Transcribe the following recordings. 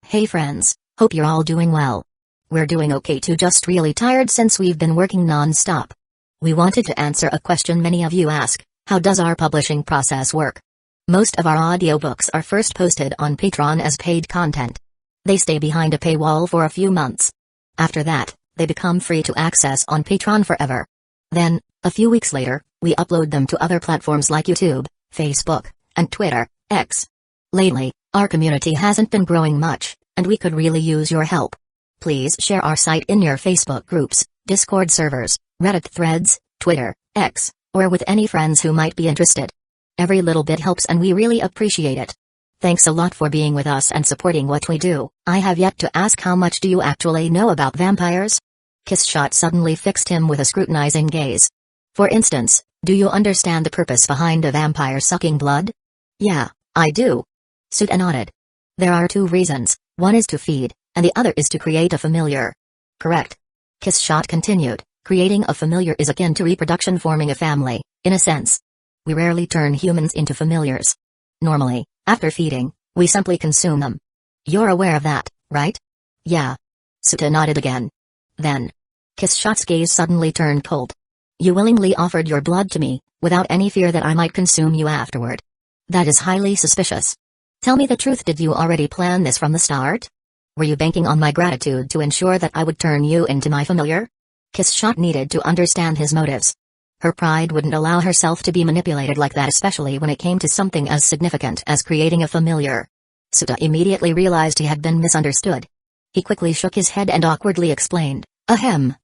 Hey friends, hope you're all doing well. We're doing okay too, just really tired since we've been working non-stop. We wanted to answer a question many of you ask: how does our publishing process work? Most of our audiobooks are first posted on Patreon as paid content. They stay behind a paywall for a few months. After that, they become free to access on Patreon forever. Then, a few weeks later, we upload them to other platforms like YouTube, Facebook, and Twitter, X. Lately, our community hasn't been growing much, and we could really use your help. Please share our site in your Facebook groups, Discord servers, Reddit threads, Twitter, X, or with any friends who might be interested. Every little bit helps and we really appreciate it. Thanks a lot for being with us and supporting what we do. I have yet to ask, how much do you actually know about vampires? Kissshot suddenly fixed him with a scrutinizing gaze. For instance, do you understand the purpose behind a vampire sucking blood? Yeah, I do. Suta nodded. There are two reasons, one is to feed, and the other is to create a familiar. Correct. Kissshot continued, creating a familiar is akin to reproduction, forming a family, in a sense. We rarely turn humans into familiars. Normally, after feeding, we simply consume them. You're aware of that, right? Yeah. Suta nodded again. Then, Kissshot's gaze suddenly turned cold. You willingly offered your blood to me, without any fear that I might consume you afterward. That is highly suspicious. Tell me the truth, did you already plan this from the start? Were you banking on my gratitude to ensure that I would turn you into my familiar? Kissshot needed to understand his motives. Her pride wouldn't allow herself to be manipulated like that, especially when it came to something as significant as creating a familiar. Suta immediately realized he had been misunderstood. He quickly shook his head and awkwardly explained, Ahem.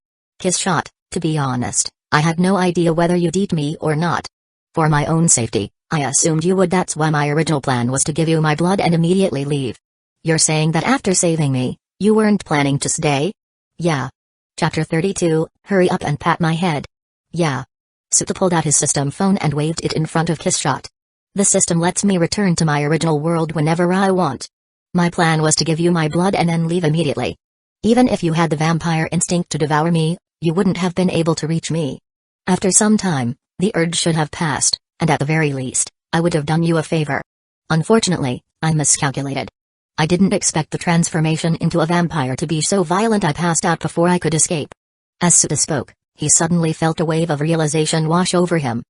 Kissshot, to be honest, I had no idea whether you'd eat me or not. For my own safety, I assumed you would. That's why my original plan was to give you my blood and immediately leave. You're saying that after saving me, you weren't planning to stay? Yeah. Chapter 32, hurry up and pat my head. Yeah. Suta pulled out his system phone and waved it in front of Kissshot. The system lets me return to my original world whenever I want. My plan was to give you my blood and then leave immediately. Even if you had the vampire instinct to devour me, you wouldn't have been able to reach me. After some time, the urge should have passed, and at the very least, I would have done you a favor. Unfortunately, I miscalculated. I didn't expect the transformation into a vampire to be so violent. I passed out before I could escape. As Suta spoke, he suddenly felt a wave of realization wash over him.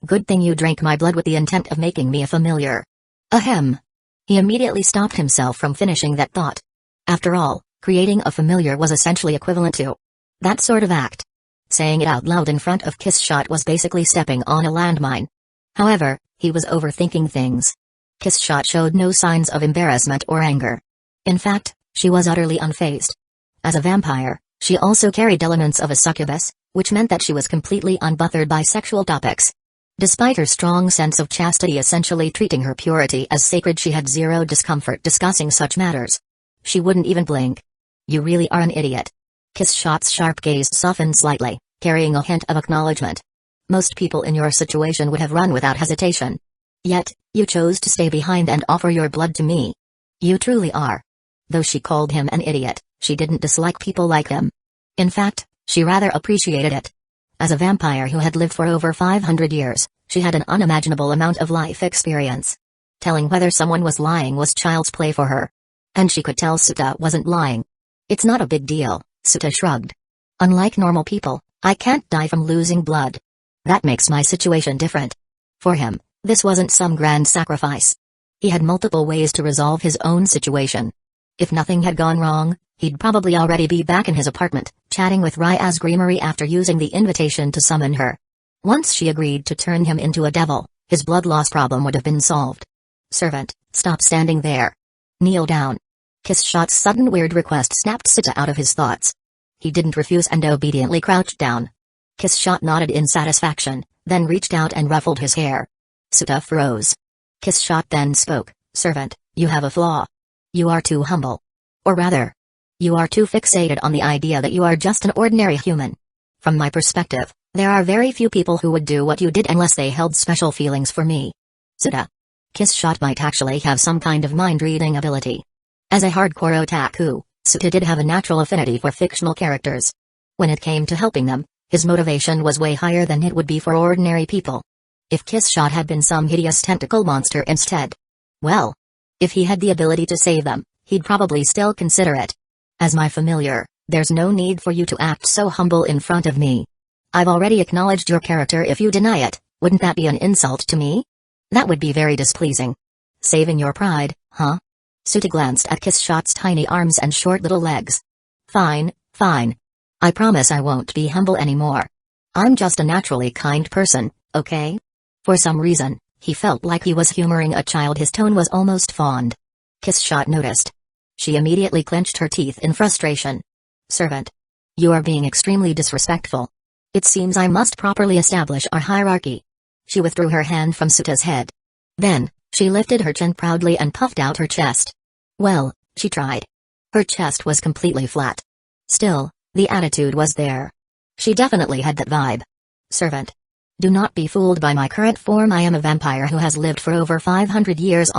Good thing you drank my blood with the intent of making me a familiar. Ahem. He immediately stopped himself from finishing that thought. After all, creating a familiar was essentially equivalent to that sort of act. Saying it out loud in front of Kissshot was basically stepping on a landmine. However, he was overthinking things. Kissshot showed no signs of embarrassment or anger. In fact, she was utterly unfazed. As a vampire, she also carried elements of a succubus, which meant that she was completely unbothered by sexual topics. Despite her strong sense of chastity essentially treating her purity as sacred, she had zero discomfort discussing such matters. She wouldn't even blink. You really are an idiot. Kissshot's sharp gaze softened slightly, carrying a hint of acknowledgement. Most people in your situation would have run without hesitation. Yet, you chose to stay behind and offer your blood to me. You truly are. Though she called him an idiot, she didn't dislike people like him. In fact, she rather appreciated it. As a vampire who had lived for over 500 years, she had an unimaginable amount of life experience. Telling whether someone was lying was child's play for her. And she could tell Suta wasn't lying. It's not a big deal, Suta shrugged. Unlike normal people, I can't die from losing blood. That makes my situation different. For him, this wasn't some grand sacrifice. He had multiple ways to resolve his own situation. If nothing had gone wrong, he'd probably already be back in his apartment, chatting with Rya's Greenery after using the invitation to summon her. Once she agreed to turn him into a devil, his blood loss problem would have been solved. Servant, stop standing there. Kneel down. Kissshot's sudden weird request snapped Suta out of his thoughts. He didn't refuse and obediently crouched down. Kissshot nodded in satisfaction, then reached out and ruffled his hair. Suta froze. Kissshot then spoke, Servant, you have a flaw. You are too humble. Or rather, you are too fixated on the idea that you are just an ordinary human. From my perspective, there are very few people who would do what you did unless they held special feelings for me. Suta. Kissshot might actually have some kind of mind-reading ability. As a hardcore otaku, Suta did have a natural affinity for fictional characters. When it came to helping them, his motivation was way higher than it would be for ordinary people. If Kissshot had been some hideous tentacle monster instead. Well, if he had the ability to save them, he'd probably still consider it. As my familiar, there's no need for you to act so humble in front of me. I've already acknowledged your character. If you deny it, wouldn't that be an insult to me? That would be very displeasing. Saving your pride, huh? Suta glanced at Kiss Shot's tiny arms and short little legs. Fine, fine. I promise I won't be humble anymore. I'm just a naturally kind person, okay? For some reason, he felt like he was humoring a child. His tone was almost fond. Kiss Shot noticed. She immediately clenched her teeth in frustration. Servant. You are being extremely disrespectful. It seems I must properly establish our hierarchy. She withdrew her hand from Suta's head. Then, she lifted her chin proudly and puffed out her chest. Well, she tried. Her chest was completely flat. Still, the attitude was there. She definitely had that vibe. Servant. Do not be fooled by my current form. I am a vampire who has lived for over 500 years.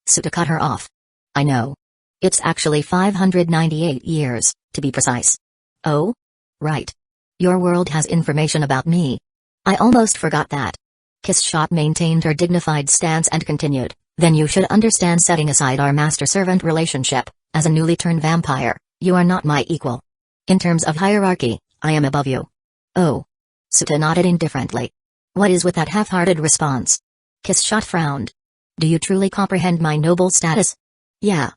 Suta cut her off. I know. It's actually 598 years, to be precise. Oh? Right. Your world has information about me. I almost forgot that. Kiss Shot maintained her dignified stance and continued, then you should understand, setting aside our master-servant relationship, as a newly turned vampire, you are not my equal. In terms of hierarchy, I am above you. Oh. Suta nodded indifferently. What is with that half-hearted response? Kiss Shot frowned. Do you truly comprehend my noble status? Yeah,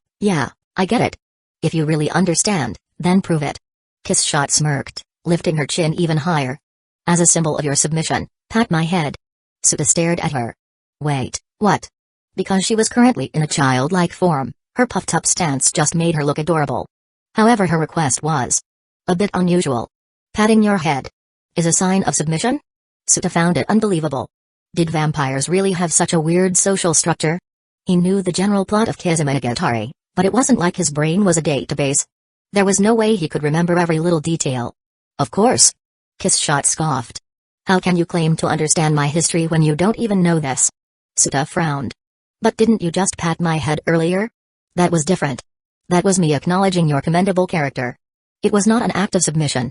I get it. If you really understand, then prove it. Kiss Shot smirked, lifting her chin even higher. As a symbol of your submission, pat my head. Suta stared at her. Wait, what? Because she was currently in a childlike form, her puffed-up stance just made her look adorable. However, her request was a bit unusual. Patting your head is a sign of submission? Suta found it unbelievable. Did vampires really have such a weird social structure? He knew the general plot of Kazekage, but it wasn't like his brain was a database. There was no way he could remember every little detail. Of course. Kiss Shot scoffed. How can you claim to understand my history when you don't even know this? Suta frowned. But didn't you just pat my head earlier? That was different. That was me acknowledging your commendable character. It was not an act of submission.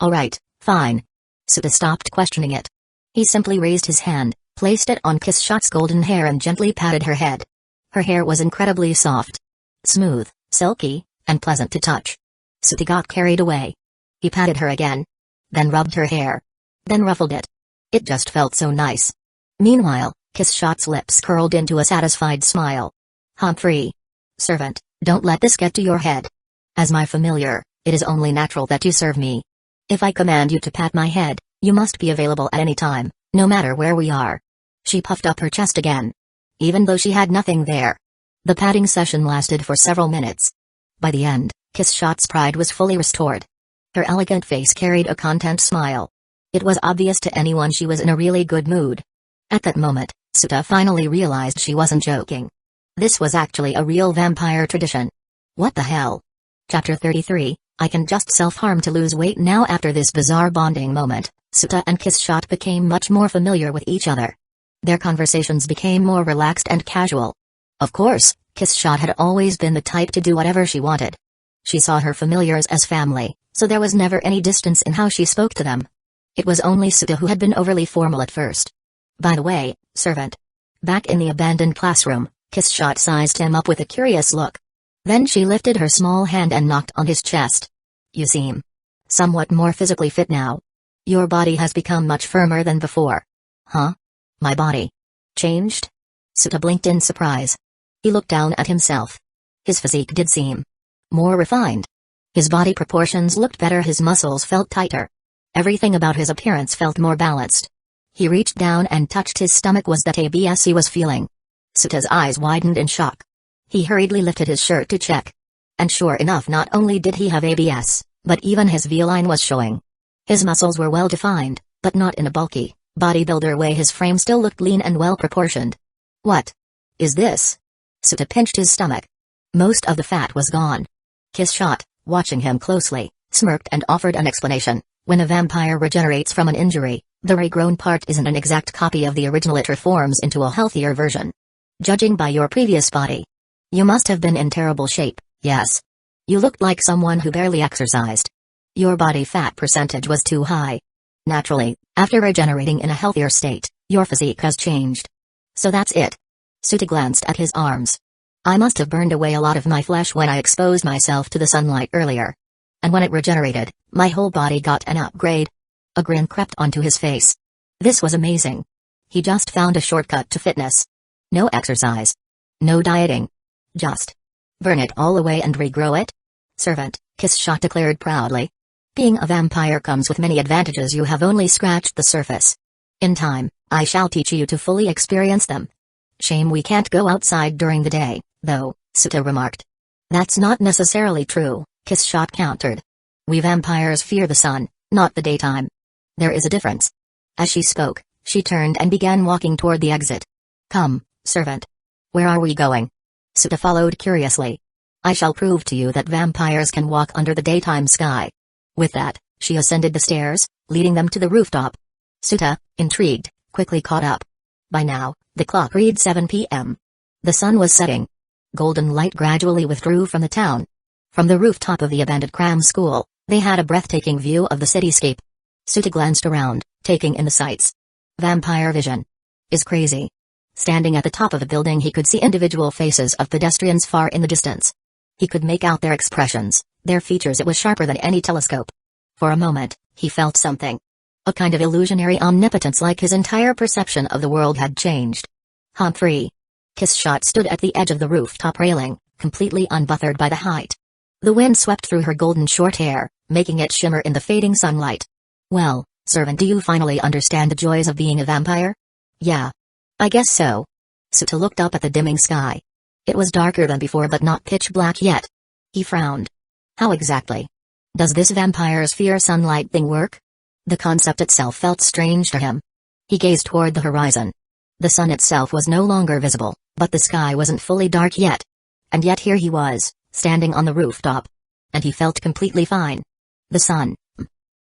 Alright, fine. Suta stopped questioning it. He simply raised his hand, placed it on Kiss Shot's golden hair and gently patted her head. Her hair was incredibly soft. Smooth, silky, and pleasant to touch. Suta got carried away. He patted her again. Then rubbed her hair. Then ruffled it. It just felt so nice. Meanwhile, Kiss Shot's lips curled into a satisfied smile. Humphrey. Servant, don't let this get to your head. As my familiar, it is only natural that you serve me. If I command you to pat my head, you must be available at any time, no matter where we are. She puffed up her chest again. Even though she had nothing there. The patting session lasted for several minutes. By the end, Kiss Shot's pride was fully restored. Her elegant face carried a content smile. It was obvious to anyone she was in a really good mood. At that moment, Suta finally realized she wasn't joking. This was actually a real vampire tradition. What the hell? Chapter 33, I can just self-harm to lose weight now. After this bizarre bonding moment, Suta and Kiss Shot became much more familiar with each other. Their conversations became more relaxed and casual. Of course, Kiss Shot had always been the type to do whatever she wanted. She saw her familiars as family, so there was never any distance in how she spoke to them. It was only Suta who had been overly formal at first. By the way, servant. Back in the abandoned classroom, Kiss Shot sized him up with a curious look. Then she lifted her small hand and knocked on his chest. You seem somewhat more physically fit now. Your body has become much firmer than before. Huh? My body changed? Suta blinked in surprise. He looked down at himself. His physique did seem more refined. His body proportions looked better, his muscles felt tighter. Everything about his appearance felt more balanced. He reached down and touched his stomach. Was that ABS he was feeling? Suta's eyes widened in shock. He hurriedly lifted his shirt to check. And sure enough, not only did he have ABS, but even his V-line was showing. His muscles were well defined, but not in a bulky, bodybuilder way. His frame still looked lean and well proportioned. What is this? Suta pinched his stomach. Most of the fat was gone. Kiss Shot, watching him closely, smirked and offered an explanation. When a vampire regenerates from an injury, the regrown part isn't an exact copy of the original, it reforms into a healthier version. Judging by your previous body, you must have been in terrible shape. Yes. You looked like someone who barely exercised. Your body fat percentage was too high. Naturally, after regenerating in a healthier state, your physique has changed. So that's it. Suta glanced at his arms. I must have burned away a lot of my flesh when I exposed myself to the sunlight earlier. And when it regenerated, my whole body got an upgrade. A grin crept onto his face. This was amazing. He just found a shortcut to fitness. No exercise. No dieting. Just burn it all away and regrow it? Servant, Kiss Shot declared proudly. Being a vampire comes with many advantages, you have only scratched the surface. In time, I shall teach you to fully experience them. Shame we can't go outside during the day, though, Suta remarked. That's not necessarily true, Kiss Shot countered. We vampires fear the sun, not the daytime. There is a difference. As she spoke, she turned and began walking toward the exit. Come, servant. Where are we going? Suta followed curiously. I shall prove to you that vampires can walk under the daytime sky. With that, she ascended the stairs, leading them to the rooftop. Suta, intrigued, quickly caught up. By now, the clock read 7 p.m. The sun was setting. Golden light gradually withdrew from the town. From the rooftop of the abandoned cram school, they had a breathtaking view of the cityscape. Suta glanced around, taking in the sights. Vampire vision is crazy. Standing at the top of the building, he could see individual faces of pedestrians far in the distance. He could make out their expressions, their features. It was sharper than any telescope. For a moment, he felt something. A kind of illusionary omnipotence, like his entire perception of the world had changed. Humphrey. Kiss Shot stood at the edge of the rooftop railing, completely unbothered by the height. The wind swept through her golden short hair, making it shimmer in the fading sunlight. Well, servant, do you finally understand the joys of being a vampire? Yeah. I guess so. Suta looked up at the dimming sky. It was darker than before, but not pitch black yet. He frowned. How exactly does this vampire's fear sunlight thing work? The concept itself felt strange to him. He gazed toward the horizon. The sun itself was no longer visible, but the sky wasn't fully dark yet. And yet here he was, standing on the rooftop. And he felt completely fine. The sun.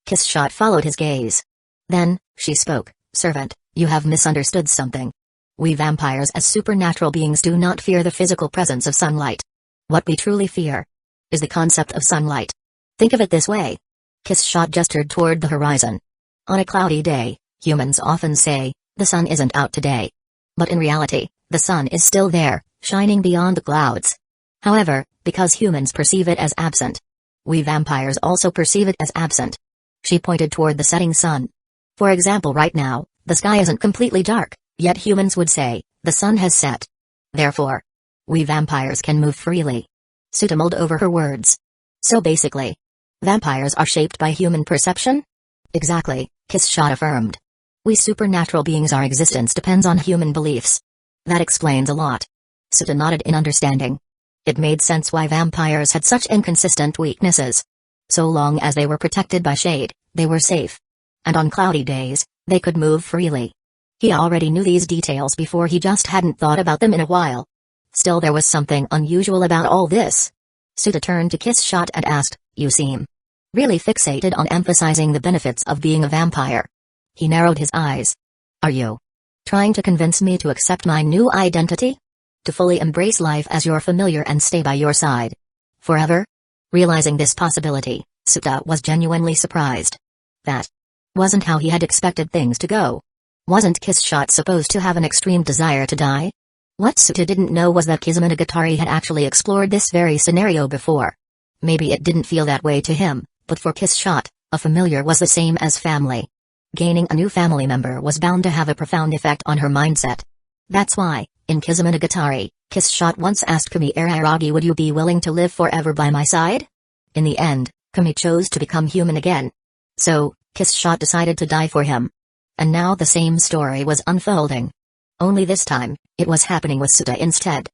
Kiss Shot followed his gaze. Then, she spoke. Servant, you have misunderstood something. We vampires as supernatural beings do not fear the physical presence of sunlight. What we truly fear is the concept of sunlight. Think of it this way. Kiss Shot gestured toward the horizon. On a cloudy day, humans often say, the sun isn't out today. But in reality, the sun is still there, shining beyond the clouds. However, because humans perceive it as absent, we vampires also perceive it as absent. She pointed toward the setting sun. For example, right now, the sky isn't completely dark, yet humans would say, the sun has set. Therefore, we vampires can move freely. Suta mulled over her words. So basically, vampires are shaped by human perception? Exactly, Kiss Shot affirmed. We supernatural beings, our existence depends on human beliefs. That explains a lot. Suta nodded in understanding. It made sense why vampires had such inconsistent weaknesses. So long as they were protected by shade, they were safe. And on cloudy days, they could move freely. He already knew these details before, he just hadn't thought about them in a while. Still, there was something unusual about all this. Suta turned to Kiss Shot and asked, you seem really fixated on emphasizing the benefits of being a vampire. He narrowed his eyes. Are you trying to convince me to accept my new identity? To fully embrace life as your familiar and stay by your side forever? Realizing this possibility, Suta was genuinely surprised. That wasn't how he had expected things to go. Wasn't Kiss Shot supposed to have an extreme desire to die? What Suta didn't know was that Kazekage had actually explored this very scenario before. Maybe it didn't feel that way to him, but for Kiss Shot, a familiar was the same as family. Gaining a new family member was bound to have a profound effect on her mindset. That's why, in Kazekage, Kiss Shot once asked Kami Araragi, would you be willing to live forever by my side? In the end, Kami chose to become human again. So, Kiss Shot decided to die for him. And now the same story was unfolding. Only this time, it was happening with Suta instead.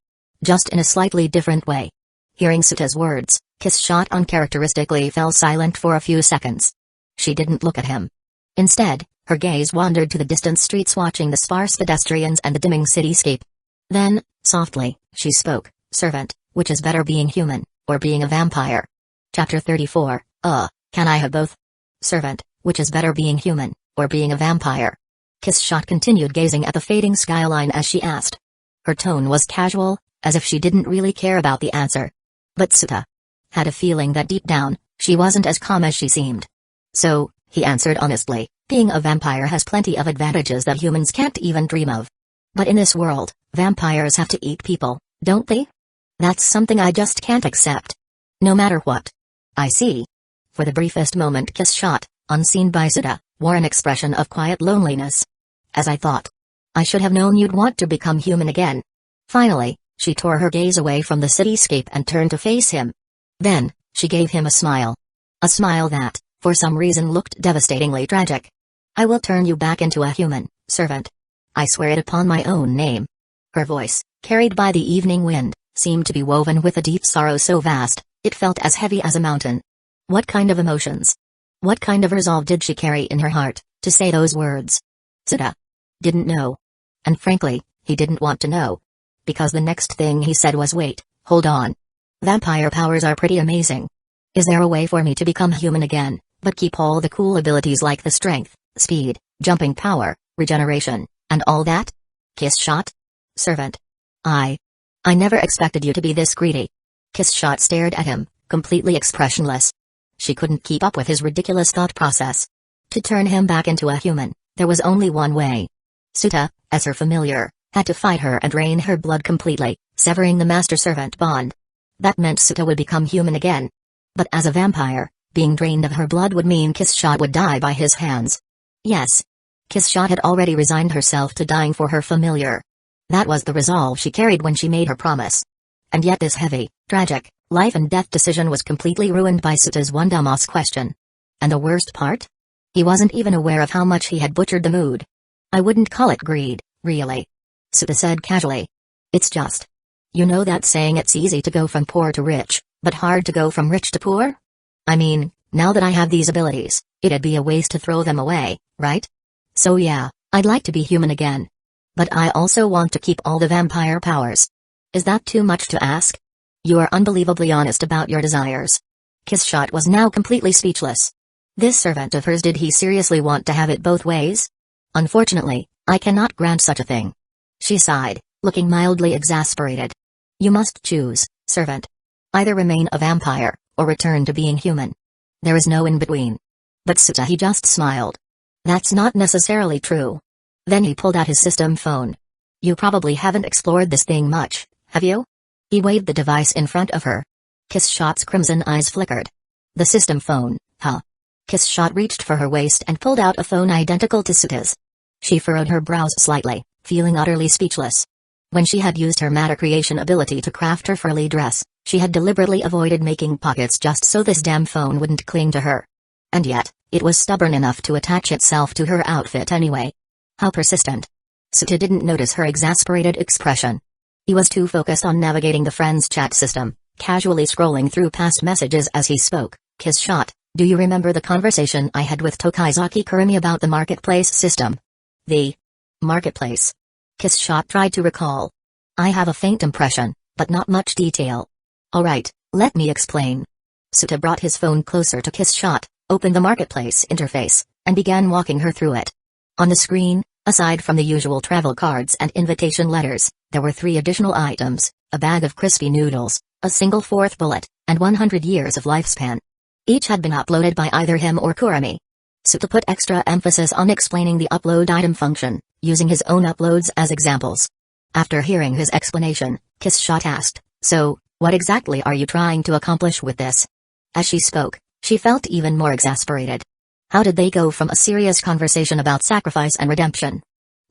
Just in a slightly different way. Hearing Suta's words, Kiss Shot uncharacteristically fell silent for a few seconds. She didn't look at him. Instead, her gaze wandered to the distant streets, watching the sparse pedestrians and the dimming cityscape. Then, softly, she spoke, servant, which is better, being human, or being a vampire? Chapter 34, can I have both? Servant, which is better, being human, or being a vampire? Kiss Shot continued gazing at the fading skyline as she asked. Her tone was casual, as if she didn't really care about the answer. But Suta had a feeling that deep down, she wasn't as calm as she seemed. So, he answered honestly, being a vampire has plenty of advantages that humans can't even dream of. But in this world, vampires have to eat people, don't they? That's something I just can't accept. No matter what. I see. For the briefest moment Kiss Shot, unseen by Suda, wore an expression of quiet loneliness. As I thought. I should have known you'd want to become human again. Finally, she tore her gaze away from the cityscape and turned to face him. Then, she gave him a smile. A smile that, for some reason, looked devastatingly tragic. I will turn you back into a human, servant. I swear it upon my own name. Her voice, carried by the evening wind, seemed to be woven with a deep sorrow so vast, it felt as heavy as a mountain. What kind of emotions? What kind of resolve did she carry in her heart, to say those words? Suda didn't know. And frankly, he didn't want to know. Because the next thing he said was, wait, hold on. Vampire powers are pretty amazing. Is there a way for me to become human again, but keep all the cool abilities like the strength, speed, jumping power, regeneration, and all that? Kiss Shot? Servant. I never expected you to be this greedy. Kiss Shot stared at him, completely expressionless. She couldn't keep up with his ridiculous thought process. To turn him back into a human, there was only one way. Suta, as her familiar, had to fight her and drain her blood completely, severing the master-servant bond. That meant Suta would become human again. But as a vampire, being drained of her blood would mean Kiss Shot would die by his hands. Yes. Kiss Shot had already resigned herself to dying for her familiar. That was the resolve she carried when she made her promise. And yet this heavy, tragic, life-and-death decision was completely ruined by Suta's one dumbass question. And the worst part? He wasn't even aware of how much he had butchered the mood. I wouldn't call it greed, really. Suta said casually. It's just. You know that saying, it's easy to go from poor to rich, but hard to go from rich to poor? I mean, now that I have these abilities, it'd be a waste to throw them away, right? So yeah, I'd like to be human again. But I also want to keep all the vampire powers. Is that too much to ask? You are unbelievably honest about your desires. Kiss Shot was now completely speechless. This servant of hers, did he seriously want to have it both ways? Unfortunately, I cannot grant such a thing. She sighed, looking mildly exasperated. You must choose, servant. Either remain a vampire, or return to being human. There is no in-between. But Suta, he just smiled. That's not necessarily true. Then he pulled out his system phone. You probably haven't explored this thing much, have you? He waved the device in front of her. Kiss Shot's crimson eyes flickered. The system phone, huh? Kiss Shot reached for her waist and pulled out a phone identical to Suta's. She furrowed her brows slightly, feeling utterly speechless. When she had used her matter creation ability to craft her frilly dress, she had deliberately avoided making pockets just so this damn phone wouldn't cling to her. And yet, it was stubborn enough to attach itself to her outfit anyway. How persistent. Suta didn't notice her exasperated expression. He was too focused on navigating the friend's chat system, casually scrolling through past messages as he spoke. Kiss Shot, do you remember the conversation I had with Tokizaki Kurumi about the marketplace system? The marketplace. Kiss Shot tried to recall. I have a faint impression, but not much detail. Alright, let me explain. Suta brought his phone closer to Kiss Shot, opened the marketplace interface, and began walking her through it. On the screen, aside from the usual travel cards and invitation letters, there were 3 additional items, a bag of crispy noodles, a single 4th bullet, and 100 years of lifespan. Each had been uploaded by either him or Kurumi. Suta put extra emphasis on explaining the upload item function, using his own uploads as examples. After hearing his explanation, Kiss Shot asked, so, what exactly are you trying to accomplish with this? As she spoke, she felt even more exasperated. How did they go from a serious conversation about sacrifice and redemption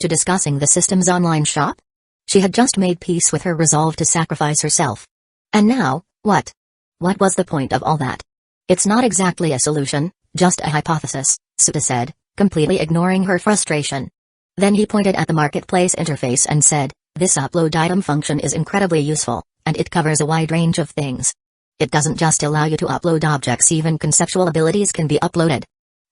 to discussing the system's online shop? She had just made peace with her resolve to sacrifice herself. And now, what? What was the point of all that? It's not exactly a solution, just a hypothesis, Suta said, completely ignoring her frustration. Then he pointed at the marketplace interface and said, this upload item function is incredibly useful, and it covers a wide range of things. It doesn't just allow you to upload objects, even conceptual abilities can be uploaded.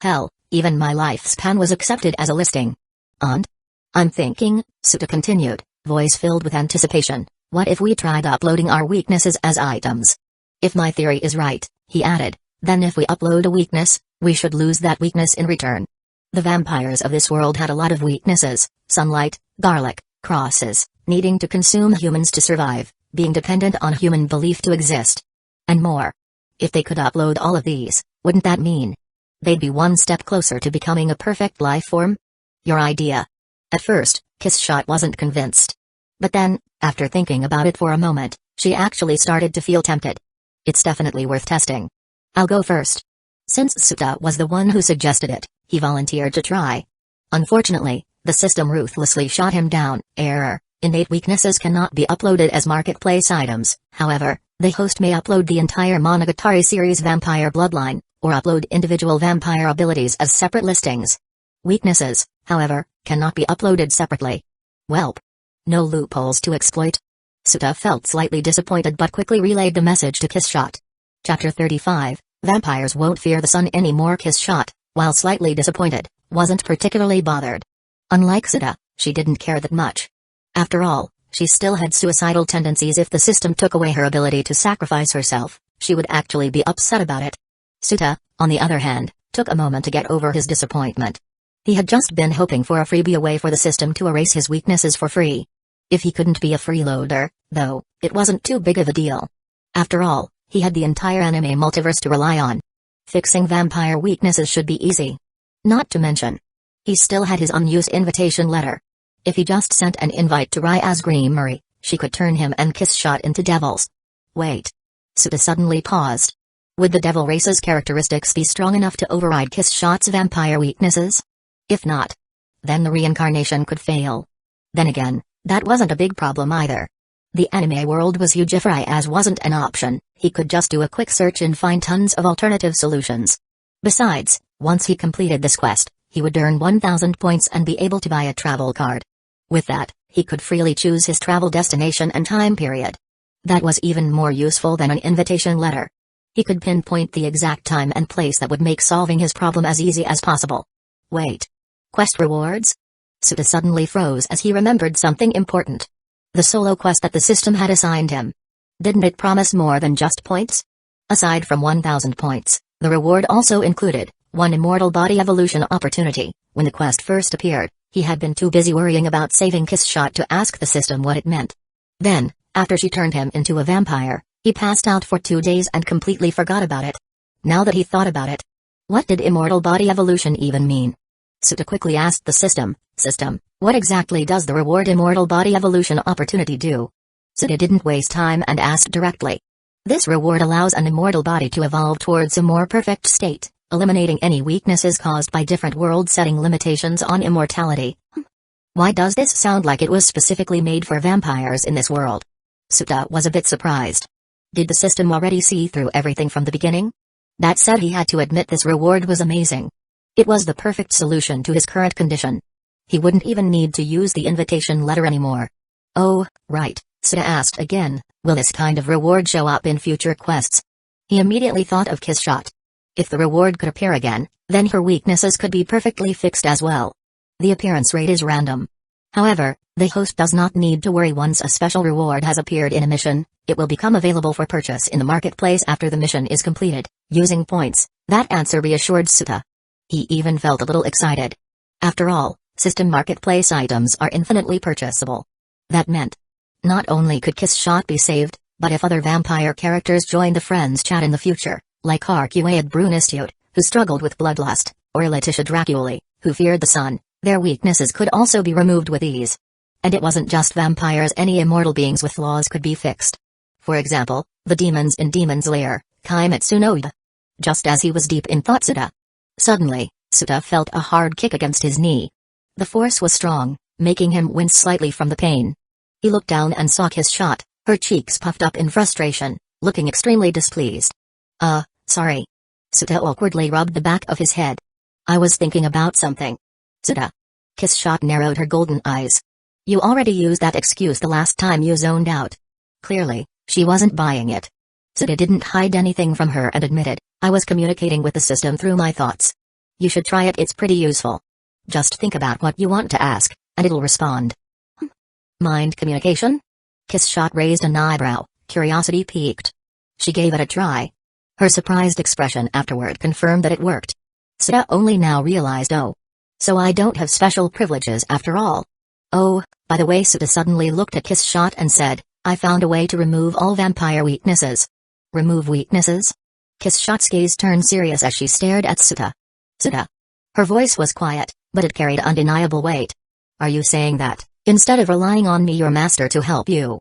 Hell, even my lifespan was accepted as a listing. And? I'm thinking, Suta continued, voice filled with anticipation, what if we tried uploading our weaknesses as items? If my theory is right, he added, then if we upload a weakness, we should lose that weakness in return. The vampires of this world had a lot of weaknesses: sunlight, garlic, crosses, needing to consume humans to survive, being dependent on human belief to exist, and more. If they could upload all of these, wouldn't that mean they'd be one step closer to becoming a perfect life form? Your idea. At first, Kiss Shot wasn't convinced. But then, after thinking about it for a moment, She actually started to feel tempted. It's definitely worth testing. I'll go first. Since Suta was the one who suggested it, he volunteered to try. Unfortunately, the system ruthlessly shot him down. Error. Innate weaknesses cannot be uploaded as marketplace items. However, the host may upload the entire Monogatari series Vampire Bloodline, or upload individual vampire abilities as separate listings. Weaknesses, however, cannot be uploaded separately. Welp. No loopholes to exploit. Suta felt slightly disappointed but quickly relayed the message to Kissshot. Chapter 35, Vampires Won't Fear the Sun Anymore. Kissshot, while slightly disappointed, wasn't particularly bothered. Unlike Suta, she didn't care that much. After all, she still had suicidal tendencies. If the system took away her ability to sacrifice herself, she would actually be upset about it. Suta, on the other hand, took a moment to get over his disappointment. He had just been hoping for a freebie, a way for the system to erase his weaknesses for free. If he couldn't be a freeloader, though, it wasn't too big of a deal. After all, he had the entire anime multiverse to rely on. Fixing vampire weaknesses should be easy. Not to mention, he still had his unused invitation letter. If he just sent an invite to Rya's Creamery, she could turn him and Kissshot into devils. Wait. Suta suddenly paused. Would the devil race's characteristics be strong enough to override Kissshot's vampire weaknesses? If not, then the reincarnation could fail. Then again, that wasn't a big problem either. The anime world was huge. If Ryaz wasn't an option, he could just do a quick search and find tons of alternative solutions. Besides, once he completed this quest, he would earn 1,000 points and be able to buy a travel card. With that, he could freely choose his travel destination and time period. That was even more useful than an invitation letter. He could pinpoint the exact time and place that would make solving his problem as easy as possible. Wait. Quest rewards? Suta suddenly froze as he remembered something important. The solo quest that the system had assigned him. Didn't it promise more than just points? Aside from 1,000 points, the reward also included one immortal body evolution opportunity. When the quest first appeared, he had been too busy worrying about saving Kissshot to ask the system what it meant. Then, after she turned him into a vampire, he passed out for 2 days and completely forgot about it. Now that he thought about it, what did immortal body evolution even mean? Suta quickly asked the system, what exactly does the reward immortal body evolution opportunity do? Suta didn't waste time and asked directly. This reward allows an immortal body to evolve towards a more perfect state, eliminating any weaknesses caused by different world-setting limitations on immortality. Why does this sound like it was specifically made for vampires in this world? Suta was a bit surprised. Did the system already see through everything from the beginning? That said, he had to admit this reward was amazing. It was the perfect solution to his current condition. He wouldn't even need to use the invitation letter anymore. Oh, right, Suta asked again, will this kind of reward show up in future quests? He immediately thought of Kissshot. If the reward could appear again, then her weaknesses could be perfectly fixed as well. The appearance rate is random. However, the host does not need to worry. Once a special reward has appeared in a mission, it will become available for purchase in the marketplace after the mission is completed, using points. That answer reassured Suta. He even felt a little excited. After all, system marketplace items are infinitely purchasable. That meant, not only could Kissshot be saved, but if other vampire characters joined the friends chat in the future, like Arcuaid Brunistiot, who struggled with bloodlust, or Letitia Draculi, who feared the sun, their weaknesses could also be removed with ease. And it wasn't just vampires, any immortal beings with flaws could be fixed. For example, the demons in Demon's Lair, Kaimitsu no Ida. Just as he was deep in thought, suddenly, Suta felt a hard kick against his knee. The force was strong, making him wince slightly from the pain. He looked down and saw Kissshot, her cheeks puffed up in frustration, looking extremely displeased. Sorry. Suta awkwardly rubbed the back of his head. I was thinking about something. Suta. Kissshot narrowed her golden eyes. You already used that excuse the last time you zoned out. Clearly, she wasn't buying it. Suta didn't hide anything from her and admitted, I was communicating with the system through my thoughts. You should try it, it's pretty useful. Just think about what you want to ask, and it'll respond. Mind communication? Kissshot raised an eyebrow, curiosity piqued. She gave it a try. Her surprised expression afterward confirmed that it worked. Suta only now realized, oh. So I don't have special privileges after all. Oh, by the way, Suta suddenly looked at Kissshot and said, I found a way to remove all vampire weaknesses. Remove weaknesses? Kissshot's gaze turned serious as she stared at Suta. Suta. Her voice was quiet, but it carried undeniable weight. Are you saying that, instead of relying on me, your master to help you,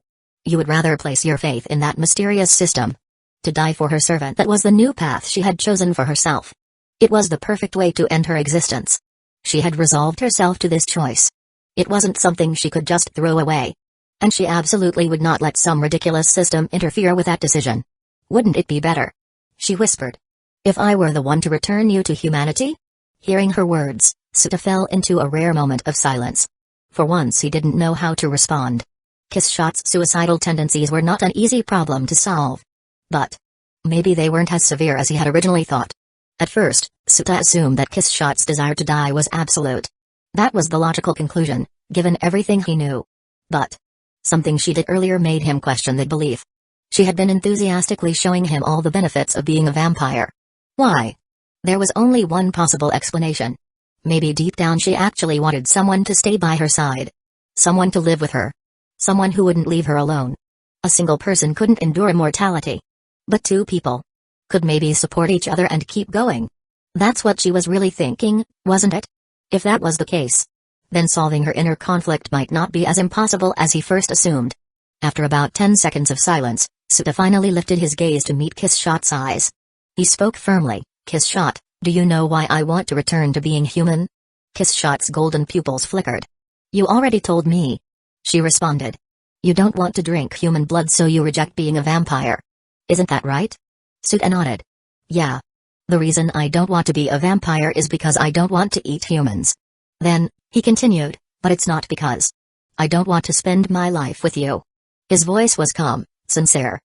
You would rather place your faith in that mysterious system. To die for her servant, that was the new path she had chosen for herself. It was the perfect way to end her existence. She had resolved herself to this choice. It wasn't something she could just throw away. And she absolutely would not let some ridiculous system interfere with that decision. Wouldn't it be better? She whispered. If I were the one to return you to humanity? Hearing her words, Suta fell into a rare moment of silence. For once he didn't know how to respond. Kissshot's suicidal tendencies were not an easy problem to solve. But maybe they weren't as severe as he had originally thought. At first, Suta assumed that Kissshot's desire to die was absolute. That was the logical conclusion, given everything he knew. But something she did earlier made him question that belief. She had been enthusiastically showing him all the benefits of being a vampire. Why? There was only one possible explanation. Maybe deep down she actually wanted someone to stay by her side. Someone to live with her. Someone who wouldn't leave her alone. A single person couldn't endure immortality. But two people could maybe support each other and keep going. That's what she was really thinking, wasn't it? If that was the case, then solving her inner conflict might not be as impossible as he first assumed. After about 10 seconds of silence, Suta finally lifted his gaze to meet Kissshot's eyes. He spoke firmly. Kissshot, do you know why I want to return to being human? Kissshot's golden pupils flickered. You already told me. She responded. You don't want to drink human blood, so you reject being a vampire. Isn't that right? Suta nodded. Yeah. The reason I don't want to be a vampire is because I don't want to eat humans. Then, he continued, but it's not because I don't want to spend my life with you. His voice was calm, sincere.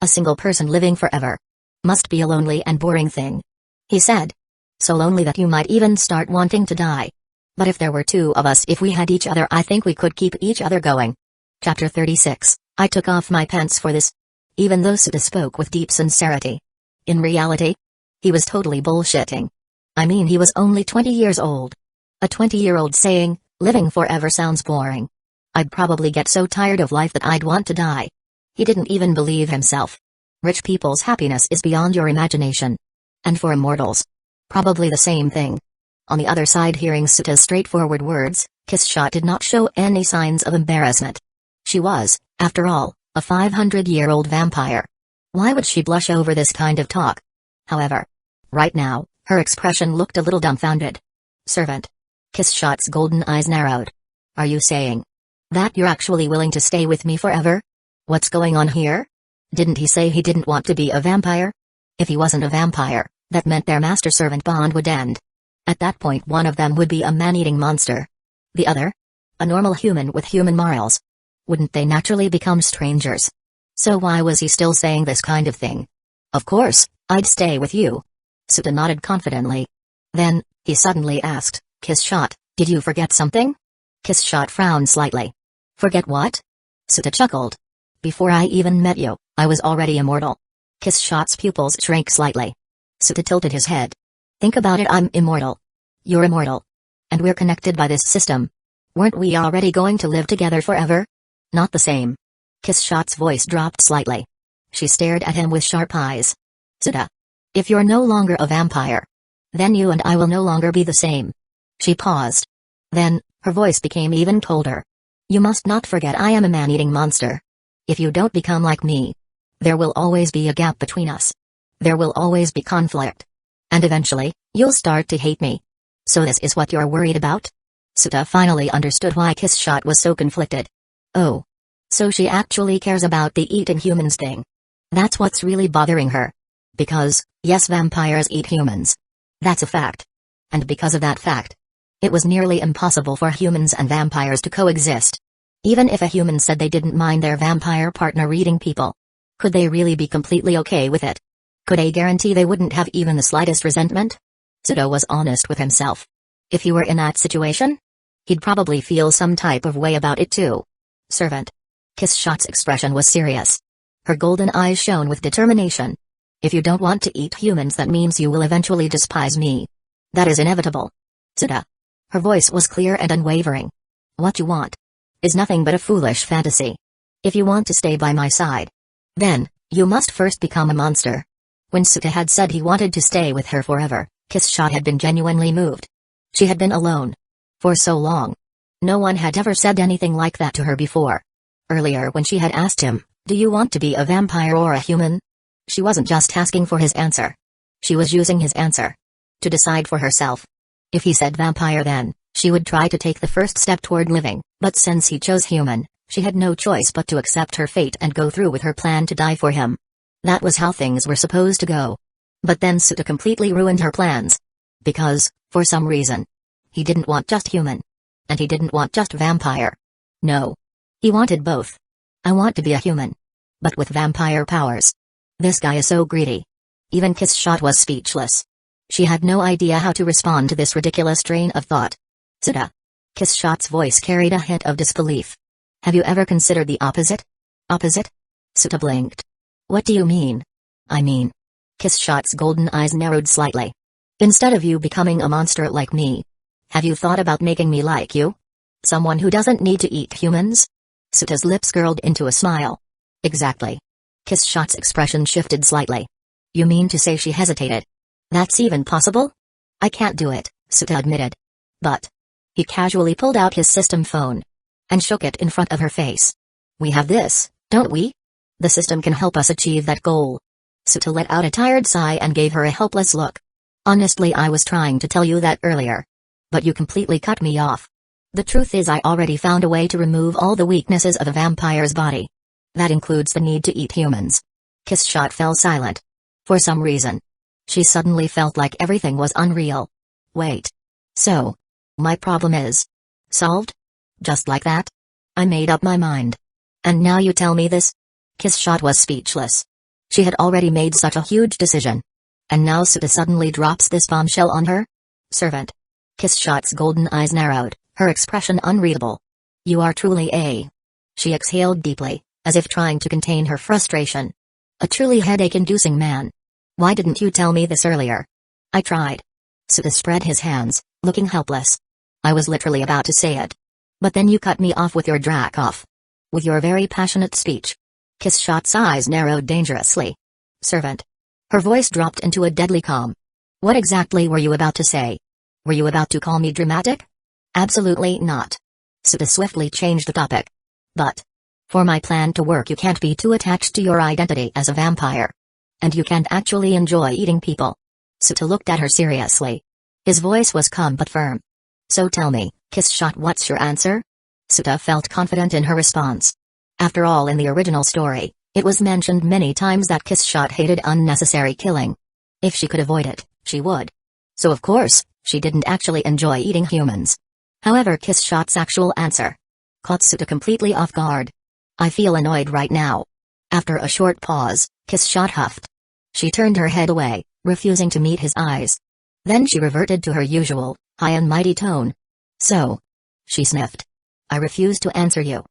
A single person living forever must be a lonely and boring thing. He said. So lonely that you might even start wanting to die. But if there were two of us, if we had each other, I think we could keep each other going. Chapter 36. I took off my pants for this. Even though Suta spoke with deep sincerity, in reality, he was totally bullshitting. I mean, he was only 20 years old. A 20-year-old saying, living forever sounds boring. I'd probably get so tired of life that I'd want to die. He didn't even believe himself. Rich people's happiness is beyond your imagination. And for immortals, probably the same thing. On the other side, hearing Suta's straightforward words, Kissshot did not show any signs of embarrassment. She was, after all, a 500-year-old vampire. Why would she blush over this kind of talk? However, right now, her expression looked a little dumbfounded. Servant. Kissshot's golden eyes narrowed. Are you saying that you're actually willing to stay with me forever? What's going on here? Didn't he say he didn't want to be a vampire? If he wasn't a vampire, that meant their master-servant bond would end. At that point, one of them would be a man-eating monster. The other? A normal human with human morals. Wouldn't they naturally become strangers? So why was he still saying this kind of thing? Of course, I'd stay with you. Suta nodded confidently. Then, he suddenly asked, Kissshot, did you forget something? Kissshot frowned slightly. Forget what? Suta chuckled. Before I even met you, I was already immortal. Kissshot's pupils shrank slightly. Suta tilted his head. Think about it, I'm immortal. You're immortal. And we're connected by this system. Weren't we already going to live together forever? Not the same. Kissshot's voice dropped slightly. She stared at him with sharp eyes. Suta. If you're no longer a vampire, then you and I will no longer be the same. She paused. Then, her voice became even colder. You must not forget I am a man-eating monster. If you don't become like me, there will always be a gap between us. There will always be conflict. And eventually, you'll start to hate me. So this is what you're worried about? Suta finally understood why Kissshot was so conflicted. Oh. So she actually cares about the eating humans thing. That's what's really bothering her. Because, yes, vampires eat humans. That's a fact. And because of that fact, it was nearly impossible for humans and vampires to coexist. Even if a human said they didn't mind their vampire partner eating people, could they really be completely okay with it? Could they guarantee they wouldn't have even the slightest resentment? Suta was honest with himself. If he were in that situation, he'd probably feel some type of way about it too. Servant. Kissshot's expression was serious. Her golden eyes shone with determination. If you don't want to eat humans, that means you will eventually despise me. That is inevitable. Suta. Her voice was clear and unwavering. What you want is nothing but a foolish fantasy. If you want to stay by my side, then, you must first become a monster. When Suta had said he wanted to stay with her forever, Kissshot had been genuinely moved. She had been alone for so long. No one had ever said anything like that to her before. Earlier when she had asked him, Do you want to be a vampire or a human? She wasn't just asking for his answer. She was using his answer to decide for herself. If he said vampire, then she would try to take the first step toward living, but since he chose human, she had no choice but to accept her fate and go through with her plan to die for him. That was how things were supposed to go. But then Suta completely ruined her plans. Because, for some reason, he didn't want just human. And he didn't want just vampire. No. He wanted both. I want to be a human. But with vampire powers. This guy is so greedy. Even Kiss Shot was speechless. She had no idea how to respond to this ridiculous train of thought. Suta. Kiss Shot's voice carried a hint of disbelief. Have you ever considered the opposite? Opposite? Suta blinked. What do you mean? I mean. Kiss Shot's golden eyes narrowed slightly. Instead of you becoming a monster like me, have you thought about making me like you? Someone who doesn't need to eat humans? Suta's lips curled into a smile. Exactly. Kiss Shot's expression shifted slightly. You mean to say she hesitated? That's even possible? I can't do it, Suta admitted. But. He casually pulled out his system phone and shook it in front of her face. We have this, don't we? The system can help us achieve that goal. Suta let out a tired sigh and gave her a helpless look. Honestly, I was trying to tell you that earlier. But you completely cut me off. The truth is, I already found a way to remove all the weaknesses of a vampire's body. That includes the need to eat humans. Kiss Shot fell silent. For some reason, she suddenly felt like everything was unreal. Wait. So, my problem is solved? Just like that? I made up my mind. And now you tell me this? Kiss Shot was speechless. She had already made such a huge decision. And now Suta suddenly drops this bombshell on her? Servant. Kiss Shot's golden eyes narrowed, her expression unreadable. You are truly a... She exhaled deeply, as if trying to contain her frustration. A truly headache-inducing man. Why didn't you tell me this earlier? I tried. Suta spread his hands, looking helpless. I was literally about to say it. But then you cut me off with your drac off. With your very passionate speech. Kiss Shot's eyes narrowed dangerously. Servant. Her voice dropped into a deadly calm. What exactly were you about to say? Were you about to call me dramatic? Absolutely not. Suta swiftly changed the topic. But. For my plan to work, you can't be too attached to your identity as a vampire. And you can't actually enjoy eating people. Suta looked at her seriously. His voice was calm but firm. So tell me, Kiss Shot, what's your answer? Suta felt confident in her response. After all, in the original story, it was mentioned many times that Kiss Shot hated unnecessary killing. If she could avoid it, she would. So of course, she didn't actually enjoy eating humans. However, Kiss Shot's actual answer caught Suta completely off guard. I feel annoyed right now. After a short pause, Kiss Shot huffed. She turned her head away, refusing to meet his eyes. Then she reverted to her usual, high and mighty tone. So. She sniffed. I refuse to answer you.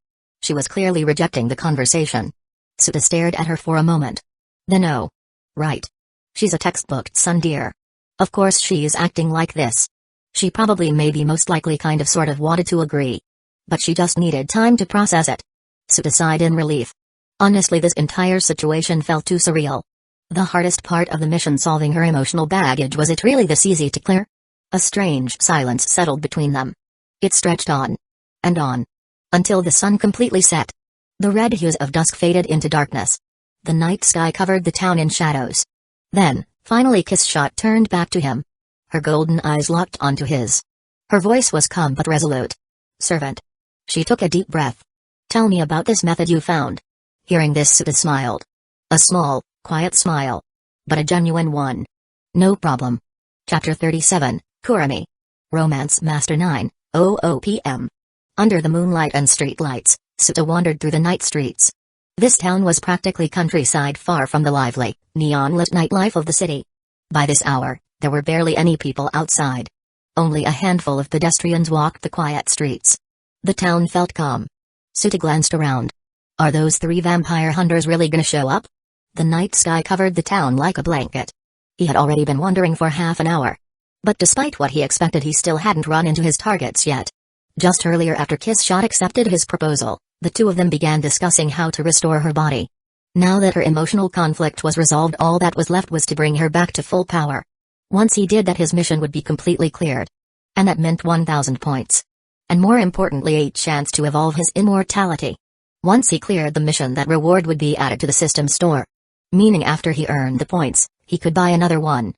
She was clearly rejecting the conversation. Suta stared at her for a moment. Then oh. Right. She's a textbook tsundere. Of course she's acting like this. She probably maybe most likely kind of sort of wanted to agree. But she just needed time to process it. Suta sighed in relief. Honestly, this entire situation felt too surreal. The hardest part of the mission, solving her emotional baggage, was it really this easy to clear? A strange silence settled between them. It stretched on. And on. Until the sun completely set. The red hues of dusk faded into darkness. The night sky covered the town in shadows. Then, finally, Kiss Shot turned back to him. Her golden eyes locked onto his. Her voice was calm but resolute. Servant. She took a deep breath. Tell me about this method you found. Hearing this, Suta smiled. A small, quiet smile. But a genuine one. No problem. Chapter 37, Kurami. Romance Master 9:00 p.m. Under the moonlight and street lights, Suta wandered through the night streets. This town was practically countryside, far from the lively, neon-lit nightlife of the city. By this hour, there were barely any people outside. Only a handful of pedestrians walked the quiet streets. The town felt calm. Suta glanced around. Are those 3 vampire hunters really gonna show up? The night sky covered the town like a blanket. He had already been wandering for half an hour. But despite what he expected, he still hadn't run into his targets yet. Just earlier, after Kiss Shot accepted his proposal, the two of them began discussing how to restore her body. Now that her emotional conflict was resolved, all that was left was to bring her back to full power. Once he did that, his mission would be completely cleared. And that meant 1,000 points. And more importantly, a chance to evolve his immortality. Once he cleared the mission, that reward would be added to the system store. Meaning after he earned the points, he could buy another one.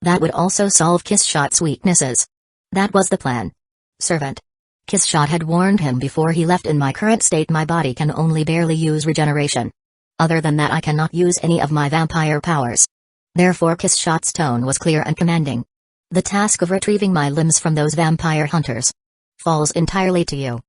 That would also solve Kissshot's weaknesses. That was the plan. Servant. Kissshot had warned him before he left, in my current state my body can only barely use regeneration. Other than that I cannot use any of my vampire powers. Therefore Kissshot's tone was clear and commanding. The task of retrieving my limbs from those vampire hunters falls entirely to you.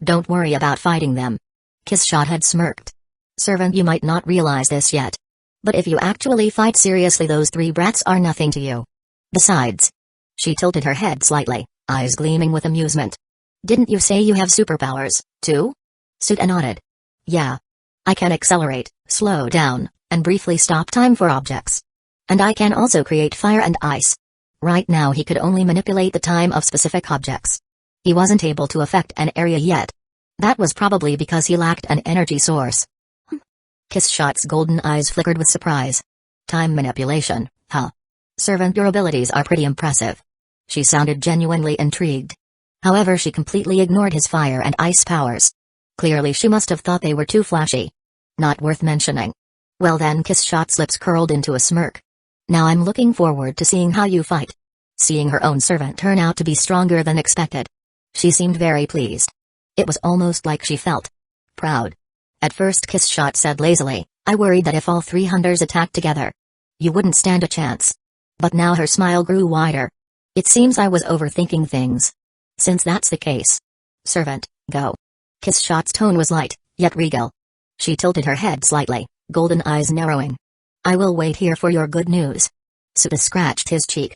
Don't worry about fighting them. Kissshot had smirked. Servant, you might not realize this yet, but if you actually fight seriously, those 3 brats are nothing to you. Besides. She tilted her head slightly, eyes gleaming with amusement. Didn't you say you have superpowers, too? Suta nodded. Yeah. I can accelerate, slow down, and briefly stop time for objects. And I can also create fire and ice. Right now he could only manipulate the time of specific objects. He wasn't able to affect an area yet. That was probably because he lacked an energy source. Kissshot's golden eyes flickered with surprise. Time manipulation, huh? Servant, your abilities are pretty impressive. She sounded genuinely intrigued. However, she completely ignored his fire and ice powers. Clearly she must have thought they were too flashy. Not worth mentioning. Well then, Kissshot's lips curled into a smirk. Now I'm looking forward to seeing how you fight. Seeing her own servant turn out to be stronger than expected. She seemed very pleased. It was almost like she felt proud. At first Kissshot said lazily, I worried that if all 3 hunters attacked together, you wouldn't stand a chance. But now her smile grew wider. It seems I was overthinking things. Since that's the case. Servant, go. Kissshot's tone was light, yet regal. She tilted her head slightly, golden eyes narrowing. I will wait here for your good news. Suta scratched his cheek.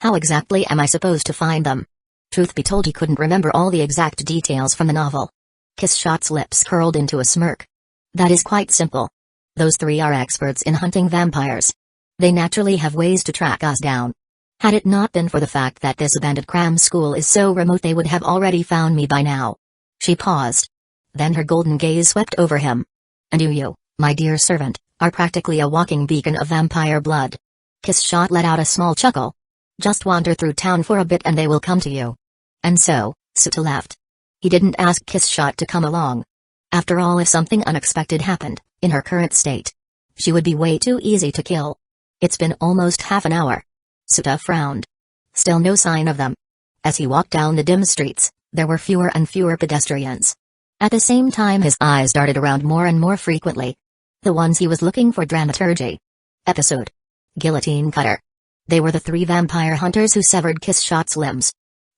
How exactly am I supposed to find them? Truth be told, he couldn't remember all the exact details from the novel. Kissshot's lips curled into a smirk. That is quite simple. Those 3 are experts in hunting vampires. They naturally have ways to track us down. Had it not been for the fact that this abandoned cram school is so remote, they would have already found me by now. She paused. Then her golden gaze swept over him. And you, my dear servant, are practically a walking beacon of vampire blood. Kissshot let out a small chuckle. Just wander through town for a bit and they will come to you. And so, Suta left. He didn't ask Kissshot to come along. After all, if something unexpected happened, in her current state, she would be way too easy to kill. It's been almost half an hour. Suta frowned. Still no sign of them. As he walked down the dim streets, there were fewer and fewer pedestrians. At the same time his eyes darted around more and more frequently. The ones he was looking for. Dramaturgy. Episode. Guillotine Cutter. They were the 3 vampire hunters who severed Kissshot's limbs.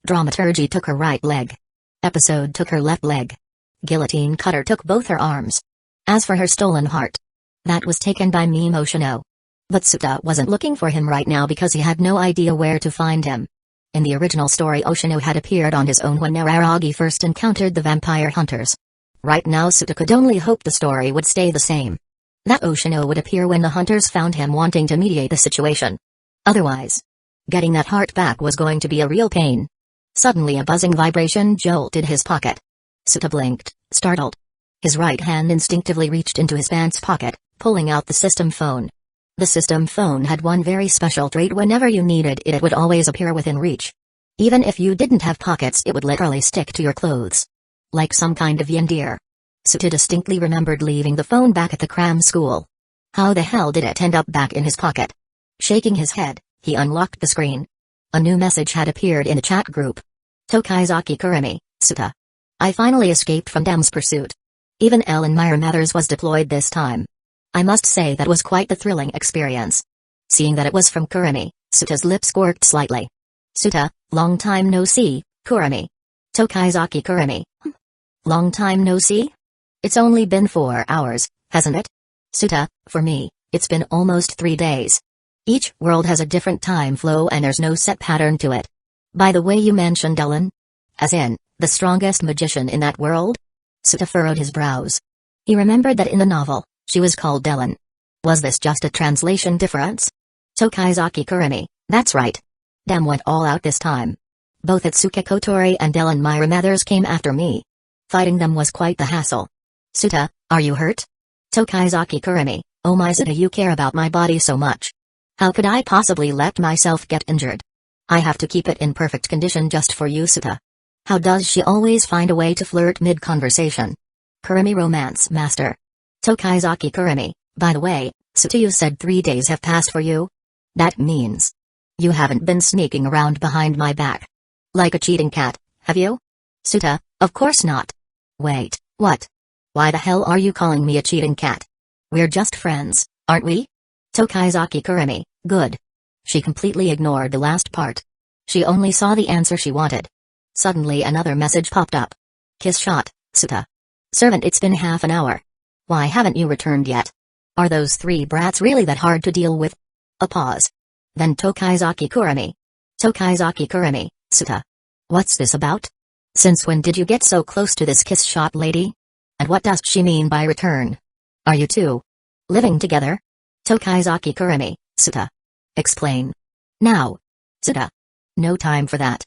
Dramaturgy took her right leg. Episode took her left leg. Guillotine Cutter took both her arms. As for her stolen heart, that was taken by Mimo Shino. But Suta wasn't looking for him right now because he had no idea where to find him. In the original story, Oshino had appeared on his own when Araragi first encountered the vampire hunters. Right now Suta could only hope the story would stay the same. That Oshino would appear when the hunters found him, wanting to mediate the situation. Otherwise, getting that heart back was going to be a real pain. Suddenly a buzzing vibration jolted his pocket. Suta blinked, startled. His right hand instinctively reached into his pants pocket, pulling out the system phone. The system phone had one very special trait: whenever you needed it, it would always appear within reach. Even if you didn't have pockets, it would literally stick to your clothes. Like some kind of yindir. Suta distinctly remembered leaving the phone back at the cram school. How the hell did it end up back in his pocket? Shaking his head, he unlocked the screen. A new message had appeared in the chat group. Tokaizaki Kurumi, Suta. I finally escaped from Dem's pursuit. Even Ellen Myra Mathers was deployed this time. I must say that was quite the thrilling experience. Seeing that it was from Kurumi, Suta's lips quirked slightly. Suta, long time no see, Kurumi. Tokaizaki Kurumi. Long time no see? It's only been 4 hours, hasn't it? Suta, for me, it's been almost 3 days. Each world has a different time flow and there's no set pattern to it. By the way, you mentioned Ellen? As in, the strongest magician in that world? Suta furrowed his brows. He remembered that in the novel, she was called Ellen. Was this just a translation difference? Tokaizaki Kurumi, that's right. Dem went all out this time. Both Atsuke Kotori and Ellen Myra Mathers came after me. Fighting them was quite the hassle. Suta, are you hurt? Tokaizaki Kurumi, oh my Suta, you care about my body so much. How could I possibly let myself get injured? I have to keep it in perfect condition just for you, Suta. How does she always find a way to flirt mid-conversation? Kurumi Romance Master. Tokaizaki Kurumi, by the way, Tsutoyu said 3 days have passed for you? That means you haven't been sneaking around behind my back like a cheating cat, have you? Suta, of course not. Wait, what? Why the hell are you calling me a cheating cat? We're just friends, aren't we? Tokaizaki Kurumi, good. She completely ignored the last part. She only saw the answer she wanted. Suddenly another message popped up. Kiss shot, Suta. Servant, it's been half an hour. Why haven't you returned yet? Are those 3 brats really that hard to deal with? A pause. Then Tokaizaki Kurumi. Tokaizaki Kurumi, Suta. What's this about? Since when did you get so close to this kiss shot lady? And what does she mean by return? Are you two living together? Tokaizaki Kurumi, Suta. Explain. Now. Suta. No time for that.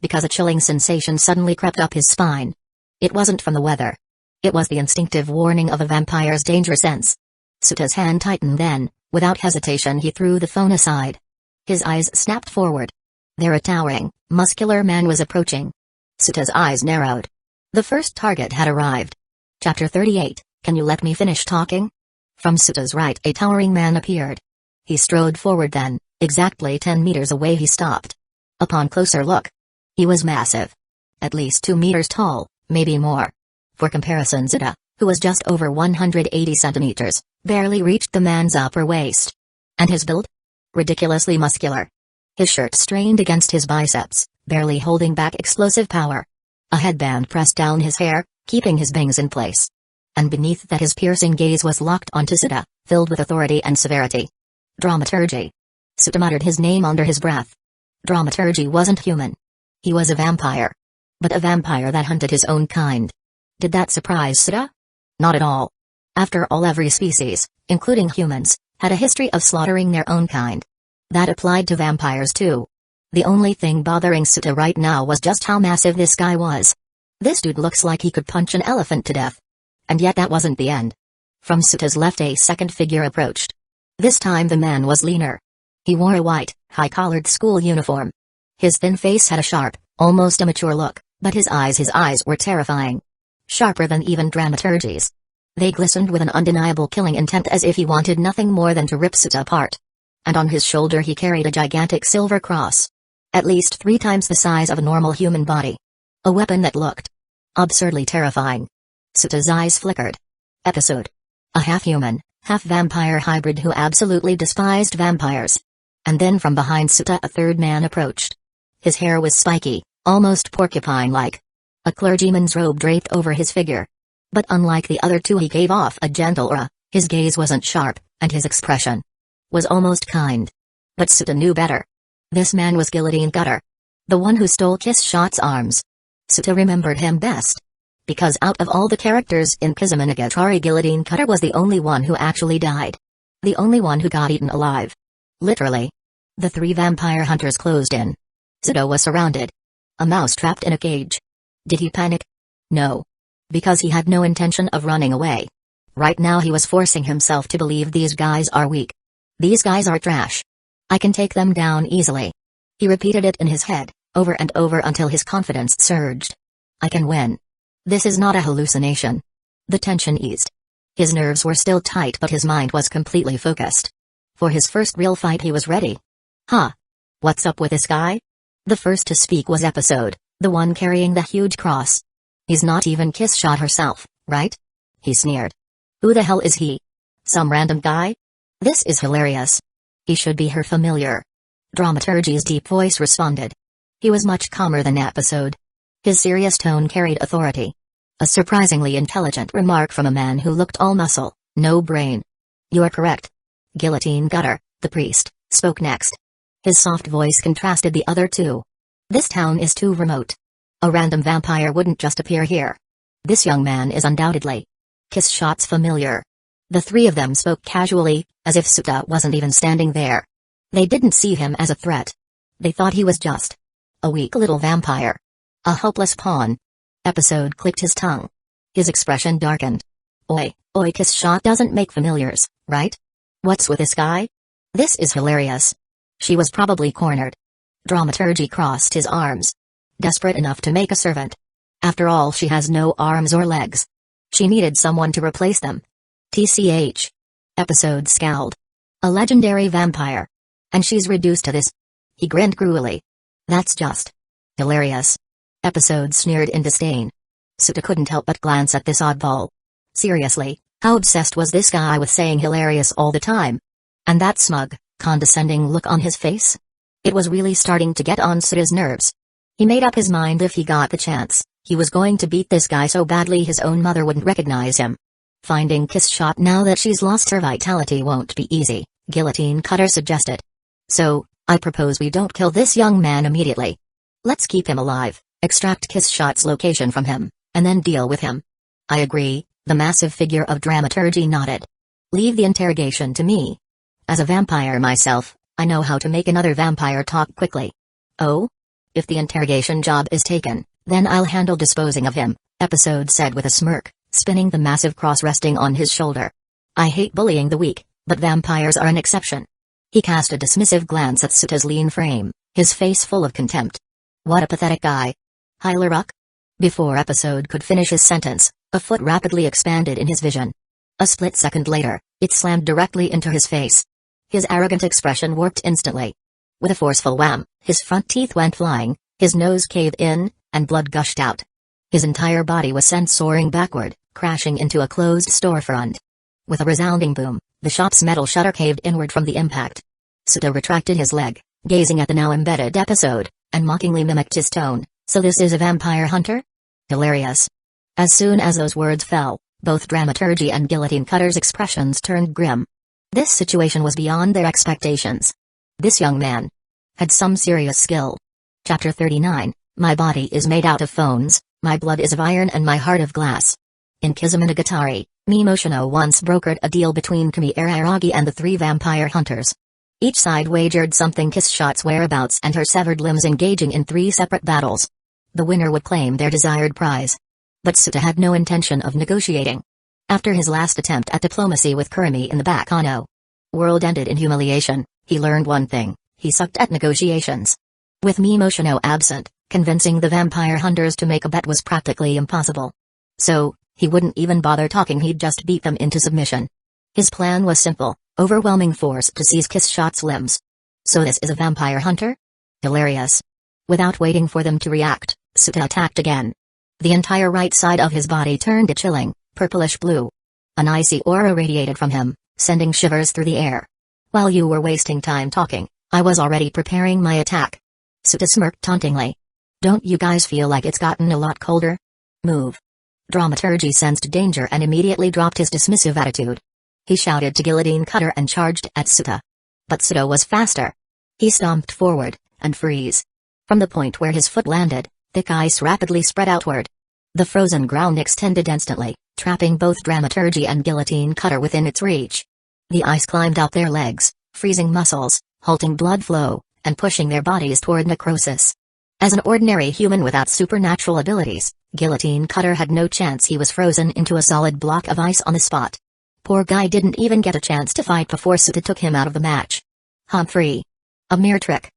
Because a chilling sensation suddenly crept up his spine. It wasn't from the weather. It was the instinctive warning of a vampire's danger sense. Suta's hand tightened then, without hesitation he threw the phone aside. His eyes snapped forward. There a towering, muscular man was approaching. Suta's eyes narrowed. The first target had arrived. Chapter 38, Can you let me finish talking? From Suta's right a towering man appeared. He strode forward then, exactly 10 meters away he stopped. Upon closer look, he was massive. At least 2 meters tall, maybe more. For comparison, Suta, who was just over 180 centimeters, barely reached the man's upper waist. And his build? Ridiculously muscular. His shirt strained against his biceps, barely holding back explosive power. A headband pressed down his hair, keeping his bangs in place. And beneath that his piercing gaze was locked onto Suta, filled with authority and severity. Dramaturgy. Suta muttered his name under his breath. Dramaturgy wasn't human. He was a vampire. But a vampire that hunted his own kind. Did that surprise Suta? Not at all. After all, every species, including humans, had a history of slaughtering their own kind. That applied to vampires too. The only thing bothering Suta right now was just how massive this guy was. This dude looks like he could punch an elephant to death. And yet that wasn't the end. From Suta's left a second figure approached. This time the man was leaner. He wore a white, high-collared school uniform. His thin face had a sharp, almost immature look, but his eyes were terrifying. Sharper than even dramaturgy's. They glistened with an undeniable killing intent, as if he wanted nothing more than to rip Suta apart. And on his shoulder he carried a gigantic silver cross. At least 3 times the size of a normal human body. A weapon that looked absurdly terrifying. Suta's eyes flickered. Episode. A half-human, half-vampire hybrid who absolutely despised vampires. And then from behind Suta a third man approached. His hair was spiky, almost porcupine-like. A clergyman's robe draped over his figure. But unlike the other two, he gave off a gentle aura. His gaze wasn't sharp, and his expression was almost kind. But Suta knew better. This man was Guillotine Cutter. The one who stole Kiss Shot's arms. Suta remembered him best. Because out of all the characters in Kizumonogatari, Guillotine Cutter was the only one who actually died. The only one who got eaten alive. Literally. The 3 vampire hunters closed in. Suta was surrounded. A mouse trapped in a cage. Did he panic? No. Because he had no intention of running away. Right now he was forcing himself to believe these guys are weak. These guys are trash. I can take them down easily. He repeated it in his head, over and over until his confidence surged. I can win. This is not a hallucination. The tension eased. His nerves were still tight, but his mind was completely focused. For his first real fight he was ready. Huh? What's up with this guy? The first to speak was Episode, the one carrying the huge cross. He's not even Kiss Shot herself, right? He sneered. Who the hell is he? Some random guy? This is hilarious. He should be her familiar. Dramaturgy's deep voice responded. He was much calmer than Episode. His serious tone carried authority. A surprisingly intelligent remark from a man who looked all muscle, no brain. You're correct. Guillotine Cutter, the priest, spoke next. His soft voice contrasted the other two. This town is too remote. A random vampire wouldn't just appear here. This young man is undoubtedly Kiss Shot's familiar. The 3 of them spoke casually, as if Suta wasn't even standing there. They didn't see him as a threat. They thought he was just a weak little vampire. A helpless pawn. Episode clicked his tongue. His expression darkened. Oi, Kiss Shot doesn't make familiars, right? What's with this guy? This is hilarious. She was probably cornered. Dramaturgy crossed his arms. Desperate enough to make a servant. After all, she has no arms or legs. She needed someone to replace them. TCH. Episode scowled. A legendary vampire. And she's reduced to this. He grinned cruelly. That's just hilarious. Episode sneered in disdain. Suta couldn't help but glance at this oddball. Seriously, how obsessed was this guy with saying hilarious all the time? And that smug, condescending look on his face? It was really starting to get on Suta's nerves. He made up his mind if he got the chance, he was going to beat this guy so badly his own mother wouldn't recognize him. Finding Kiss Shot now that she's lost her vitality won't be easy, Guillotine Cutter suggested. So, I propose we don't kill this young man immediately. Let's keep him alive, extract Kiss Shot's location from him, and then deal with him. I agree, the massive figure of dramaturgy nodded. Leave the interrogation to me. As a vampire myself, I know how to make another vampire talk quickly. Oh? If the interrogation job is taken, then I'll handle disposing of him, Episode said with a smirk, spinning the massive cross resting on his shoulder. I hate bullying the weak, but vampires are an exception. He cast a dismissive glance at Suta's lean frame, his face full of contempt. What a pathetic guy. Hylaruk? Before Episode could finish his sentence, a foot rapidly expanded in his vision. A split second later, it slammed directly into his face. His arrogant expression warped instantly. With a forceful wham, his front teeth went flying, his nose caved in, and blood gushed out. His entire body was sent soaring backward, crashing into a closed storefront. With a resounding boom, the shop's metal shutter caved inward from the impact. Suta retracted his leg, gazing at the now embedded Episode, and mockingly mimicked his tone. So this is a vampire hunter? Hilarious. As soon as those words fell, both Dramaturgy and Guillotine Cutter's expressions turned grim. This situation was beyond their expectations. This young man had some serious skill. Chapter 39, My body is made out of phones, my blood is of iron and my heart of glass. In Kizumonogatari, Mimoshino once brokered a deal between Kami Araragi and the three vampire hunters. Each side wagered something Kiss Shot's whereabouts and her severed limbs engaging in 3 separate battles. The winner would claim their desired prize. But Suta had no intention of negotiating. After his last attempt at diplomacy with Kurumi in the Bakano world ended in humiliation, he learned one thing: he sucked at negotiations. With Mimoshino absent, convincing the vampire hunters to make a bet was practically impossible. So, he wouldn't even bother talking, he'd just beat them into submission. His plan was simple: overwhelming force to seize Kiss Shot's limbs. So this is a vampire hunter? Hilarious. Without waiting for them to react, Suta attacked again. The entire right side of his body turned a chilling, purplish blue. An icy aura radiated from him, sending shivers through the air. While you were wasting time talking, I was already preparing my attack. Suta smirked tauntingly. Don't you guys feel like it's gotten a lot colder? Move. Dramaturgy sensed danger and immediately dropped his dismissive attitude. He shouted to Guillotine Cutter and charged at Suta. But Suta was faster. He stomped forward, and freeze. From the point where his foot landed, thick ice rapidly spread outward. The frozen ground extended instantly, trapping both Dramaturgy and Guillotine Cutter within its reach. The ice climbed up their legs, freezing muscles, halting blood flow, and pushing their bodies toward necrosis. As an ordinary human without supernatural abilities, Guillotine Cutter had no chance. He was frozen into a solid block of ice on the spot. Poor guy didn't even get a chance to fight before Suta took him out of the match. Humphrey. A mere trick.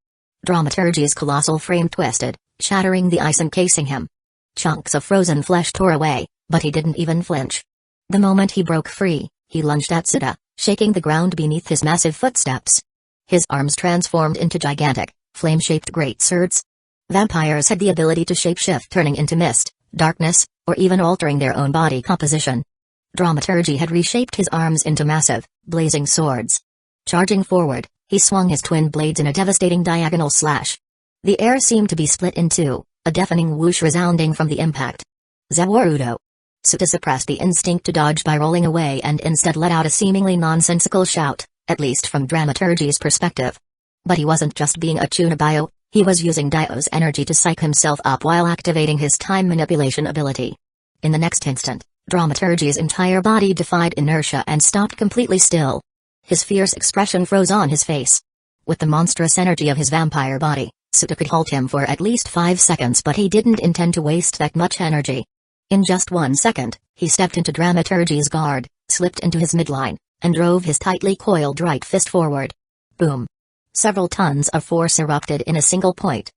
Dramaturgy's colossal frame twisted, shattering the ice encasing him. Chunks of frozen flesh tore away, but he didn't even flinch. The moment he broke free, he lunged at Suta, shaking the ground beneath his massive footsteps. His arms transformed into gigantic, flame-shaped great swords. Vampires had the ability to shapeshift, turning into mist, darkness, or even altering their own body composition. Dramaturgy had reshaped his arms into massive, blazing swords. Charging forward, he swung his twin blades in a devastating diagonal slash. The air seemed to be split in two, a deafening whoosh resounding from the impact. Zawarudo. Suta suppressed the instinct to dodge by rolling away and instead let out a seemingly nonsensical shout, at least from Dramaturgy's perspective. But he wasn't just being a Chunibyo, he was using Dio's energy to psych himself up while activating his time manipulation ability. In the next instant, Dramaturgy's entire body defied inertia and stopped completely still. His fierce expression froze on his face. With the monstrous energy of his vampire body, Suta could halt him for at least 5 seconds, but he didn't intend to waste that much energy. In just 1 second, he stepped into Dramaturgy's guard, slipped into his midline, and drove his tightly coiled right fist forward. Boom. Several tons of force erupted in a single point.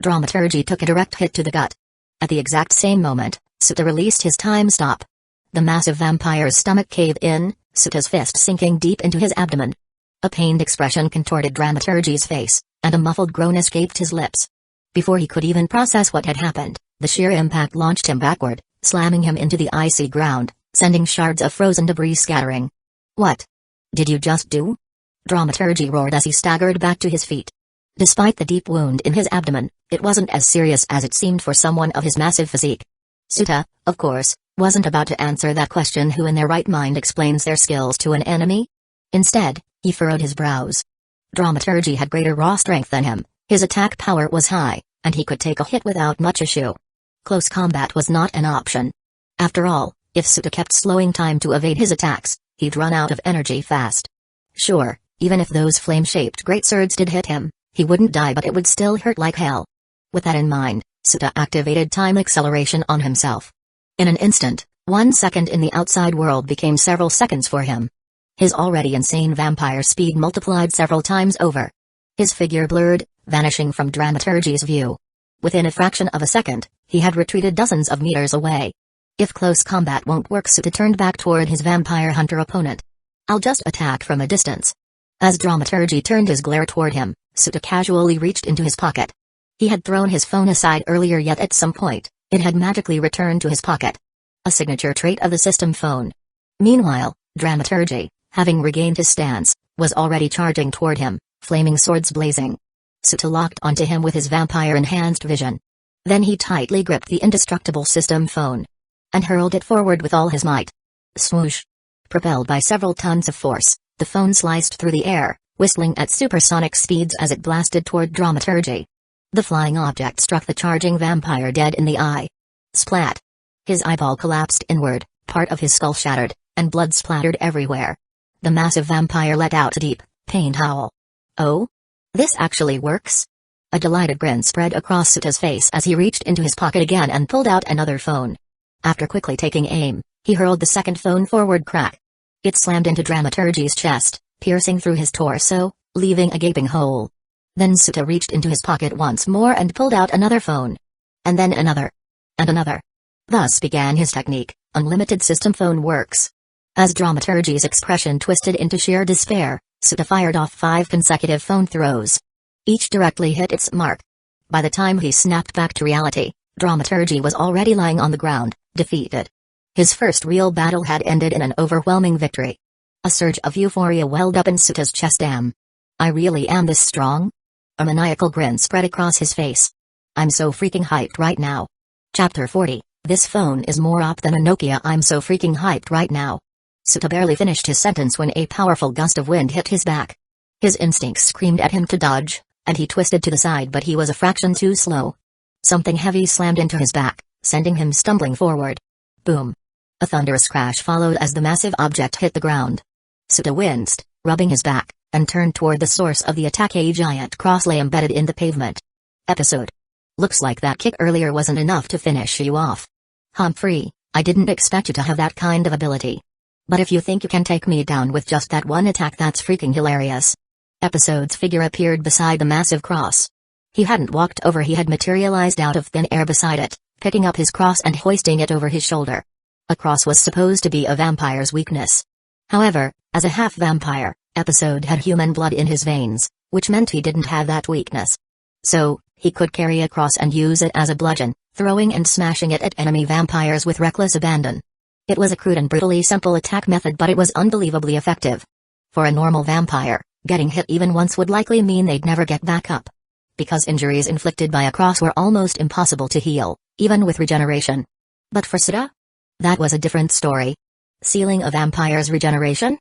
Dramaturgy took a direct hit to the gut. At the exact same moment, Suta released his time stop. the massive vampire's stomach caved in, Suta's fist sinking deep into his abdomen. A pained expression contorted Dramaturgy's face, and a muffled groan escaped his lips. Before he could even process what had happened, the sheer impact launched him backward, slamming him into the icy ground, sending shards of frozen debris scattering. "What did you just do?" Dramaturgy roared as he staggered back to his feet. Despite the deep wound in his abdomen, it wasn't as serious as it seemed for someone of his massive physique. Suta, of course, wasn't about to answer that question. Who in their right mind explains their skills to an enemy? Instead, he furrowed his brows. Dramaturgy had greater raw strength than him, his attack power was high, and he could take a hit without much issue. Close combat was not an option. After all, if Suta kept slowing time to evade his attacks, he'd run out of energy fast. Sure, even if those flame-shaped great swords did hit him, he wouldn't die, but it would still hurt like hell. With that in mind, Suta activated time acceleration on himself. In an instant, 1 second in the outside world became several seconds for him. His already insane vampire speed multiplied several times over. His figure blurred, vanishing from Dramaturgy's view. Within a fraction of a second, he had retreated dozens of meters away. If close combat won't work, Suta turned back toward his vampire hunter opponent. "I'll just attack from a distance." As Dramaturgy turned his glare toward him, Suta casually reached into his pocket. He had thrown his phone aside earlier, yet at some point, it had magically returned to his pocket. A signature trait of the system phone. Meanwhile, Dramaturgy, having regained his stance, was already charging toward him, flaming swords blazing. Suta locked onto him with his vampire-enhanced vision. Then he tightly gripped the indestructible system phone and hurled it forward with all his might. Swoosh! Propelled by several tons of force, the phone sliced through the air, whistling at supersonic speeds as it blasted toward Dramaturgy. The flying object struck the charging vampire dead in the eye. Splat! His eyeball collapsed inward, part of his skull shattered, and blood splattered everywhere. The massive vampire let out a deep, pained howl. "Oh? This actually works?" A delighted grin spread across Suta's face as he reached into his pocket again and pulled out another phone. After quickly taking aim, he hurled the second phone forward. Crack! It slammed into Dramaturgy's chest, piercing through his torso, leaving a gaping hole. Then Suta reached into his pocket once more and pulled out another phone. And then another. And another. Thus began his technique, unlimited system phone works. As Dramaturgy's expression twisted into sheer despair, Suta fired off 5 consecutive phone throws. Each directly hit its mark. By the time he snapped back to reality, Dramaturgy was already lying on the ground, defeated. His first real battle had ended in an overwhelming victory. A surge of euphoria welled up in Suta's chest. "Damn! I really am this strong?" A maniacal grin spread across his face. "I'm so freaking hyped right now." Chapter 40, "This phone is more op than a Nokia. I'm so freaking hyped right now." Suta barely finished his sentence when a powerful gust of wind hit his back. His instincts screamed at him to dodge, and he twisted to the side, but he was a fraction too slow. Something heavy slammed into his back, sending him stumbling forward. Boom! A thunderous crash followed as the massive object hit the ground. Suta winced, rubbing his back, and turned toward the source of the attack. A giant cross lay embedded in the pavement. Episode. "Looks like that kick earlier wasn't enough to finish you off. Humphrey, I didn't expect you to have that kind of ability. But if you think you can take me down with just that one attack, that's freaking hilarious." Episode's figure appeared beside the massive cross. He hadn't walked over, he had materialized out of thin air beside it, picking up his cross and hoisting it over his shoulder. A cross was supposed to be a vampire's weakness. However, as a half-vampire, Episode had human blood in his veins, which meant he didn't have that weakness. So, he could carry a cross and use it as a bludgeon, throwing and smashing it at enemy vampires with reckless abandon. It was a crude and brutally simple attack method, but it was unbelievably effective. For a normal vampire, getting hit even once would likely mean they'd never get back up. Because injuries inflicted by a cross were almost impossible to heal, even with regeneration. But for Suta? That was a different story. Sealing a vampire's regeneration?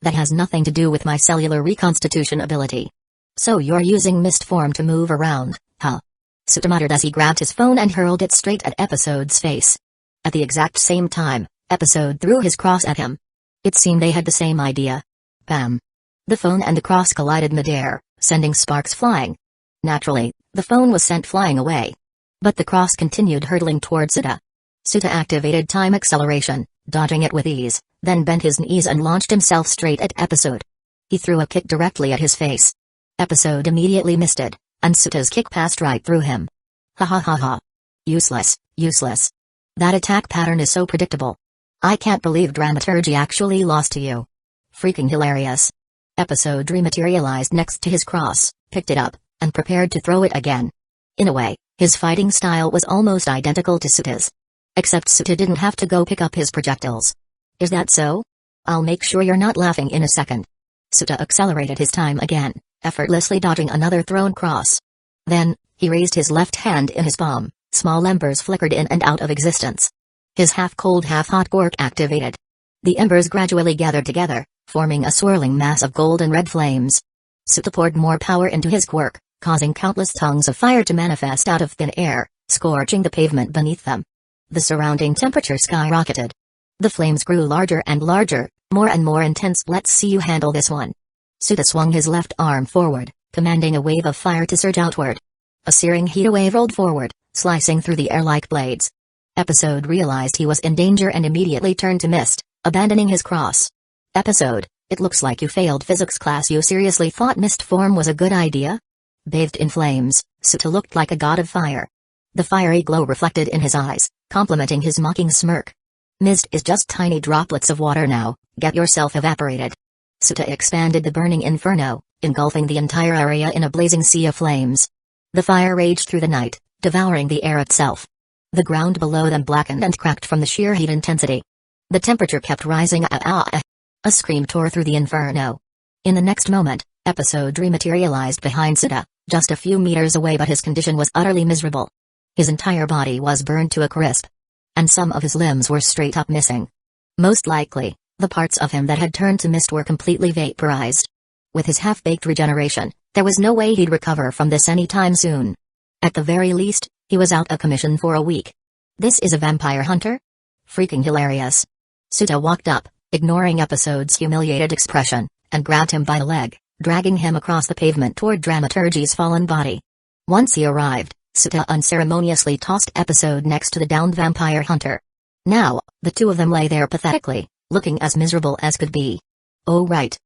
That has nothing to do with my cellular reconstitution ability. So you're using mist form to move around, huh? Suta muttered as he grabbed his phone and hurled it straight at Episode's face. At the exact same time, Episode threw his cross at him. It seemed they had the same idea. Bam! The phone and the cross collided midair, sending sparks flying. Naturally, the phone was sent flying away. But the cross continued hurtling toward Suta. Suta activated time acceleration, dodging it with ease, then bent his knees and launched himself straight at Episode. He threw a kick directly at his face. Episode immediately missed it, and Suta's kick passed right through him. Ha ha ha ha. Useless, useless. That attack pattern is so predictable. I can't believe dramaturgy actually lost to you. Freaking hilarious. Episode rematerialized next to his cross, picked it up, and prepared to throw it again. In a way, his fighting style was almost identical to Suta's. Except Suta didn't have to go pick up his projectiles. Is that so? I'll make sure you're not laughing in a second. Suta accelerated his time again, effortlessly dodging another thrown cross. Then, he raised his left hand in his palm, small embers flickered in and out of existence. His half-cold half-hot quirk activated. The embers gradually gathered together, forming a swirling mass of golden red flames. Suta poured more power into his quirk, causing countless tongues of fire to manifest out of thin air, scorching the pavement beneath them. The surrounding temperature skyrocketed. The flames grew larger and larger, more and more intense. Let's see you handle this one. Suta swung his left arm forward, commanding a wave of fire to surge outward. A searing heat wave rolled forward, slicing through the air like blades. Episode realized he was in danger and immediately turned to mist, abandoning his cross. Episode, it looks like you failed physics class. You seriously thought mist form was a good idea? Bathed in flames, Suta looked like a god of fire. The fiery glow reflected in his eyes, complementing his mocking smirk. Mist is just tiny droplets of water now, get yourself evaporated. Suta expanded the burning inferno, engulfing the entire area in a blazing sea of flames. The fire raged through the night, devouring the air itself. The ground below them blackened and cracked from the sheer heat intensity. The temperature kept rising. A scream tore through the inferno. In the next moment, Episode rematerialized behind Suta, just a few meters away, but his condition was utterly miserable. His entire body was burned to a crisp. And some of his limbs were straight up missing. Most likely, the parts of him that had turned to mist were completely vaporized. With his half-baked regeneration, there was no way he'd recover from this anytime soon. At the very least, he was out of commission for a week. This is a vampire hunter? Freaking hilarious. Suta walked up, ignoring Episode's humiliated expression, and grabbed him by the leg, dragging him across the pavement toward Dramaturgy's fallen body. Once he arrived, Suta unceremoniously tossed Episode next to the downed vampire hunter. Now, the two of them lay there pathetically, looking as miserable as could be. Oh right.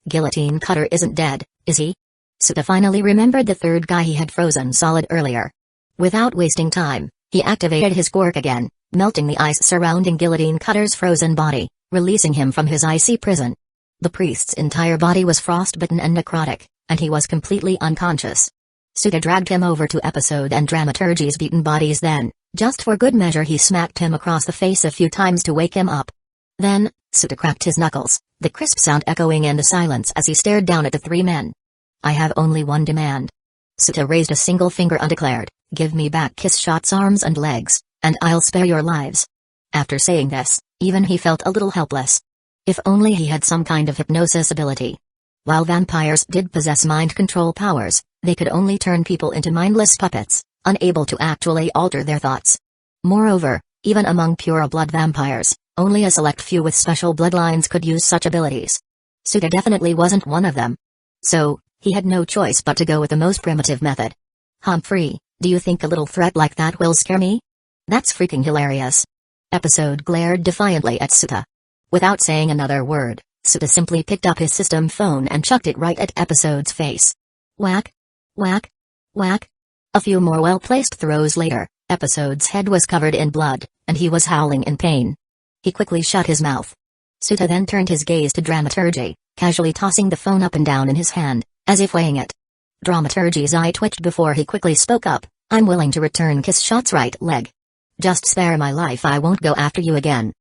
Guillotine Cutter isn't dead, is he? Suta finally remembered the third guy he had frozen solid earlier. Without wasting time, he activated his quirk again, melting the ice surrounding Guillotine Cutter's frozen body, releasing him from his icy prison. The priest's entire body was frostbitten and necrotic, and he was completely unconscious. Suta dragged him over to Episode and Dramaturgy's beaten bodies. Then, just for good measure, he smacked him across the face a few times to wake him up. Then, Suta cracked his knuckles, the crisp sound echoing in the silence as he stared down at the three men. I have only one demand. Suta raised a single finger and declared, give me back Kissshot's arms and legs, and I'll spare your lives. After saying this, even he felt a little helpless. If only he had some kind of hypnosis ability. While vampires did possess mind control powers, they could only turn people into mindless puppets, unable to actually alter their thoughts. Moreover, even among pure-blood vampires, only a select few with special bloodlines could use such abilities. Suta definitely wasn't one of them. So, he had no choice but to go with the most primitive method. Humphrey, do you think a little threat like that will scare me? That's freaking hilarious. Episode glared defiantly at Suta. Without saying another word, Suta simply picked up his system phone and chucked it right at Episode's face. Whack. Whack. Whack. A few more well-placed throws later, Episode's head was covered in blood, and he was howling in pain. He quickly shut his mouth. Suta then turned his gaze to Dramaturgy, casually tossing the phone up and down in his hand, as if weighing it. Dramaturgy's eye twitched before he quickly spoke up, I'm willing to return Kissshot's right leg. Just spare my life, I won't go after you again.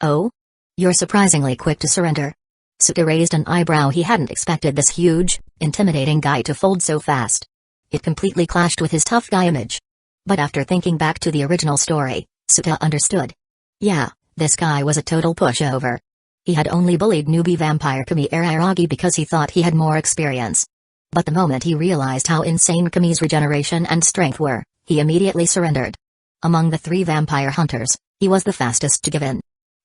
Oh? You're surprisingly quick to surrender. Suta raised an eyebrow. He hadn't expected this huge, intimidating guy to fold so fast. It completely clashed with his tough guy image. But after thinking back to the original story, Suta understood. Yeah, this guy was a total pushover. He had only bullied newbie vampire Kami Araragi because he thought he had more experience. But the moment he realized how insane Kami's regeneration and strength were, he immediately surrendered. Among the three vampire hunters, he was the fastest to give in.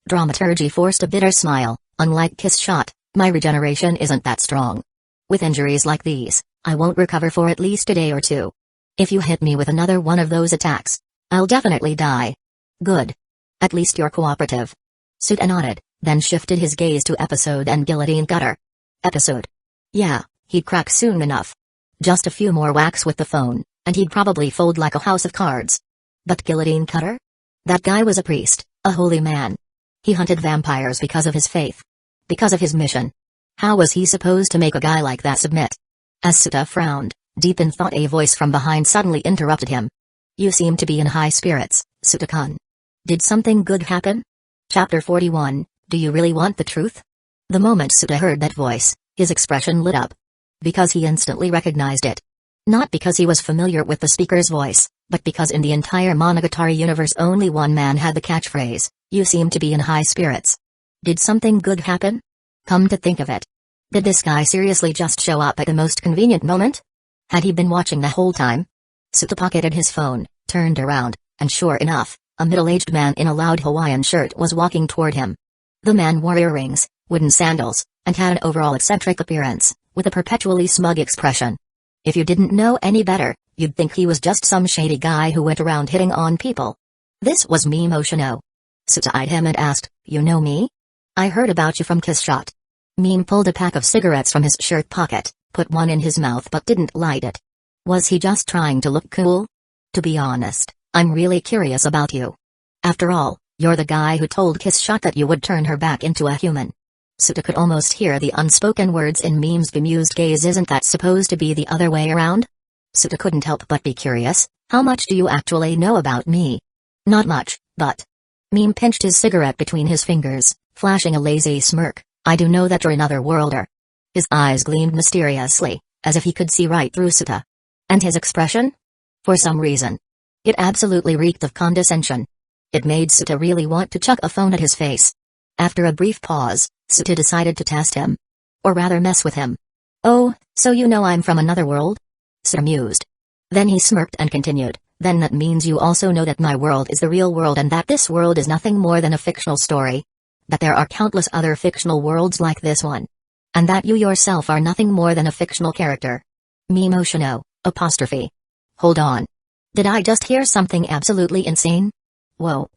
Dramaturgy forced a bitter smile. Unlike Kissshot, my regeneration isn't that strong. With injuries like these, I won't recover for at least a day or two. If you hit me with another one of those attacks, I'll definitely die. Good. At least you're cooperative. Suta nodded, then shifted his gaze to Episode and Guillotine Cutter. Episode. Yeah, he'd crack soon enough. Just a few more whacks with the phone, and he'd probably fold like a house of cards. But Guillotine Cutter? That guy was a priest, a holy man. He hunted vampires because of his faith. Because of his mission. How was he supposed to make a guy like that submit? As Suta frowned, deep in thought, a voice from behind suddenly interrupted him. You seem to be in high spirits, Suta-kun. Did something good happen? Chapter 41, Do you really want the truth? The moment Suta heard that voice, his expression lit up. Because he instantly recognized it. Not because he was familiar with the speaker's voice, but because in the entire Monogatari universe only one man had the catchphrase, you seem to be in high spirits. Did something good happen? Come to think of it. Did this guy seriously just show up at the most convenient moment? Had he been watching the whole time? Suta pocketed his phone, turned around, and sure enough, a middle-aged man in a loud Hawaiian shirt was walking toward him. The man wore earrings, wooden sandals, and had an overall eccentric appearance, with a perpetually smug expression. If you didn't know any better, you'd think he was just some shady guy who went around hitting on people. This was Mime Oshino. Suta eyed him and asked, You know me? I heard about you from Kiss Shot. Mime pulled a pack of cigarettes from his shirt pocket, put one in his mouth but didn't light it. Was he just trying to look cool? To be honest, I'm really curious about you. After all, you're the guy who told Kiss Shot that you would turn her back into a human. Suta could almost hear the unspoken words in Mime's bemused gaze. Isn't that supposed to be the other way around? Suta couldn't help but be curious. How much do you actually know about me? Not much, but... Mime pinched his cigarette between his fingers, flashing a lazy smirk. I do know that you're another worlder. His eyes gleamed mysteriously, as if he could see right through Suta. And his expression? For some reason. It absolutely reeked of condescension. It made Suta really want to chuck a phone at his face. After a brief pause, Suta decided to test him. Or rather mess with him. Oh, so you know I'm from another world? Suta mused. Then he smirked and continued, Then that means you also know that my world is the real world and that this world is nothing more than a fictional story. That there are countless other fictional worlds like this one. And that you yourself are nothing more than a fictional character. Mime Oshino, apostrophe. Hold on. Did I just hear something absolutely insane? Whoa,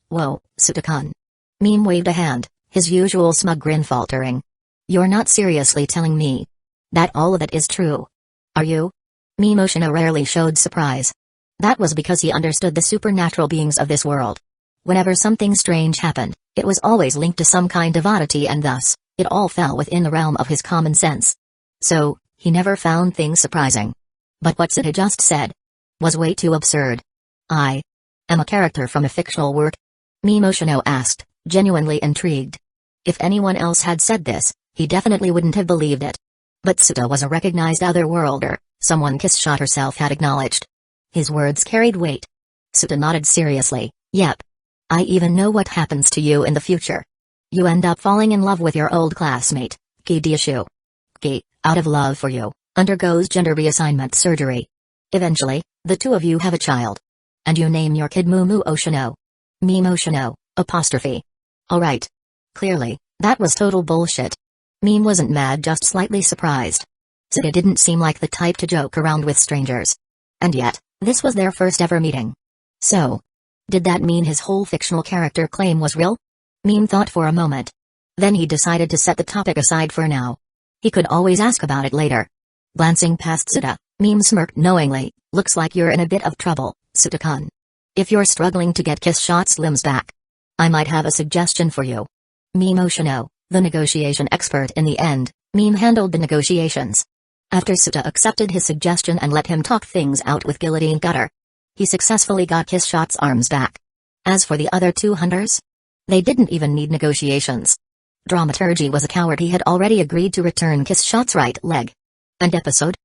Suta-kun. Mime waved a hand, his usual smug grin faltering. You're not seriously telling me that all of it is true, are you? Mime Oshino rarely showed surprise. That was because he understood the supernatural beings of this world. Whenever something strange happened, it was always linked to some kind of oddity and thus, it all fell within the realm of his common sense. So, he never found things surprising. But what Suta just said was way too absurd. I am a character from a fictional work? Mime Oshino asked, genuinely intrigued. If anyone else had said this, he definitely wouldn't have believed it. But Suta was a recognized otherworlder, someone Kiss Shot herself had acknowledged. His words carried weight. Suta nodded seriously, Yep. I even know what happens to you in the future. You end up falling in love with your old classmate, Ki Diashu. Ki, out of love for you, undergoes gender reassignment surgery. Eventually, the two of you have a child. And you name your kid Mumu Oshino. Mime Oshino, apostrophe. Alright. Clearly, that was total bullshit. Mime wasn't mad, just slightly surprised. Suta didn't seem like the type to joke around with strangers. And yet, this was their first ever meeting. So, did that mean his whole fictional character claim was real? Mime thought for a moment. Then he decided to set the topic aside for now. He could always ask about it later. Glancing past Suta, Mime smirked knowingly, Looks like you're in a bit of trouble, Suta-kun. If you're struggling to get Kiss Shot's limbs back, I might have a suggestion for you. Mime Oshino, the negotiation expert in the end, Mime handled the negotiations. After Suta accepted his suggestion and let him talk things out with Guillotine Cutter, he successfully got Kiss Shot's arms back. As for the other two hunters, they didn't even need negotiations. Dramaturgy was a coward. He had already agreed to return Kiss Shot's right leg. And episode?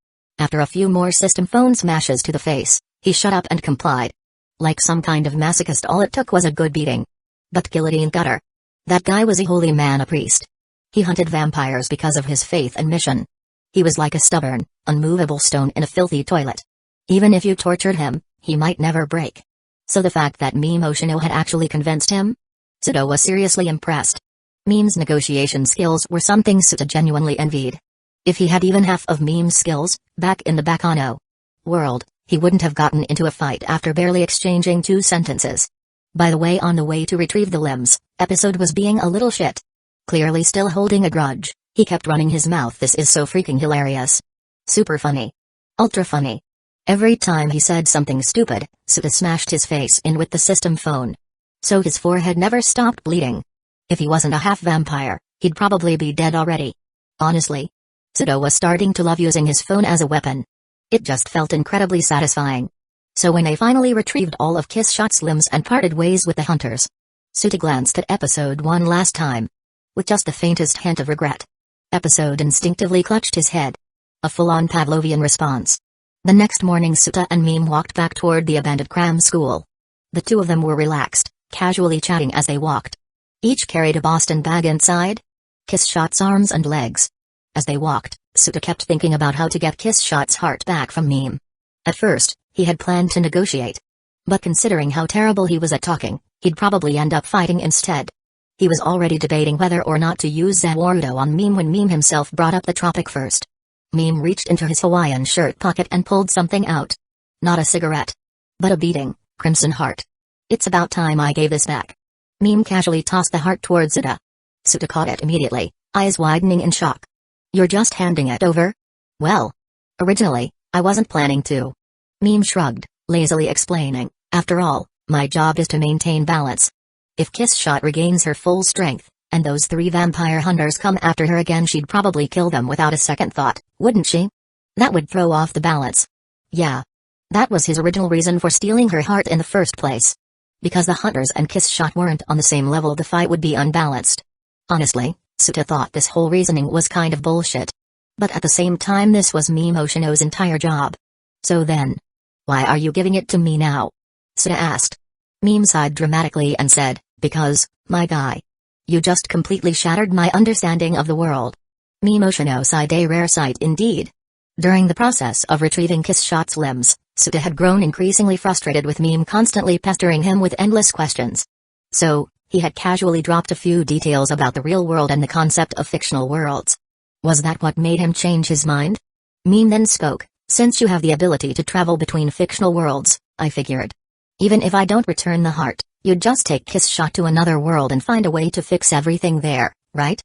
After a few more system phone smashes to the face, he shut up and complied. Like some kind of masochist, all it took was a good beating. But Guillotine Cutter, that guy was a holy man, a priest. He hunted vampires because of his faith and mission. He was like a stubborn, unmovable stone in a filthy toilet. Even if you tortured him, he might never break. So the fact that Mime Oshino had actually convinced him? Suta was seriously impressed. Mime's negotiation skills were something Suta genuinely envied. If he had even half of Mime's skills, back in the Bakano world, he wouldn't have gotten into a fight after barely exchanging 2 sentences. By the way, on the way to retrieve the limbs, episode was being a little shit. Clearly still holding a grudge, he kept running his mouth. This is so freaking hilarious. Super funny. Ultra funny. Every time he said something stupid, Suta smashed his face in with the system phone. So his forehead never stopped bleeding. If he wasn't a half-vampire, he'd probably be dead already. Honestly, Suda was starting to love using his phone as a weapon. It just felt incredibly satisfying. So when they finally retrieved all of Kiss Shot's limbs and parted ways with the hunters, Suda glanced at episode 1 last time. With just the faintest hint of regret. Episode instinctively clutched his head. A full-on Pavlovian response. The next morning Suda and Meme walked back toward the abandoned cram school. The two of them were relaxed, casually chatting as they walked. Each carried a Boston bag inside. Kiss Shot's arms and legs. As they walked, Suda kept thinking about how to get Kiss Shot's heart back from Meme. At first, he had planned to negotiate. But considering how terrible he was at talking, he'd probably end up fighting instead. He was already debating whether or not to use Naruto on Meme when Meme himself brought up the topic first. Meme reached into his Hawaiian shirt pocket and pulled something out. Not a cigarette. But a beating, crimson heart. It's about time I gave this back. Meme casually tossed the heart towards Suda. Suda caught it immediately, eyes widening in shock. You're just handing it over? Well, originally, I wasn't planning to. Meme shrugged, lazily explaining, after all, my job is to maintain balance. If Kiss Shot regains her full strength, and those 3 vampire hunters come after her again, she'd probably kill them without a second thought, wouldn't she? That would throw off the balance. Yeah. That was his original reason for stealing her heart in the first place. Because the hunters and Kiss Shot weren't on the same level, the fight would be unbalanced. Honestly, Suda thought this whole reasoning was kind of bullshit. But at the same time, this was Mime Oshino's entire job. So then, why are you giving it to me now? Suda asked. Mime sighed dramatically and said, because, my guy. You just completely shattered my understanding of the world. Mime Oshino sighed, a rare sight indeed. During the process of retrieving Kiss Shot's limbs, Suda had grown increasingly frustrated with Mime constantly pestering him with endless questions. So, he had casually dropped a few details about the real world and the concept of fictional worlds. Was that what made him change his mind? Mime then spoke, since you have the ability to travel between fictional worlds, I figured. Even if I don't return the heart, you'd just take Kiss Shot to another world and find a way to fix everything there, right?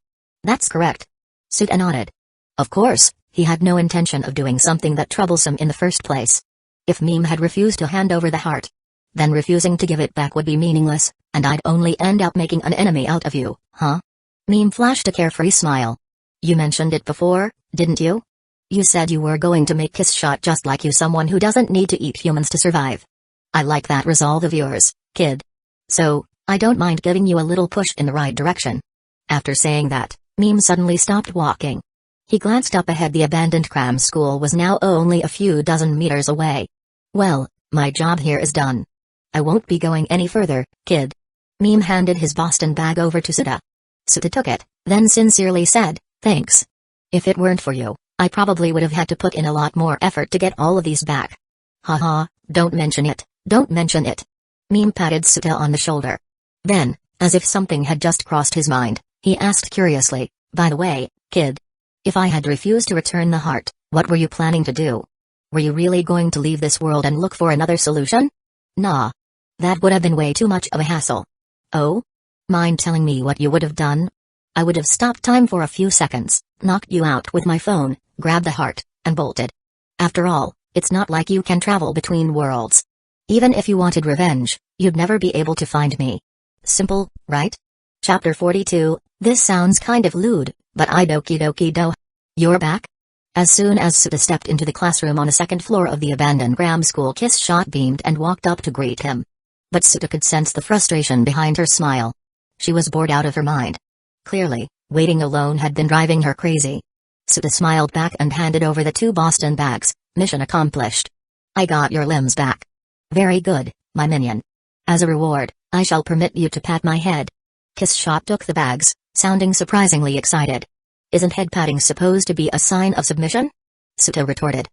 That's correct. Suda nodded. Of course, he had no intention of doing something that troublesome in the first place. If Mime had refused to hand over the heart, then refusing to give it back would be meaningless, and I'd only end up making an enemy out of you, huh? Mime flashed a carefree smile. You mentioned it before, didn't you? You said you were going to make Kiss Shot just like you, someone who doesn't need to eat humans to survive. I like that resolve of yours, kid. So, I don't mind giving you a little push in the right direction. After saying that, Mime suddenly stopped walking. He glanced up ahead. The abandoned cram school was now only a few dozen meters away. Well, my job here is done. I won't be going any further, kid. Mime handed his Boston bag over to Suda. Suda took it, then sincerely said, thanks. If it weren't for you, I probably would have had to put in a lot more effort to get all of these back. Haha, don't mention it, don't mention it. Mime patted Suda on the shoulder. Then, as if something had just crossed his mind, he asked curiously, by the way, kid. If I had refused to return the heart, what were you planning to do? Were you really going to leave this world and look for another solution? Nah. That would have been way too much of a hassle. Oh? Mind telling me what you would have done? I would have stopped time for a few seconds, knocked you out with my phone, grabbed the heart, and bolted. After all, it's not like you can travel between worlds. Even if you wanted revenge, you'd never be able to find me. Simple, right? Chapter 42, this sounds kind of lewd, but I doki doki do. You're back? As soon as Suda stepped into the classroom on the second floor of the abandoned cram school, Kiss Shot beamed and walked up to greet him. But Suda could sense the frustration behind her smile. She was bored out of her mind. Clearly, waiting alone had been driving her crazy. Suda smiled back and handed over the 2 Boston bags. Mission accomplished. I got your limbs back. Very good, my minion. As a reward, I shall permit you to pat my head. Kiss Shot took the bags, sounding surprisingly excited. Isn't head patting supposed to be a sign of submission? Suda retorted.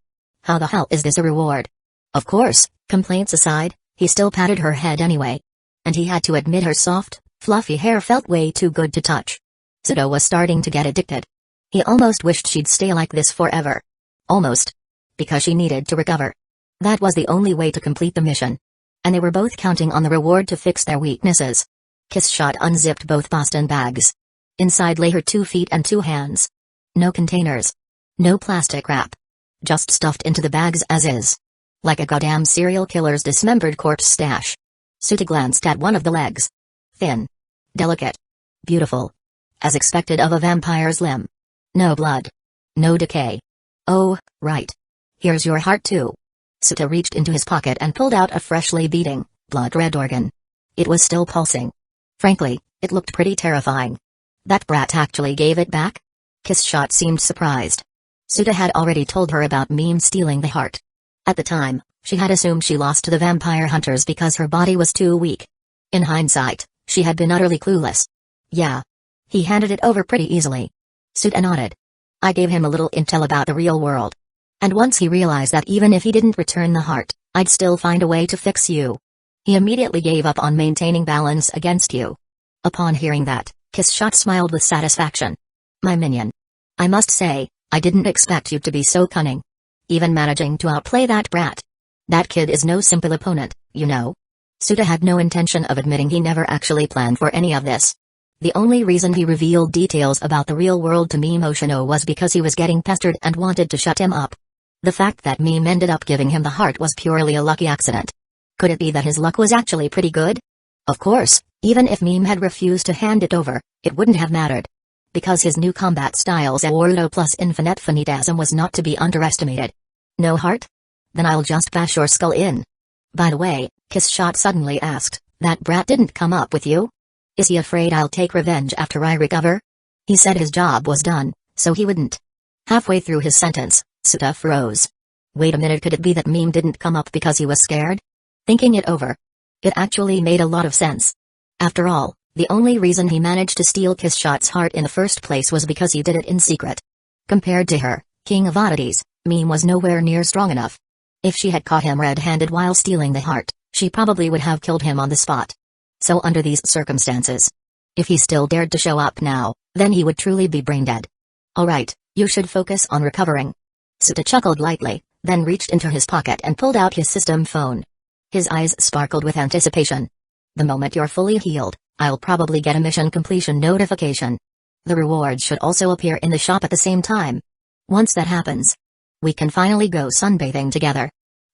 How the hell is this a reward? Of course, complaints aside, he still patted her head anyway. And he had to admit her soft, fluffy hair felt way too good to touch. Suda was starting to get addicted. He almost wished she'd stay like this forever. Almost. Because she needed to recover. That was the only way to complete the mission. And they were both counting on the reward to fix their weaknesses. Kiss Shot unzipped both Boston bags. Inside lay her 2 feet and 2 hands. No containers. No plastic wrap. Just stuffed into the bags as is. Like a goddamn serial killer's dismembered corpse stash. Suda glanced at one of the legs. Thin. Delicate. Beautiful. As expected of a vampire's limb. No blood. No decay. Oh, right. Here's your heart too. Suta reached into his pocket and pulled out a freshly beating, blood-red organ. It was still pulsing. Frankly, it looked pretty terrifying. That brat actually gave it back? Kiss Shot seemed surprised. Suta had already told her about Meme stealing the heart. At the time, she had assumed she lost to the vampire hunters because her body was too weak. In hindsight, she had been utterly clueless. Yeah. He handed it over pretty easily. Suta nodded. I gave him a little intel about the real world. And once he realized that even if he didn't return the heart, I'd still find a way to fix you. He immediately gave up on maintaining balance against you. Upon hearing that, Kiss Shot smiled with satisfaction. My minion. I must say, I didn't expect you to be so cunning. Even managing to outplay that brat. That kid is no simple opponent, you know. Suta had no intention of admitting he never actually planned for any of this. The only reason he revealed details about the real world to Meme Oshino was because he was getting pestered and wanted to shut him up. The fact that Meme ended up giving him the heart was purely a lucky accident. Could it be that his luck was actually pretty good? Of course, even if Meme had refused to hand it over, it wouldn't have mattered. Because his new combat styles Awardo plus Infinite Finitasm was not to be underestimated. No heart? Then I'll just bash your skull in. By the way, Kiss Shot suddenly asked, that brat didn't come up with you? Is he afraid I'll take revenge after I recover? He said his job was done, so he wouldn't. Halfway through his sentence, Suta froze. Wait a minute, could it be that Meme didn't come up because he was scared? Thinking it over, it actually made a lot of sense. After all, the only reason he managed to steal Kiss Shot's heart in the first place was because he did it in secret. Compared to her, King of Oddities, Meme was nowhere near strong enough. If she had caught him red-handed while stealing the heart, she probably would have killed him on the spot. So under these circumstances, if he still dared to show up now, then he would truly be brain-dead. Alright, you should focus on recovering. Suta chuckled lightly, then reached into his pocket and pulled out his system phone. His eyes sparkled with anticipation. The moment you're fully healed, I'll probably get a mission completion notification. The rewards should also appear in the shop at the same time. Once that happens, we can finally go sunbathing together.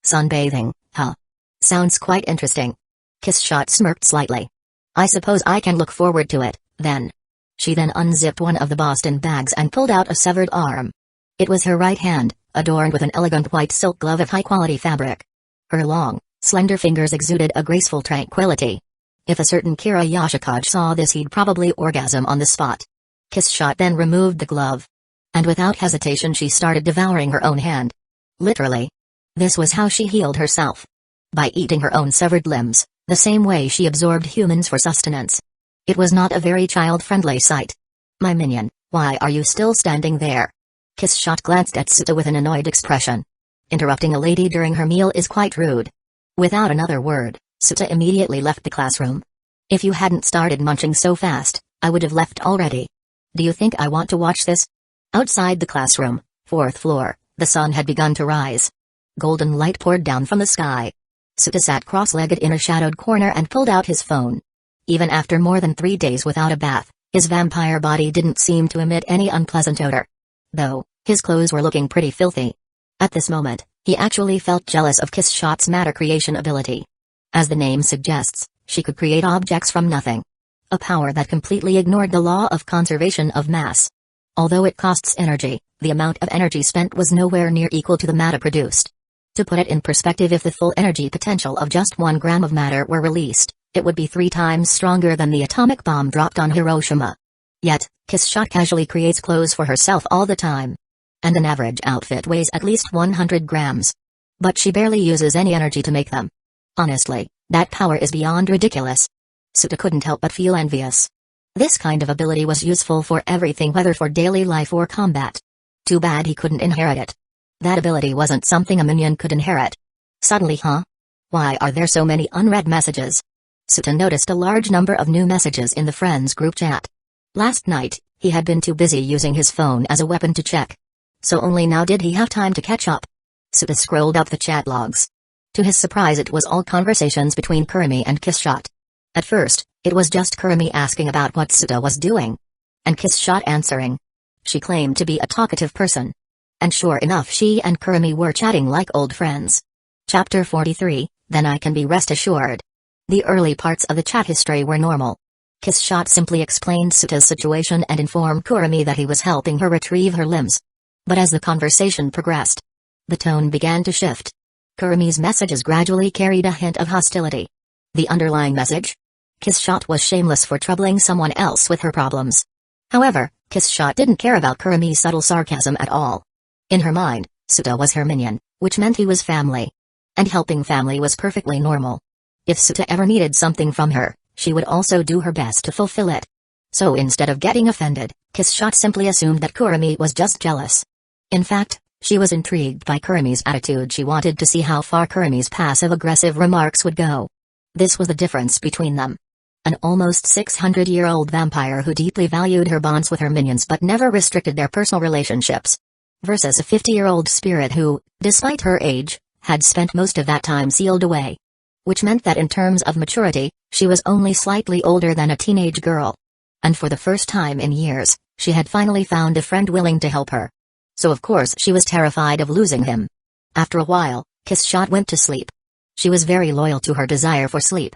Sunbathing, huh? Sounds quite interesting. Kiss Shot smirked slightly. I suppose I can look forward to it, then. She then unzipped one of the Boston bags and pulled out a severed arm. It was her right hand, adorned with an elegant white silk glove of high-quality fabric. Her long, slender fingers exuded a graceful tranquility. If a certain Kira Yoshikage saw this, he'd probably orgasm on the spot. Kiss Shot then removed the glove. And without hesitation she started devouring her own hand. Literally. This was how she healed herself. By eating her own severed limbs, the same way she absorbed humans for sustenance. It was not a very child-friendly sight. My minion, why are you still standing there? Kiss Shot glanced at Suta with an annoyed expression. Interrupting a lady during her meal is quite rude. Without another word, Suta immediately left the classroom. If you hadn't started munching so fast, I would have left already. Do you think I want to watch this? Outside the classroom, 4th floor, the sun had begun to rise. Golden light poured down from the sky. Suta sat cross-legged in a shadowed corner and pulled out his phone. Even after more than 3 days without a bath, his vampire body didn't seem to emit any unpleasant odor. Though, his clothes were looking pretty filthy. At this moment, he actually felt jealous of Kiss Shot's matter creation ability. As the name suggests, she could create objects from nothing. A power that completely ignored the law of conservation of mass. Although it costs energy, the amount of energy spent was nowhere near equal to the matter produced. To put it in perspective, if the full energy potential of just 1 gram of matter were released, it would be 3 times stronger than the atomic bomb dropped on Hiroshima. Yet, Kiss Shot casually creates clothes for herself all the time. And an average outfit weighs at least 100 grams. But she barely uses any energy to make them. Honestly, that power is beyond ridiculous. Suta couldn't help but feel envious. This kind of ability was useful for everything, whether for daily life or combat. Too bad he couldn't inherit it. That ability wasn't something a minion could inherit. Suddenly, huh? Why are there so many unread messages? Suta noticed a large number of new messages in the friends group chat. Last night, he had been too busy using his phone as a weapon to check. So only now did he have time to catch up. Suta scrolled up the chat logs. To his surprise, it was all conversations between Kurumi and Kiss Shot. At first, it was just Kurumi asking about what Suta was doing. And Kiss Shot answering. She claimed to be a talkative person. And sure enough, she and Kurumi were chatting like old friends. Chapter 43, Then I Can Be Rest Assured. The early parts of the chat history were normal. Kiss Shot simply explained Suta's situation and informed Kurumi that he was helping her retrieve her limbs. But as the conversation progressed, the tone began to shift. Kurumi's messages gradually carried a hint of hostility. The underlying message? Kiss Shot was shameless for troubling someone else with her problems. However, Kiss Shot didn't care about Kurumi's subtle sarcasm at all. In her mind, Suta was her minion, which meant he was family. And helping family was perfectly normal. If Suta ever needed something from her, she would also do her best to fulfill it. So instead of getting offended, Kiss Shot simply assumed that Kurumi was just jealous. In fact, she was intrigued by Kurumi's attitude. She wanted to see how far Kurumi's passive-aggressive remarks would go. This was the difference between them. An almost 600-year-old vampire who deeply valued her bonds with her minions but never restricted their personal relationships. Versus a 50-year-old spirit who, despite her age, had spent most of that time sealed away. Which meant that in terms of maturity, she was only slightly older than a teenage girl. And for the first time in years, she had finally found a friend willing to help her. So of course she was terrified of losing him. After a while, Kiss Shot went to sleep. She was very loyal to her desire for sleep.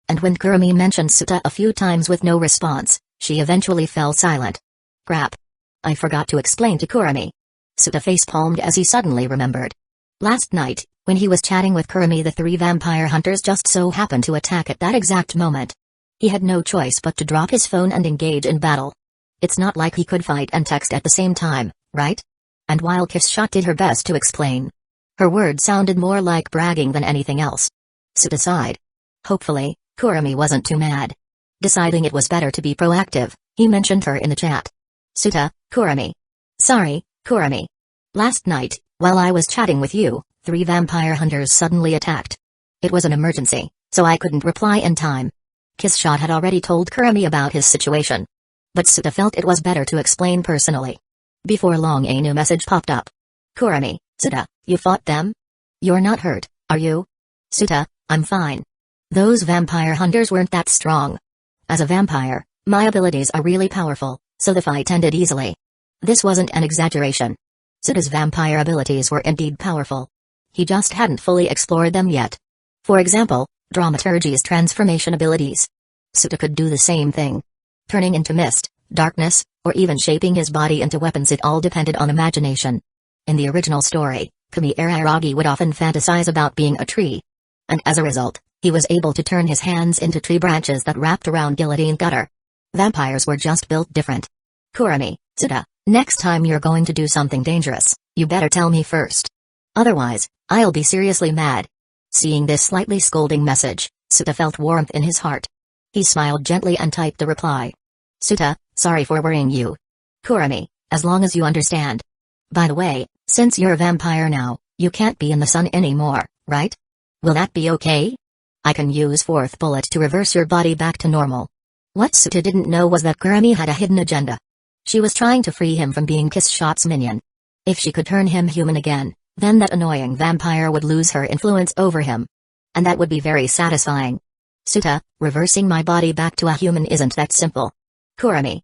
And when Kurumi mentioned Suta a few times with no response, she eventually fell silent. Crap. I forgot to explain to Kurumi. Suta facepalmed as he suddenly remembered. Last night, when he was chatting with Kurumi, the three vampire hunters just so happened to attack at that exact moment. He had no choice but to drop his phone and engage in battle. It's not like he could fight and text at the same time, right? And while Kiss Shot did her best to explain, her words sounded more like bragging than anything else. Suta sighed. Hopefully, Kurumi wasn't too mad. Deciding it was better to be proactive, he mentioned her in the chat. Suta, Kurumi. Sorry, Kurumi. Last night, while I was chatting with you, 3 vampire hunters suddenly attacked. It was an emergency, so I couldn't reply in time. Kiss Shot had already told Kurumi about his situation. But Suta felt it was better to explain personally. Before long a new message popped up. Kurumi, Suta, you fought them? You're not hurt, are you? Suta, I'm fine. Those vampire hunters weren't that strong. As a vampire, my abilities are really powerful, so the fight ended easily. This wasn't an exaggeration. Suta's vampire abilities were indeed powerful. He just hadn't fully explored them yet. For example, Dramaturgy's transformation abilities. Suta could do the same thing. Turning into mist, darkness, or even shaping his body into weapons, it all depended on imagination. In the original story, Kami Araragi would often fantasize about being a tree. And as a result, he was able to turn his hands into tree branches that wrapped around Guillotine Gutter. Vampires were just built different. Kurumi, Suta, next time you're going to do something dangerous, you better tell me first. Otherwise, I'll be seriously mad. Seeing this slightly scolding message, Suta felt warmth in his heart. He smiled gently and typed the reply. Suta, sorry for worrying you. Kurumi, as long as you understand. By the way, since you're a vampire now, you can't be in the sun anymore, right? Will that be okay? I can use 4th bullet to reverse your body back to normal. What Suta didn't know was that Kurumi had a hidden agenda. She was trying to free him from being Kiss Shot's minion. If she could turn him human again, then that annoying vampire would lose her influence over him. And that would be very satisfying. Suta, reversing my body back to a human isn't that simple. Kurumi.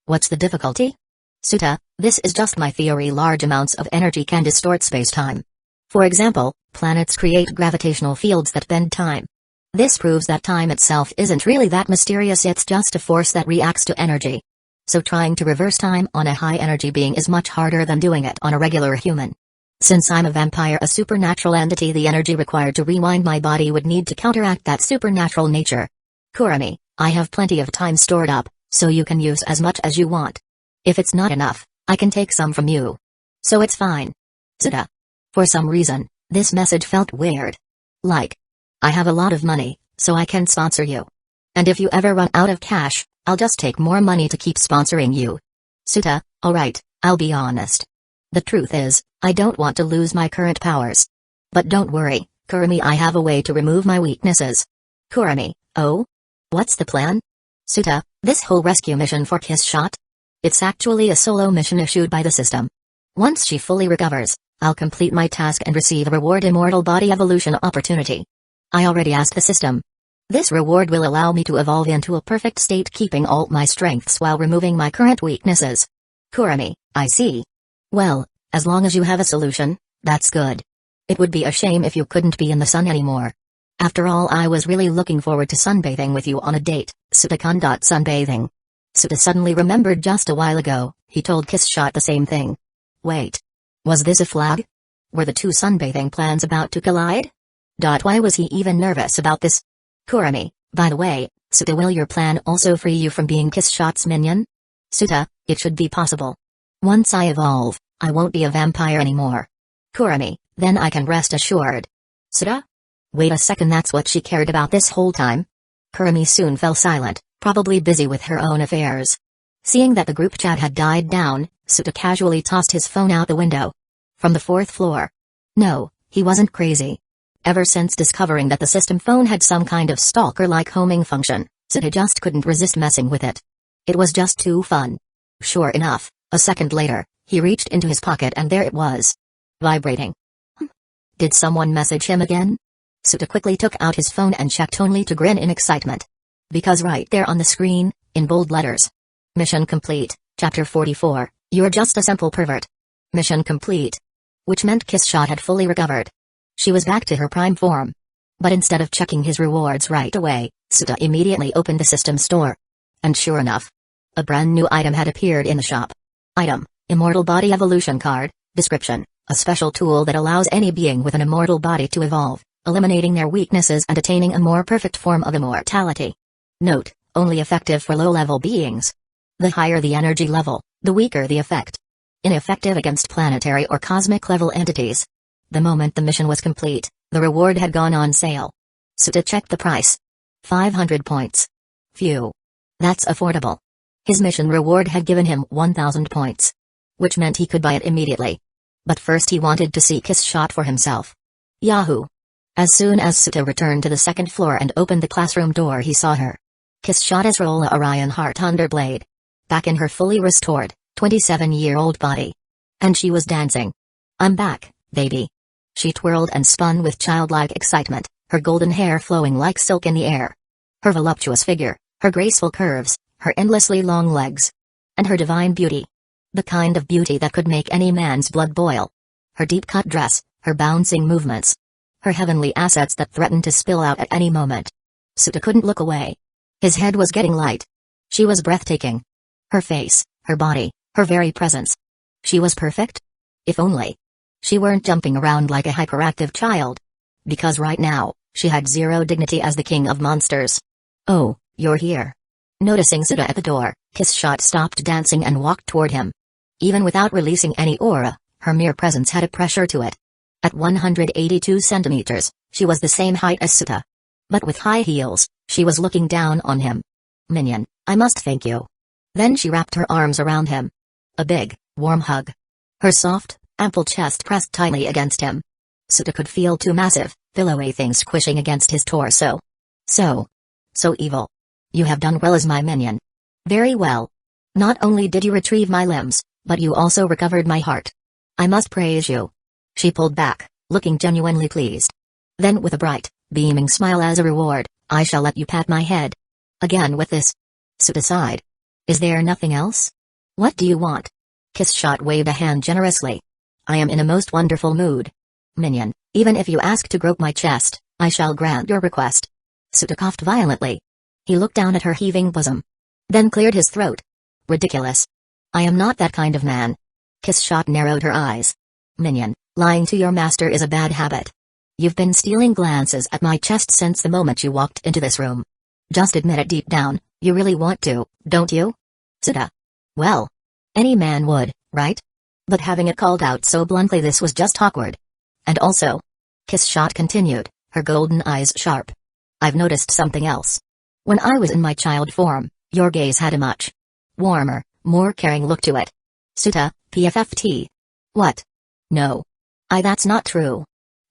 What's the difficulty? Suta, this is just my theory. Large amounts of energy can distort space-time. For example, planets create gravitational fields that bend time. This proves that time itself isn't really that mysterious, it's just a force that reacts to energy. So trying to reverse time on a high-energy being is much harder than doing it on a regular human. Since I'm a vampire, a supernatural entity, the energy required to rewind my body would need to counteract that supernatural nature. Kurumi, I have plenty of time stored up, so you can use as much as you want. If it's not enough, I can take some from you. So it's fine. Suta. For some reason, this message felt weird. Like, I have a lot of money, so I can sponsor you. And if you ever run out of cash, I'll just take more money to keep sponsoring you. Suta, alright, I'll be honest. The truth is, I don't want to lose my current powers. But don't worry, Kurumi, I have a way to remove my weaknesses. Kurumi, oh? What's the plan? Suta, this whole rescue mission for Kiss Shot? It's actually a solo mission issued by the system. Once she fully recovers, I'll complete my task and receive a reward, immortal body evolution opportunity. I already asked the system. This reward will allow me to evolve into a perfect state, keeping all my strengths while removing my current weaknesses. Kurumi, I see. Well, as long as you have a solution, that's good. It would be a shame if you couldn't be in the sun anymore. After all, I was really looking forward to sunbathing with you on a date, Suta-kun. Sunbathing. Suta suddenly remembered just a while ago, he told Kiss Shot the same thing. Wait. Was this a flag? Were the two sunbathing plans about to collide? Why was he even nervous about this? Kurami, by the way, Suta, will your plan also free you from being Kiss Shot's minion? Suta, it should be possible. Once I evolve, I won't be a vampire anymore. Kurami, then I can rest assured. Suta? Wait a second, that's what she cared about this whole time? Kurami soon fell silent, probably busy with her own affairs. Seeing that the group chat had died down, Suta casually tossed his phone out the window. From the 4th floor. No, he wasn't crazy. Ever since discovering that the system phone had some kind of stalker-like homing function, Suta just couldn't resist messing with it. It was just too fun. Sure enough, a second later, he reached into his pocket and there it was. Vibrating. Did someone message him again? Suta quickly took out his phone and checked only to grin in excitement. Because right there on the screen, in bold letters. Mission complete, Chapter 44, You're just a simple pervert. Mission complete. Which meant Kiss Shot had fully recovered. She was back to her prime form. But instead of checking his rewards right away, Suta immediately opened the system store. And sure enough, a brand new item had appeared in the shop. Item, Immortal Body Evolution Card. Description, a special tool that allows any being with an immortal body to evolve, eliminating their weaknesses and attaining a more perfect form of immortality. Note, only effective for low-level beings. The higher the energy level, the weaker the effect. Ineffective against planetary or cosmic level entities. The moment the mission was complete, the reward had gone on sale. Suta checked the price. 500 points. Phew. That's affordable. His mission reward had given him 1,000 points. Which meant he could buy it immediately. But first he wanted to see Kiss Shot for himself. Yahoo! As soon as Suta returned to the 2nd floor and opened the classroom door, he saw her. Kiss Shot Azraola Orion Heart Underblade. Back in her fully restored, 27-year-old body. And she was dancing. I'm back, baby. She twirled and spun with childlike excitement, her golden hair flowing like silk in the air. Her voluptuous figure, her graceful curves, her endlessly long legs. And her divine beauty. The kind of beauty that could make any man's blood boil. Her deep-cut dress, her bouncing movements. Her heavenly assets that threatened to spill out at any moment. Suta couldn't look away. His head was getting light. She was breathtaking. Her face, her body, her very presence. She was perfect? If only. She weren't jumping around like a hyperactive child. Because right now, she had zero dignity as the king of monsters. Oh, you're here. Noticing Suta at the door, Kiss Shot stopped dancing and walked toward him. Even without releasing any aura, her mere presence had a pressure to it. At 182 centimeters, she was the same height as Suta. But with high heels, she was looking down on him. Minion, I must thank you. Then she wrapped her arms around him. A big, warm hug. Her soft, ample chest pressed tightly against him. Suta could feel two massive, billowy things squishing against his torso. So evil. You have done well as my minion. Very well. Not only did you retrieve my limbs, but you also recovered my heart. I must praise you. She pulled back, looking genuinely pleased. Then with a bright, beaming smile as a reward, I shall let you pat my head. Again with this. Suta sighed. Is there nothing else? What do you want? Kiss Shot waved a hand generously. I am in a most wonderful mood. Minion, even if you ask to grope my chest, I shall grant your request. Suta coughed violently. He looked down at her heaving bosom. Then cleared his throat. Ridiculous. I am not that kind of man. Kiss Shot narrowed her eyes. Minion, lying to your master is a bad habit. You've been stealing glances at my chest since the moment you walked into this room. Just admit it deep down, you really want to, don't you? Suta. Well. Any man would, right? But having it called out so bluntly, this was just awkward. And also. Kiss Shot continued, her golden eyes sharp. I've noticed something else. When I was in my child form, your gaze had a much warmer, more caring look to it. Suta, PFFT. What? No. That's not true.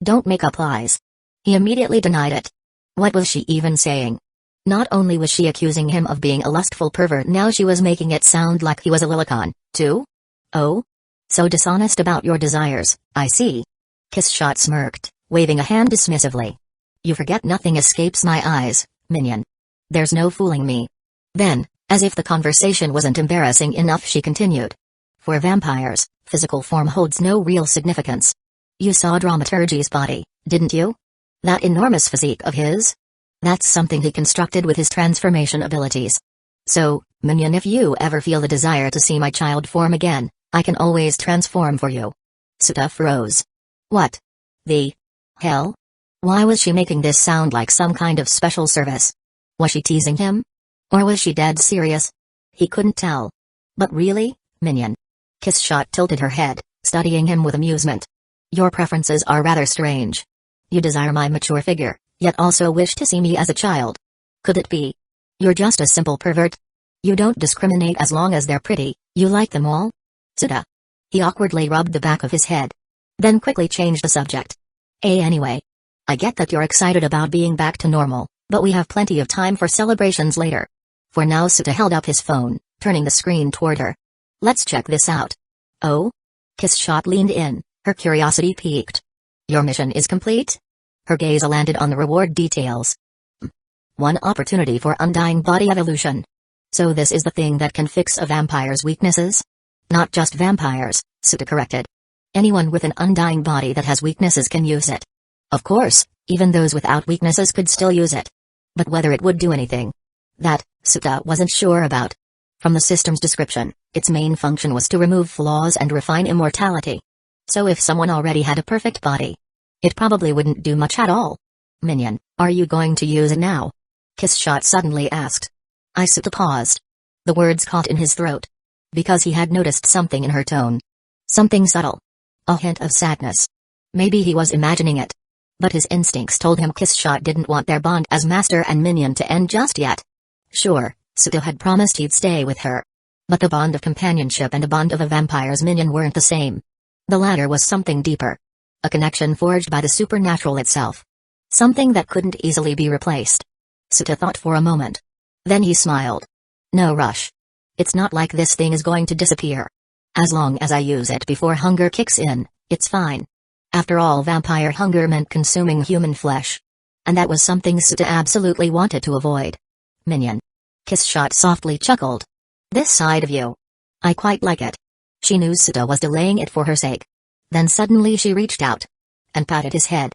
Don't make up lies. He immediately denied it. What was she even saying? Not only was she accusing him of being a lustful pervert, now she was making it sound like he was a lilicon, too? Oh? So dishonest about your desires, I see. Kiss Shot smirked, waving a hand dismissively. You forget nothing escapes my eyes, minion. There's no fooling me. Then, as if the conversation wasn't embarrassing enough, she continued. For vampires, physical form holds no real significance. You saw Dramaturgy's body, didn't you? That enormous physique of his? That's something he constructed with his transformation abilities. So, minion, if you ever feel the desire to see my child form again, I can always transform for you. Suta froze. What the hell? Why was she making this sound like some kind of special service? Was she teasing him? Or was she dead serious? He couldn't tell. But really, minion? Kiss Shot tilted her head, studying him with amusement. Your preferences are rather strange. You desire my mature figure, yet also wish to see me as a child. Could it be? You're just a simple pervert? You don't discriminate as long as they're pretty, you like them all? Suta. He awkwardly rubbed the back of his head. Then quickly changed the subject. Anyway. I get that you're excited about being back to normal, but we have plenty of time for celebrations later. For now, Suta held up his phone, turning the screen toward her. Let's check this out. Oh? Kiss Shot leaned in, her curiosity piqued. Your mission is complete? Her gaze landed on the reward details. One opportunity for undying body evolution. So this is the thing that can fix a vampire's weaknesses? Not just vampires, Suta corrected. Anyone with an undying body that has weaknesses can use it. Of course, even those without weaknesses could still use it. But whether it would do anything, that, Suta wasn't sure about. From the system's description, its main function was to remove flaws and refine immortality. So if someone already had a perfect body, it probably wouldn't do much at all. Minion, are you going to use it now? Kiss Shot suddenly asked. Suta paused. The words caught in his throat. Because he had noticed something in her tone. Something subtle. A hint of sadness. Maybe he was imagining it. But his instincts told him Kiss Shot didn't want their bond as master and minion to end just yet. Sure, Suta had promised he'd stay with her. But the bond of companionship and the bond of a vampire's minion weren't the same. The latter was something deeper. A connection forged by the supernatural itself. Something that couldn't easily be replaced. Suta thought for a moment. Then he smiled. No rush. It's not like this thing is going to disappear. As long as I use it before hunger kicks in, it's fine. After all, vampire hunger meant consuming human flesh. And that was something Suta absolutely wanted to avoid. Minion. Kiss Shot softly chuckled. This side of you. I quite like it. She knew Suta was delaying it for her sake. Then suddenly she reached out. And patted his head.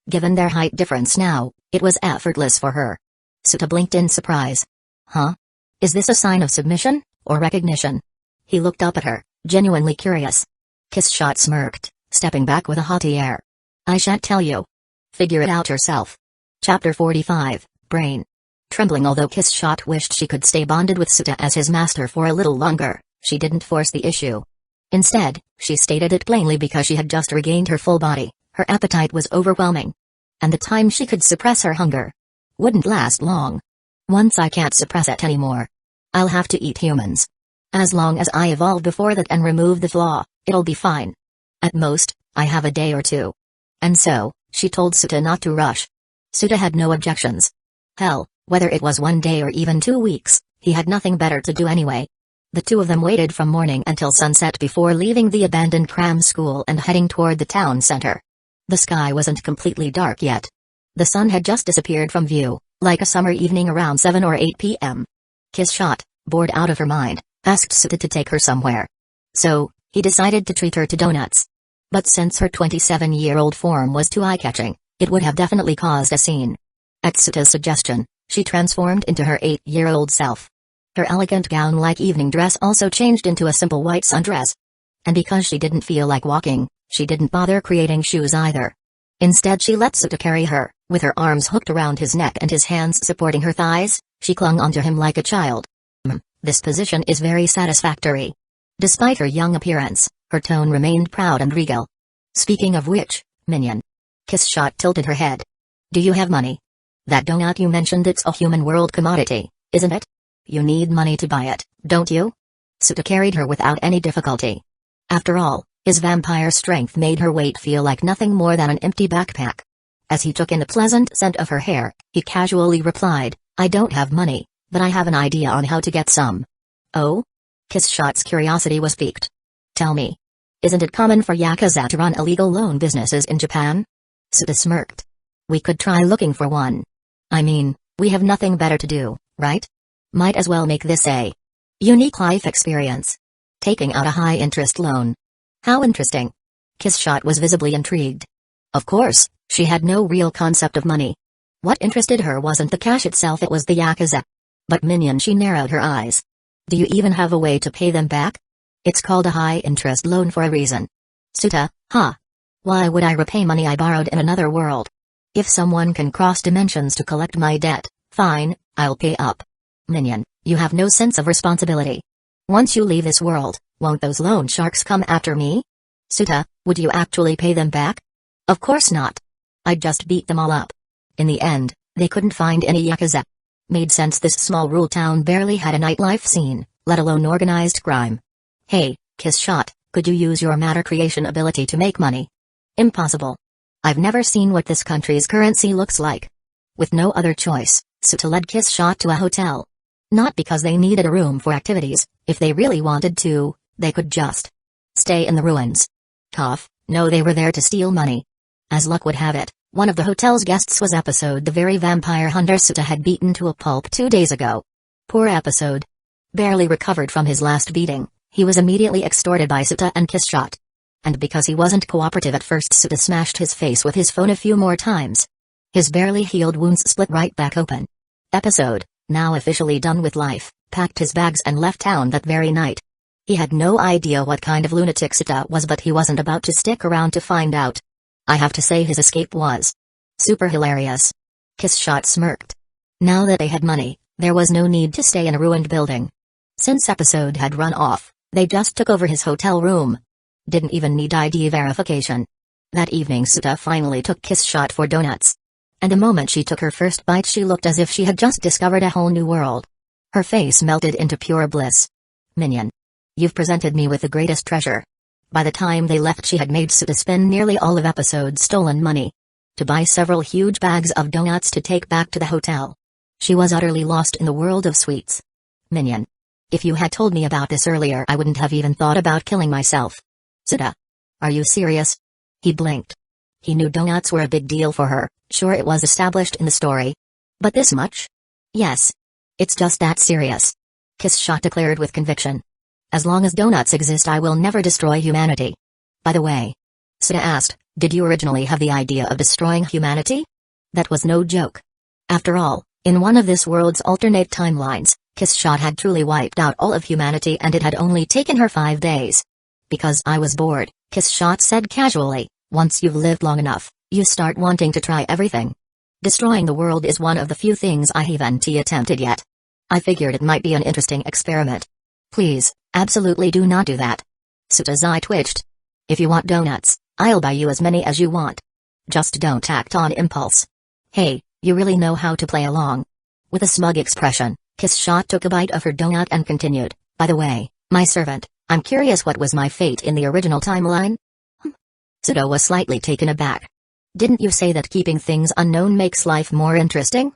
Given their height difference now, it was effortless for her. Suta blinked in surprise. Huh? Is this a sign of submission, or recognition? He looked up at her, genuinely curious. Kiss Shot smirked, stepping back with a haughty air. I shan't tell you. Figure it out yourself. Chapter 45, Brain. Trembling although Kiss Shot wished she could stay bonded with Suta as his master for a little longer, she didn't force the issue. Instead, she stated it plainly because she had just regained her full body, her appetite was overwhelming. And the time she could suppress her hunger wouldn't last long. Once I can't suppress it anymore, I'll have to eat humans. As long as I evolve before that and remove the flaw, it'll be fine. At most, I have a day or two. And so, she told Suta not to rush. Suta had no objections. Hell, whether it was 1 day or even 2 weeks, he had nothing better to do anyway. The two of them waited from morning until sunset before leaving the abandoned cram school and heading toward the town center. The sky wasn't completely dark yet. The sun had just disappeared from view, like a summer evening around 7 or 8 p.m. Kiss Shot, bored out of her mind, asked Suta to take her somewhere. So, he decided to treat her to donuts. But since her 27-year-old form was too eye-catching, it would have definitely caused a scene. At Suta's suggestion, she transformed into her 8-year-old self. Her elegant gown-like evening dress also changed into a simple white sundress. And because she didn't feel like walking, she didn't bother creating shoes either. Instead she let Suta carry her, with her arms hooked around his neck and his hands supporting her thighs, she clung onto him like a child. This position is very satisfactory. Despite her young appearance, her tone remained proud and regal. Speaking of which, minion. Kiss Shot tilted her head. Do you have money? That donut you mentioned, it's a human world commodity, isn't it? You need money to buy it, don't you? Suta carried her without any difficulty. After all, his vampire strength made her weight feel like nothing more than an empty backpack. As he took in the pleasant scent of her hair, he casually replied, I don't have money, but I have an idea on how to get some. Oh? Kiss Shot's curiosity was piqued. Tell me. Isn't it common for Yakuza to run illegal loan businesses in Japan? Suta smirked. We could try looking for one. I mean, we have nothing better to do, right? Might as well make this a unique life experience. Taking out a high-interest loan. How interesting. Kiss Shot was visibly intrigued. Of course, She had no real concept of money. What interested her wasn't the cash itself, it was the Yakuza. But minion, she narrowed her eyes. Do you even have a way to pay them back? It's called a high-interest loan for a reason. Suta, huh? Why would I repay money I borrowed in another world? If someone can cross dimensions to collect my debt, fine, I'll pay up. Minion, you have no sense of responsibility. Once you leave this world, won't those loan sharks come after me? Suta, would you actually pay them back? Of course not. I'd just beat them all up. In the end, they couldn't find any Yakuza. Made sense, this small rural town barely had a nightlife scene, let alone organized crime. Hey, Kiss Shot, could you use your matter creation ability to make money? Impossible. I've never seen what this country's currency looks like. With no other choice, Suta led Kiss Shot to a hotel. Not because they needed a room for activities, if they really wanted to, they could just stay in the ruins. Tough, no, they were there to steal money. As luck would have it, one of the hotel's guests was Episode, the very vampire hunter Suta had beaten to a pulp 2 days ago. Poor Episode. Barely recovered from his last beating, he was immediately extorted by Suta and Kiss Shot. And because he wasn't cooperative at first, Suta smashed his face with his phone a few more times. His barely healed wounds split right back open. Episode, now officially done with life, packed his bags and left town that very night. He had no idea what kind of lunatic Suta was, but he wasn't about to stick around to find out. I have to say his escape was super hilarious. Kiss Shot smirked. Now that they had money, there was no need to stay in a ruined building. Since Episode had run off, they just took over his hotel room. Didn't even need ID verification. That evening Suta finally took Kiss Shot for donuts. And the moment she took her first bite, she looked as if she had just discovered a whole new world. Her face melted into pure bliss. Minion. You've presented me with the greatest treasure. By the time they left, she had made Suta spend nearly all of Episode's stolen money to buy several huge bags of donuts to take back to the hotel. She was utterly lost in the world of sweets. Minion. If you had told me about this earlier, I wouldn't have even thought about killing myself. Suta. Are you serious? He blinked. He knew donuts were a big deal for her, sure it was established in the story. But this much? Yes. It's just that serious. Kiss Shot declared with conviction. As long as donuts exist, I will never destroy humanity. By the way, Suta asked, did you originally have the idea of destroying humanity? That was no joke. After all, in one of this world's alternate timelines, Kiss Shot had truly wiped out all of humanity and it had only taken her 5 days. Because I was bored, Kiss Shot said casually, once you've lived long enough, you start wanting to try everything. Destroying the world is one of the few things I haven't attempted yet. I figured it might be an interesting experiment. Please, absolutely do not do that. Suta's eye twitched. If you want donuts, I'll buy you as many as you want. Just don't act on impulse. Hey, you really know how to play along. With a smug expression, Kiss Shot took a bite of her donut and continued, by the way, my servant, I'm curious, what was my fate in the original timeline? Suta was slightly taken aback. Didn't you say that keeping things unknown makes life more interesting?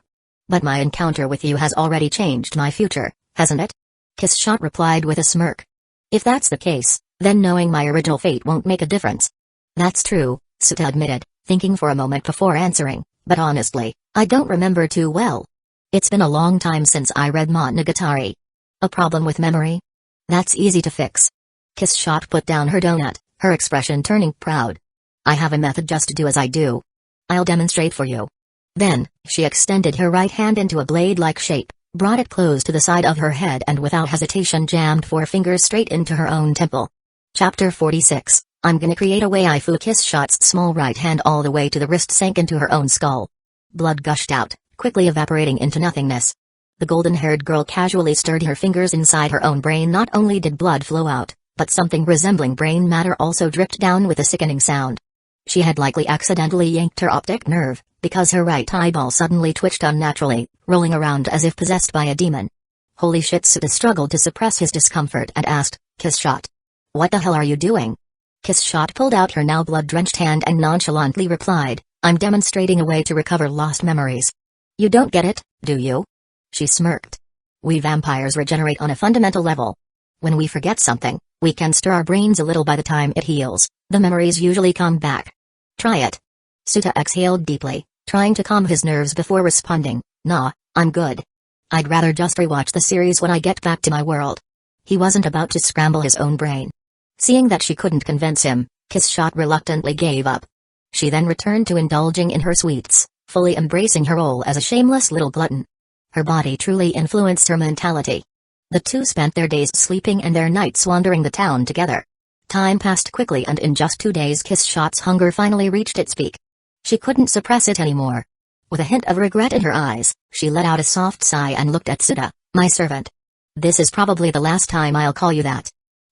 But my encounter with you has already changed my future, hasn't it? Kiss Shot replied with a smirk. If that's the case, then knowing my original fate won't make a difference. That's true, Suta admitted, thinking for a moment before answering, but honestly, I don't remember too well. It's been a long time since I read Monogatari. A problem with memory? That's easy to fix. Kiss Shot put down her donut, her expression turning proud. I have a method, just do as I do. I'll demonstrate for you. Then, she extended her right hand into a blade-like shape, brought it close to the side of her head and without hesitation jammed 4 fingers straight into her own temple. Chapter 46, I'm gonna create a waifu. Kiss Shot's small right hand all the way to the wrist sank into her own skull. Blood gushed out, quickly evaporating into nothingness. The golden-haired girl casually stirred her fingers inside her own brain. Not only did blood flow out, but something resembling brain matter also dripped down with a sickening sound. She had likely accidentally yanked her optic nerve, because her right eyeball suddenly twitched unnaturally, rolling around as if possessed by a demon. Holy shit! Suta struggled to suppress his discomfort and asked, Kiss Shot, what the hell are you doing? Kiss Shot pulled out her now blood-drenched hand and nonchalantly replied, I'm demonstrating a way to recover lost memories. You don't get it, do you? She smirked. We vampires regenerate on a fundamental level. When we forget something, we can stir our brains a little. By the time it heals, the memories usually come back. Try it. Suta exhaled deeply, trying to calm his nerves before responding, Nah, I'm good. I'd rather just rewatch the series when I get back to my world. He wasn't about to scramble his own brain. Seeing that she couldn't convince him, Kiss Shot reluctantly gave up. She then returned to indulging in her sweets, fully embracing her role as a shameless little glutton. Her body truly influenced her mentality. The two spent their days sleeping and their nights wandering the town together. Time passed quickly, and in just 2 days Kiss Shot's hunger finally reached its peak. She couldn't suppress it anymore. With a hint of regret in her eyes, she let out a soft sigh and looked at Suta, my servant. This is probably the last time I'll call you that.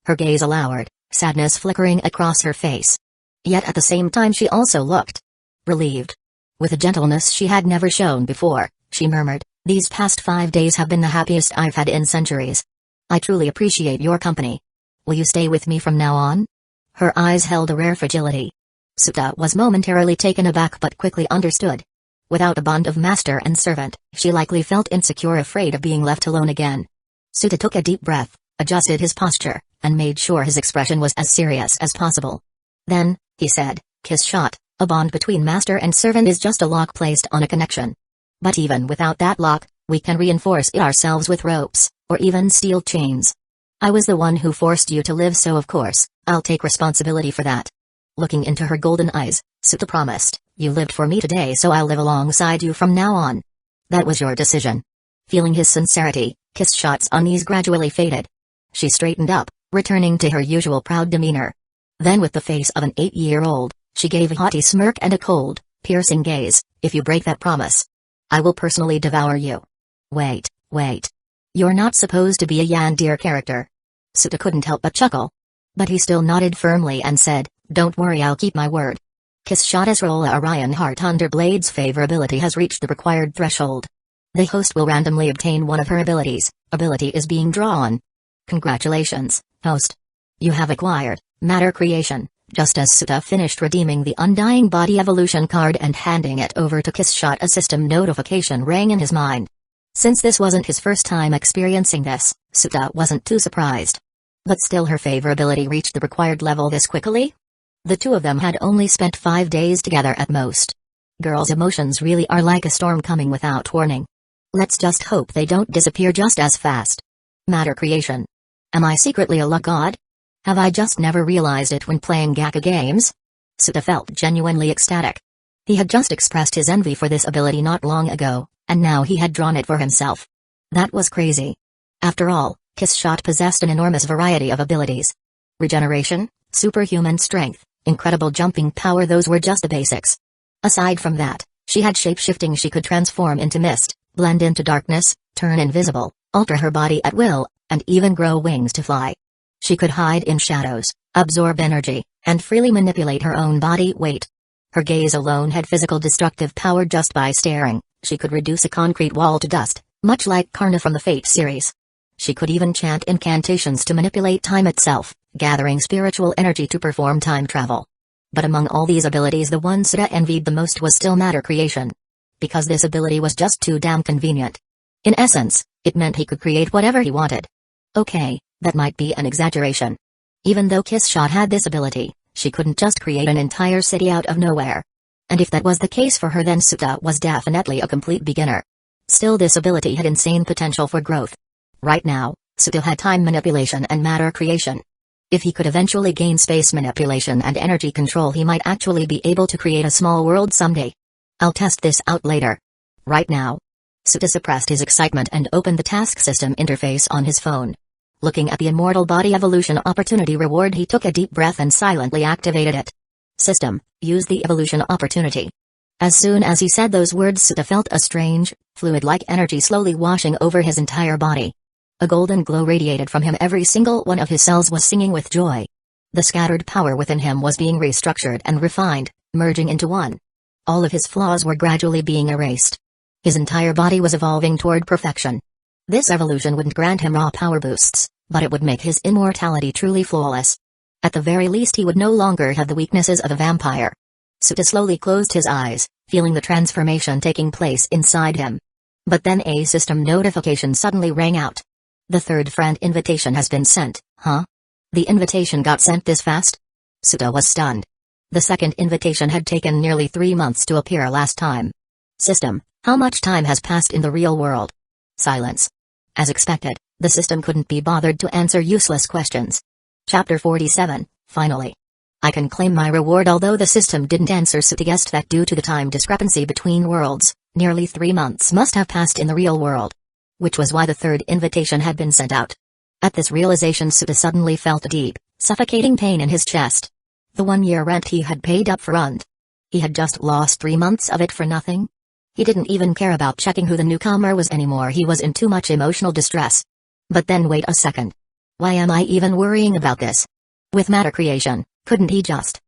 Her gaze lowered, sadness flickering across her face. Yet at the same time she also looked relieved. With a gentleness she had never shown before, she murmured, these past 5 days have been the happiest I've had in centuries. I truly appreciate your company. Will you stay with me from now on? Her eyes held a rare fragility. Suta was momentarily taken aback but quickly understood. Without a bond of master and servant, she likely felt insecure, afraid of being left alone again. Suta took a deep breath, adjusted his posture, and made sure his expression was as serious as possible. Then, he said, Kiss Shot, a bond between master and servant is just a lock placed on a connection. But even without that lock, we can reinforce it ourselves with ropes, or even steel chains. I was the one who forced you to live, so of course, I'll take responsibility for that. Looking into her golden eyes, Suta promised, you lived for me today, so I'll live alongside you from now on. That was your decision. Feeling his sincerity, Kiss Shot's unease gradually faded. She straightened up, returning to her usual proud demeanor. Then with the face of an 8-year-old, she gave a haughty smirk and a cold, piercing gaze, if you break that promise, I will personally devour you. Wait. You're not supposed to be a Yandere character. Suta couldn't help but chuckle. But he still nodded firmly and said, don't worry, I'll keep my word. Kiss Shot's role Orion Heart under Blade's favorability has reached the required threshold. The host will randomly obtain one of her abilities. Ability is being drawn. Congratulations, host. You have acquired Matter Creation. Just as Suta finished redeeming the Undying Body Evolution card and handing it over to Kiss Shot, a system notification rang in his mind. Since this wasn't his first time experiencing this, Suta wasn't too surprised. But still, her favorability reached the required level this quickly? The two of them had only spent 5 days together at most. Girls' emotions really are like a storm coming without warning. Let's just hope they don't disappear just as fast. Matter Creation. Am I secretly a luck god? Have I just never realized it when playing gacha games? Suta felt genuinely ecstatic. He had just expressed his envy for this ability not long ago, and now he had drawn it for himself. That was crazy. After all, Kiss Shot possessed an enormous variety of abilities. Regeneration, superhuman strength, incredible jumping power, those were just the basics. Aside from that, she had shape-shifting. She could transform into mist, blend into darkness, turn invisible, alter her body at will, and even grow wings to fly. She could hide in shadows, absorb energy, and freely manipulate her own body weight. Her gaze alone had physical destructive power. Just by staring, she could reduce a concrete wall to dust, much like Karna from the Fate series. She could even chant incantations to manipulate time itself, gathering spiritual energy to perform time travel. But among all these abilities, the one Suta envied the most was still Matter Creation. Because this ability was just too damn convenient. In essence, it meant he could create whatever he wanted. Okay, that might be an exaggeration. Even though Kiss Shot had this ability, she couldn't just create an entire city out of nowhere. And if that was the case for her, then Suta was definitely a complete beginner. Still, this ability had insane potential for growth. Right now, Suta had time manipulation and matter creation. If he could eventually gain space manipulation and energy control, he might actually be able to create a small world someday. I'll test this out later. Right now. Suta suppressed his excitement and opened the task system interface on his phone. Looking at the Immortal Body Evolution Opportunity reward, he took a deep breath and silently activated it. System, use the evolution opportunity. As soon as he said those words, Suta felt a strange, fluid-like energy slowly washing over his entire body. A golden glow radiated from him. Every single one of his cells was singing with joy. The scattered power within him was being restructured and refined, merging into one. All of his flaws were gradually being erased. His entire body was evolving toward perfection. This evolution wouldn't grant him raw power boosts, but it would make his immortality truly flawless. At the very least, he would no longer have the weaknesses of a vampire. Suta slowly closed his eyes, feeling the transformation taking place inside him. But then a system notification suddenly rang out. The third friend invitation has been sent, huh? The invitation got sent this fast? Suta was stunned. The second invitation had taken nearly 3 months to appear last time. System, how much time has passed in the real world? Silence. As expected, the system couldn't be bothered to answer useless questions. Chapter 47, finally. I can claim my reward, although the system didn't answer. Suta guessed that due to the time discrepancy between worlds, nearly 3 months must have passed in the real world. Which was why the third invitation had been sent out. At this realization, Suta suddenly felt a deep, suffocating pain in his chest. The 1-year rent he had paid up front. He had just lost 3 months of it for nothing? He didn't even care about checking who the newcomer was anymore. He was in too much emotional distress. But then wait a second. Why am I even worrying about this? With matter creation, couldn't he just...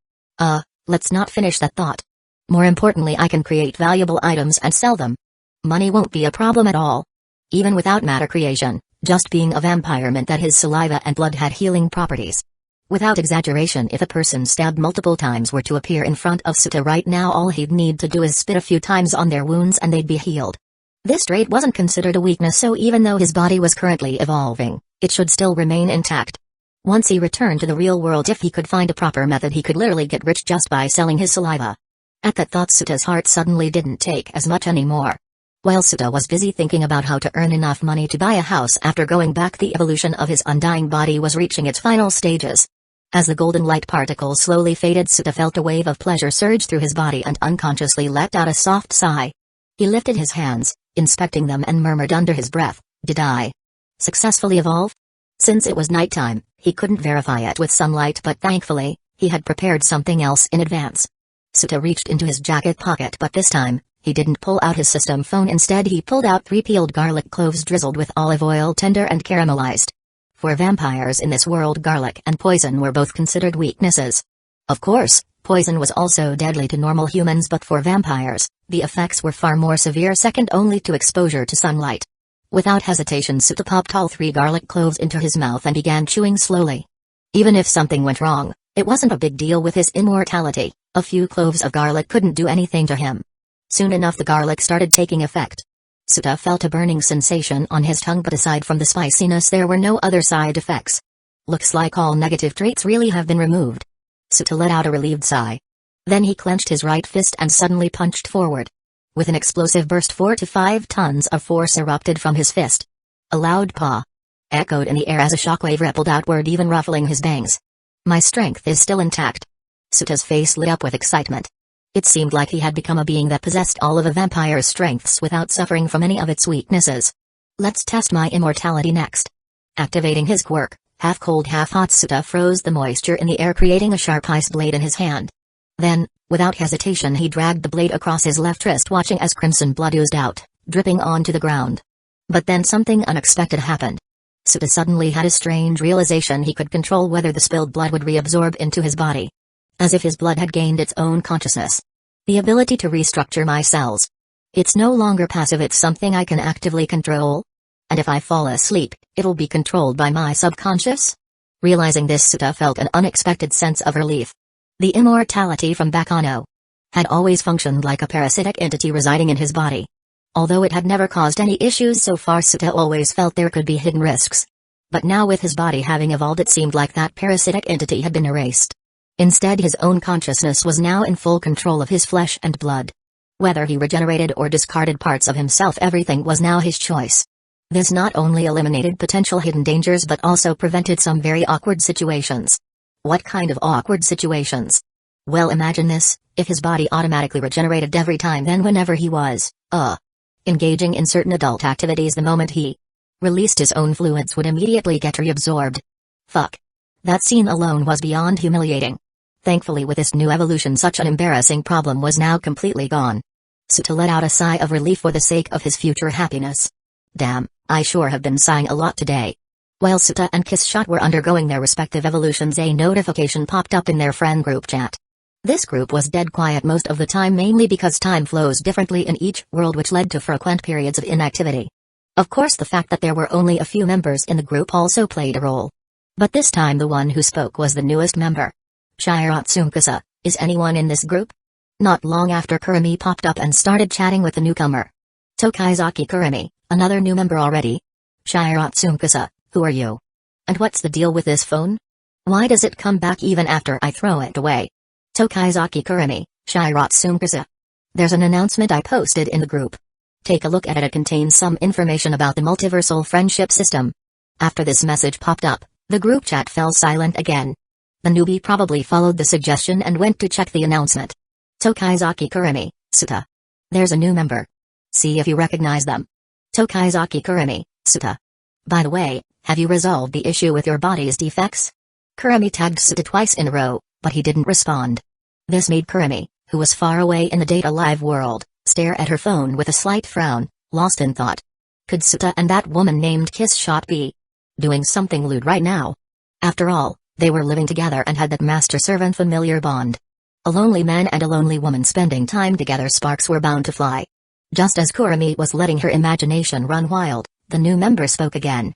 let's not finish that thought. More importantly, I can create valuable items and sell them. Money won't be a problem at all. Even without matter creation, just being a vampire meant that his saliva and blood had healing properties. Without exaggeration, if a person stabbed multiple times were to appear in front of Suta right now, all he'd need to do is spit a few times on their wounds and they'd be healed. This trait wasn't considered a weakness, so even though his body was currently evolving, it should still remain intact. Once he returned to the real world, if he could find a proper method, he could literally get rich just by selling his saliva. At that thought, Suta's heart suddenly didn't take as much anymore. While Suta was busy thinking about how to earn enough money to buy a house after going back, the evolution of his undying body was reaching its final stages. As the golden light particles slowly faded, Suta felt a wave of pleasure surge through his body and unconsciously let out a soft sigh. He lifted his hands, inspecting them, and murmured under his breath, "Did I successfully evolve?" Since it was nighttime, he couldn't verify it with sunlight, but thankfully, he had prepared something else in advance. Suta reached into his jacket pocket, but this time, he didn't pull out his system phone. Instead, he pulled out 3 peeled garlic cloves drizzled with olive oil, tender and caramelized. For vampires in this world, garlic and poison were both considered weaknesses. Of course, poison was also deadly to normal humans, but for vampires, the effects were far more severe, second only to exposure to sunlight. Without hesitation, Suta popped all 3 garlic cloves into his mouth and began chewing slowly. Even if something went wrong, it wasn't a big deal with his immortality. A few cloves of garlic couldn't do anything to him. Soon enough, the garlic started taking effect. Suta felt a burning sensation on his tongue, but aside from the spiciness, there were no other side effects. Looks like all negative traits really have been removed. Suta let out a relieved sigh. Then he clenched his right fist and suddenly punched forward. With an explosive burst, 4 to 5 tons of force erupted from his fist. A loud paw echoed in the air as a shockwave rippled outward, even ruffling his bangs. My strength is still intact. Suta's face lit up with excitement. It seemed like he had become a being that possessed all of a vampire's strengths without suffering from any of its weaknesses. Let's test my immortality next. Activating his quirk, half cold half hot, Suta froze the moisture in the air, creating a sharp ice blade in his hand. Then, without hesitation, he dragged the blade across his left wrist, watching as crimson blood oozed out, dripping onto the ground. But then something unexpected happened. Suta suddenly had a strange realization. He could control whether the spilled blood would reabsorb into his body. As if his blood had gained its own consciousness. The ability to restructure my cells. It's no longer passive, it's something I can actively control. And if I fall asleep, it'll be controlled by my subconscious? Realizing this, Suta felt an unexpected sense of relief. The immortality from Bakano had always functioned like a parasitic entity residing in his body. Although it had never caused any issues so far, Suta always felt there could be hidden risks. But now, with his body having evolved, it seemed like that parasitic entity had been erased. Instead, his own consciousness was now in full control of his flesh and blood. Whether he regenerated or discarded parts of himself, everything was now his choice. This not only eliminated potential hidden dangers but also prevented some very awkward situations. What kind of awkward situations? Well, imagine this: if his body automatically regenerated every time, then whenever he was, engaging in certain adult activities, the moment he released his own fluids would immediately get reabsorbed. Fuck. That scene alone was beyond humiliating. Thankfully, with this new evolution, such an embarrassing problem was now completely gone. Suta let out a sigh of relief for the sake of his future happiness. Damn, I sure have been sighing a lot today. While Suta and Kissshot were undergoing their respective evolutions, a notification popped up in their friend group chat. This group was dead quiet most of the time, mainly because time flows differently in each world, which led to frequent periods of inactivity. Of course, the fact that there were only a few members in the group also played a role. But this time the one who spoke was the newest member. Shiratsunkasa, is anyone in this group? Not long after, Kurumi popped up and started chatting with the newcomer. Tokaizaki Kurumi, another new member already? Shiratsunkasa, who are you? And what's the deal with this phone? Why does it come back even after I throw it away? Tokaizaki Kurumi, Shiratsunkasa. There's an announcement I posted in the group. Take a look at it. It contains some information about the multiversal friendship system. After this message popped up, the group chat fell silent again. The newbie probably followed the suggestion and went to check the announcement. Tokaizaki Kurumi, Suta. There's a new member. See if you recognize them. Tokaizaki Kurumi, Suta. By the way, have you resolved the issue with your body's defects? Kurumi tagged Suta twice in a row, but he didn't respond. This made Kurumi, who was far away in the data live world, stare at her phone with a slight frown, lost in thought. Could Suta and that woman named Kiss Shot be doing something lewd right now? After all, they were living together and had that master-servant familiar bond. A lonely man and a lonely woman spending time together, sparks were bound to fly. Just as Kurumi was letting her imagination run wild, the new member spoke again.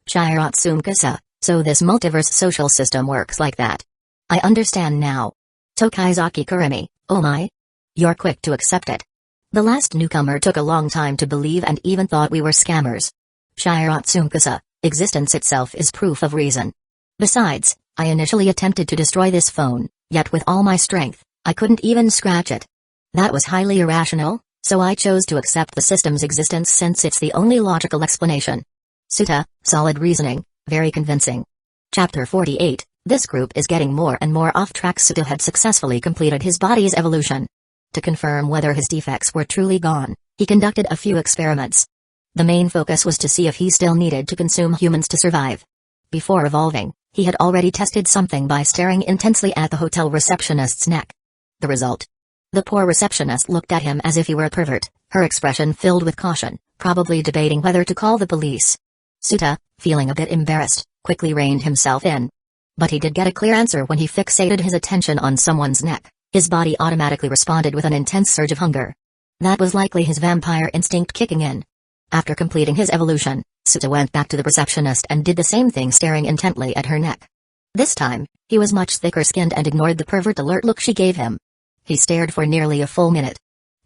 Shiratsumkasa, so this multiverse social system works like that. I understand now. Tokaizaki Kurumi, oh my? You're quick to accept it. The last newcomer took a long time to believe and even thought we were scammers. Shiratsumkasa, existence itself is proof of reason. Besides, I initially attempted to destroy this phone, yet with all my strength, I couldn't even scratch it. That was highly irrational, so I chose to accept the system's existence since it's the only logical explanation. Suta, solid reasoning, very convincing. Chapter 48, this group is getting more and more off track. Suta had successfully completed his body's evolution. To confirm whether his defects were truly gone, he conducted a few experiments. The main focus was to see if he still needed to consume humans to survive. Before evolving, he had already tested something by staring intensely at the hotel receptionist's neck. The result? The poor receptionist looked at him as if he were a pervert, her expression filled with caution, probably debating whether to call the police. Suta, feeling a bit embarrassed, quickly reined himself in. But he did get a clear answer when he fixated his attention on someone's neck. His body automatically responded with an intense surge of hunger. That was likely his vampire instinct kicking in. After completing his evolution, Suta went back to the receptionist and did the same thing, staring intently at her neck. This time, he was much thicker-skinned and ignored the pervert alert look she gave him. He stared for nearly a full minute.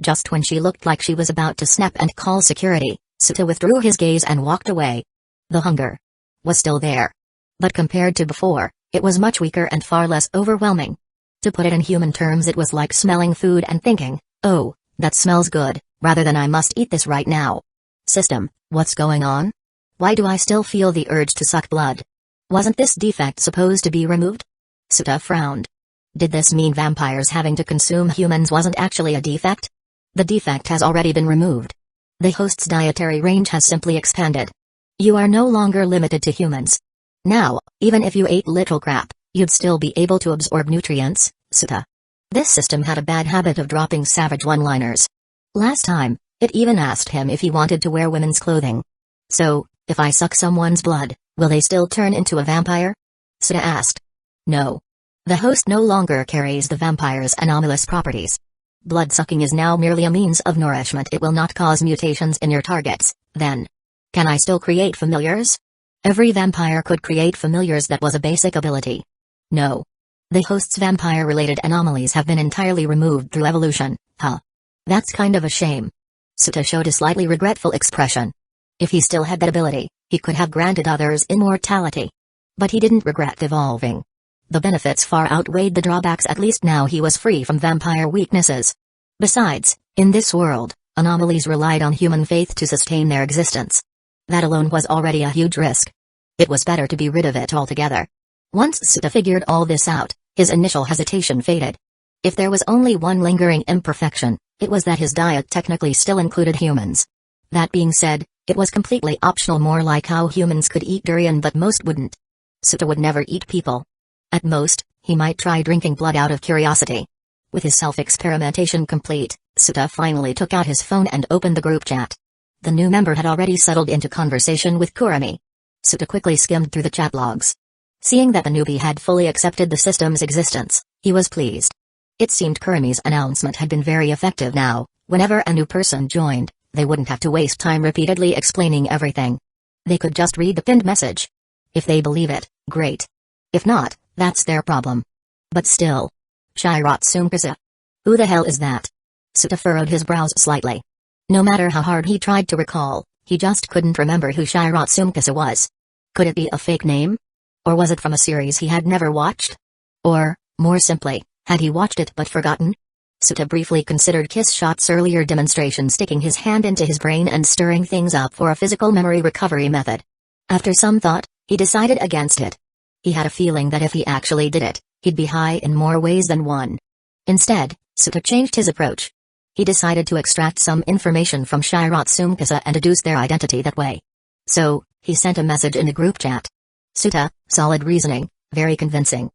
Just when she looked like she was about to snap and call security, Suta withdrew his gaze and walked away. The hunger was still there. But compared to before, it was much weaker and far less overwhelming. To put it in human terms, it was like smelling food and thinking, oh, that smells good, rather than I must eat this right now. System, what's going on? Why do I still feel the urge to suck blood? Wasn't this defect supposed to be removed? Suta frowned. Did this mean vampires having to consume humans wasn't actually a defect? The defect has already been removed. The host's dietary range has simply expanded. You are no longer limited to humans. Now, even if you ate literal crap, you'd still be able to absorb nutrients, Suta. This system had a bad habit of dropping savage one-liners. Last time, it even asked him if he wanted to wear women's clothing. So, if I suck someone's blood, will they still turn into a vampire? Suta asked. No. The host no longer carries the vampire's anomalous properties. Blood-sucking is now merely a means of nourishment. It will not cause mutations in your targets, then. Can I still create familiars? Every vampire could create familiars. That was a basic ability. No. The host's vampire-related anomalies have been entirely removed through evolution, huh? That's kind of a shame. Suta showed a slightly regretful expression. If he still had that ability, he could have granted others immortality. But he didn't regret evolving. The benefits far outweighed the drawbacks. At least now he was free from vampire weaknesses. Besides, in this world, anomalies relied on human faith to sustain their existence. That alone was already a huge risk. It was better to be rid of it altogether. Once Suta figured all this out, his initial hesitation faded. If there was only one lingering imperfection, it was that his diet technically still included humans. That being said, it was completely optional, more like how humans could eat durian but most wouldn't. Suta would never eat people. At most, he might try drinking blood out of curiosity. With his self-experimentation complete, Suta finally took out his phone and opened the group chat. The new member had already settled into conversation with Kurumi. Suta quickly skimmed through the chat logs. Seeing that the newbie had fully accepted the system's existence, he was pleased. It seemed Kurumi's announcement had been very effective now. Whenever a new person joined, they wouldn't have to waste time repeatedly explaining everything. They could just read the pinned message. If they believe it, great. If not, that's their problem. But still. Shiratsumkasa. Who the hell is that? Suta furrowed his brows slightly. No matter how hard he tried to recall, he just couldn't remember who Shiratsumkasa was. Could it be a fake name? Or was it from a series he had never watched? Or, more simply, had he watched it but forgotten? Suta briefly considered Kiss Shot's earlier demonstration, sticking his hand into his brain and stirring things up for a physical memory recovery method. After some thought, he decided against it. He had a feeling that if he actually did it, He'd be high in more ways than one. Instead, Suta changed his approach. He decided to extract some information from Shiratsumikasa and deduce their identity that way. So, he sent a message in the group chat. Suta, solid reasoning, very convincing.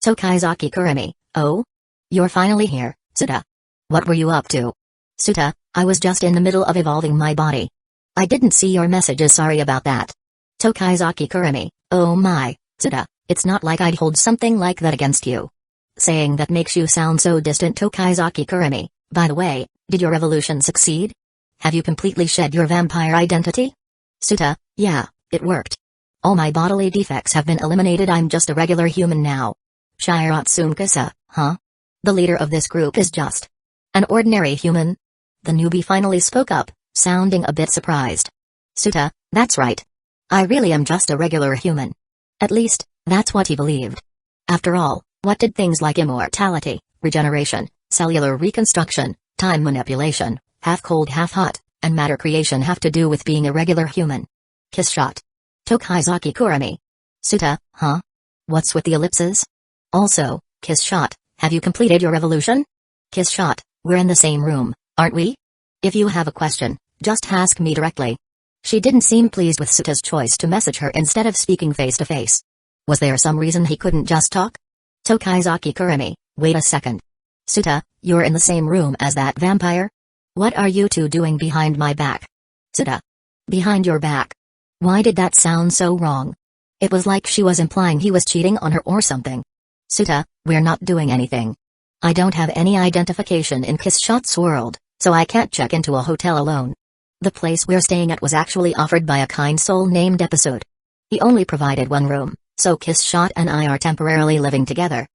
Tokaizaki Kurumi, oh? You're finally here, Suta. What were you up to? Suta, I was just in the middle of evolving my body. I didn't see your messages, sorry about that. Tokaizaki Kurumi, oh my, Suta, it's not like I'd hold something like that against you. Saying that makes you sound so distant, Tokaizaki Kurumi. By the way, did your evolution succeed? Have you completely shed your vampire identity? Suta, yeah, it worked. All my bodily defects have been eliminated, I'm just a regular human now. Shiratsumikasa, huh? The leader of this group is just an ordinary human? The newbie finally spoke up, sounding a bit surprised. Suta, that's right. I really am just a regular human. At least, that's what he believed. After all, what did things like immortality, regeneration, cellular reconstruction, time manipulation, half cold half hot, and matter creation have to do with being a regular human? Kiss shot. Tokaizaki Kurumi. Suta, huh? What's with the ellipses? Also, kiss shot, have you completed your evolution? Kiss shot, we're in the same room, aren't we? If you have a question, just ask me directly. She didn't seem pleased with Suta's choice to message her instead of speaking face to face. Was there some reason he couldn't just talk? Tokaizaki Kurumi, wait a second. Suta, you're in the same room as that vampire? What are you two doing behind my back? Suta. Behind your back? Why did that sound so wrong? It was like she was implying he was cheating on her or something. Suta, we're not doing anything. I don't have any identification in Kiss Shot's world, so I can't check into a hotel alone. The place we're staying at was actually offered by a kind soul named Episode. He only provided one room, so Kiss Shot and I are temporarily living together.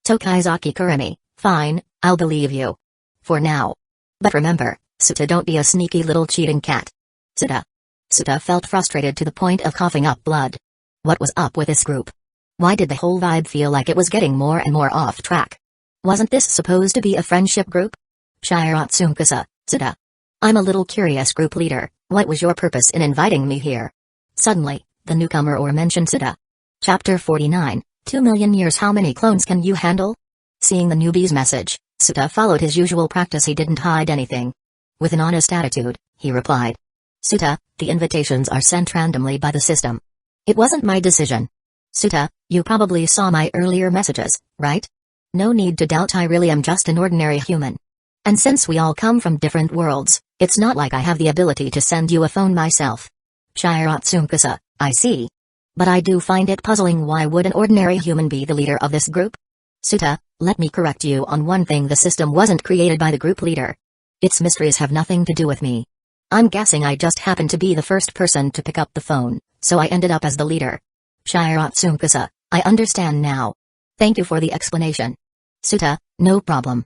Tokaizaki Kurumi, fine, I'll believe you. For now. But remember, Suta, don't be a sneaky little cheating cat. Suta. Suta felt frustrated to the point of coughing up blood. What was up with this group? Why did the whole vibe feel like it was getting more and more off track? Wasn't this supposed to be a friendship group? Shiratsumikasa, Suta. I'm a little curious, group leader, what was your purpose in inviting me here? Suddenly, the newcomer mentioned Suta. Chapter 49, 2 million years. How many clones can you handle? Seeing the newbie's message, Suta followed his usual practice. He didn't hide anything. With an honest attitude, he replied. Suta, the invitations are sent randomly by the system. It wasn't my decision. Suta, you probably saw my earlier messages, right? No need to doubt, I really am just an ordinary human. And since we all come from different worlds, it's not like I have the ability to send you a phone myself. Shiratsumikasa, I see. But I do find it puzzling, why would an ordinary human be the leader of this group? Suta, let me correct you on one thing, the system wasn't created by the group leader. Its mysteries have nothing to do with me. I'm guessing I just happened to be the first person to pick up the phone, so I ended up as the leader. Shiratsumikasa, I understand now. Thank you for the explanation. Suta, no problem.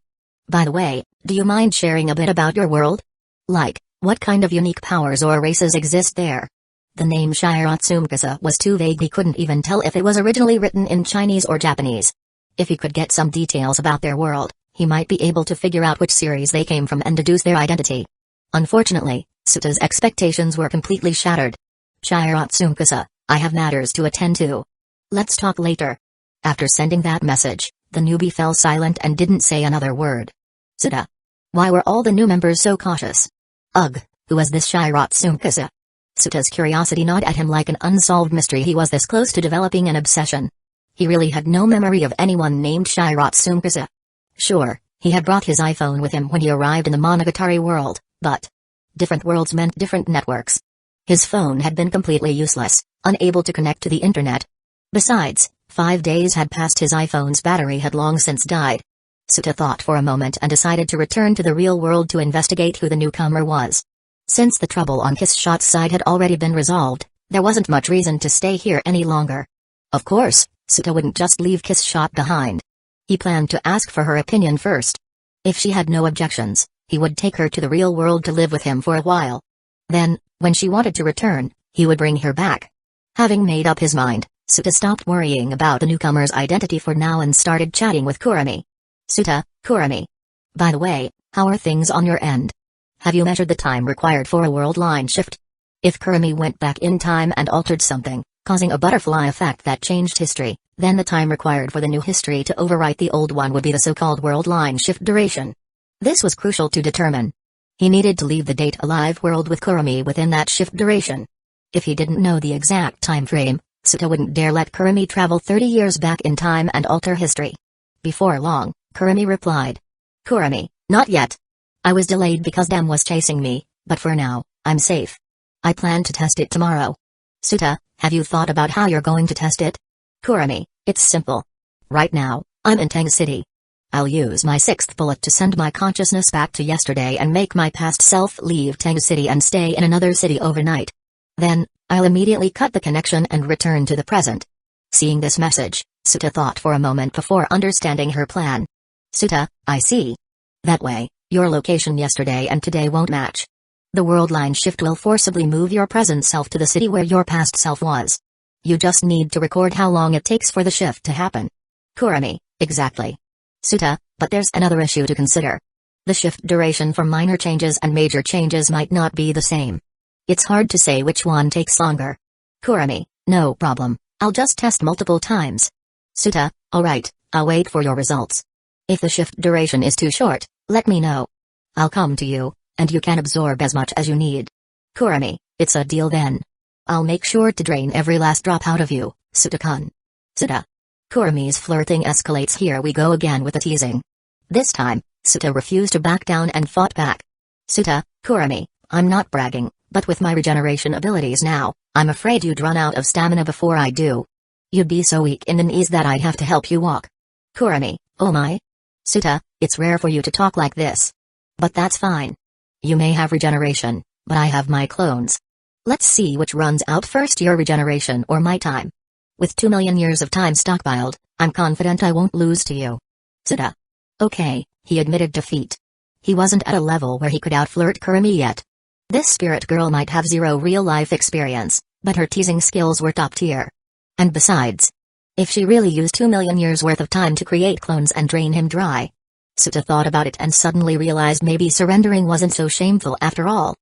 By the way, do you mind sharing a bit about your world? Like, what kind of unique powers or races exist there? The name Shiratsumikasa was too vague, he couldn't even tell if it was originally written in Chinese or Japanese. If he could get some details about their world, he might be able to figure out which series they came from and deduce their identity. Unfortunately, Suta's expectations were completely shattered. Shiratsumikasa, I have matters to attend to. Let's talk later. After sending that message, the newbie fell silent and didn't say another word. Suta. Why were all the new members so cautious? Ugh, who was this Shiratsumikasa? Suta's curiosity gnawed at him like an unsolved mystery. He was this close to developing an obsession. He really had no memory of anyone named Shiratsumikasa. Sure, he had brought his iPhone with him when he arrived in the Monogatari world, but different worlds meant different networks. His phone had been completely useless, unable to connect to the internet. Besides, 5 days had passed, his iPhone's battery had long since died. Suta thought for a moment and decided to return to the real world to investigate who the newcomer was. Since the trouble on Kiss Shot's side had already been resolved, there wasn't much reason to stay here any longer. Of course, Suta wouldn't just leave Kiss Shot behind. He planned to ask for her opinion first. If she had no objections, he would take her to the real world to live with him for a while. Then, when she wanted to return, he would bring her back. Having made up his mind, Suta stopped worrying about the newcomer's identity for now and started chatting with Kurumi. Suta, Kurumi. By the way, how are things on your end? Have you measured the time required for a world line shift? If Kurumi went back in time and altered something, causing a butterfly effect that changed history, Then the time required for the new history to overwrite the old one would be the so-called world line shift duration. This was crucial to determine. He needed to leave the date-alive world with Kurumi within that shift duration. If he didn't know the exact time frame, Suta wouldn't dare let Kurumi travel 30 years back in time and alter history. Before long, Kurumi replied. Kurumi, not yet. I was delayed because Dem was chasing me, but for now, I'm safe. I plan to test it tomorrow. Suta, have you thought about how you're going to test it? Kurumi, it's simple. Right now, I'm in Tang City. I'll use my sixth bullet to send my consciousness back to yesterday and make my past self leave Tang City and stay in another city overnight. Then, I'll immediately cut the connection and return to the present. Seeing this message, Suta thought for a moment before understanding her plan. Suta, I see. That way, your location yesterday and today won't match. The world line shift will forcibly move your present self to the city where your past self was. You just need to record how long it takes for the shift to happen. Kurumi, exactly. Suta, but there's another issue to consider. The shift duration for minor changes and major changes might not be the same. It's hard to say which one takes longer. Kurumi, no problem, I'll just test multiple times. Suta, alright, I'll wait for your results. If the shift duration is too short, let me know. I'll come to you, and you can absorb as much as you need. Kurumi, it's a deal then. I'll make sure to drain every last drop out of you, Suta-kun. Suta. Kurumi's flirting escalates. Here we go again with the teasing. This time, Suta refused to back down and fought back. Suta, Kurumi, I'm not bragging, but with my regeneration abilities now, I'm afraid you'd run out of stamina before I do. You'd be so weak in the knees that I'd have to help you walk. Kurumi, oh my. Suta, it's rare for you to talk like this. But that's fine. You may have regeneration, but I have my clones. Let's see which runs out first, your regeneration or my time. With 2 million years of time stockpiled, I'm confident I won't lose to you. Suta. Okay, he admitted defeat. He wasn't at a level where he could outflirt Kurumi yet. This spirit girl might have zero real-life experience, but her teasing skills were top tier. And besides, if she really used 2 million years worth of time to create clones and drain him dry. Suta thought about it and suddenly realized maybe surrendering wasn't so shameful after all.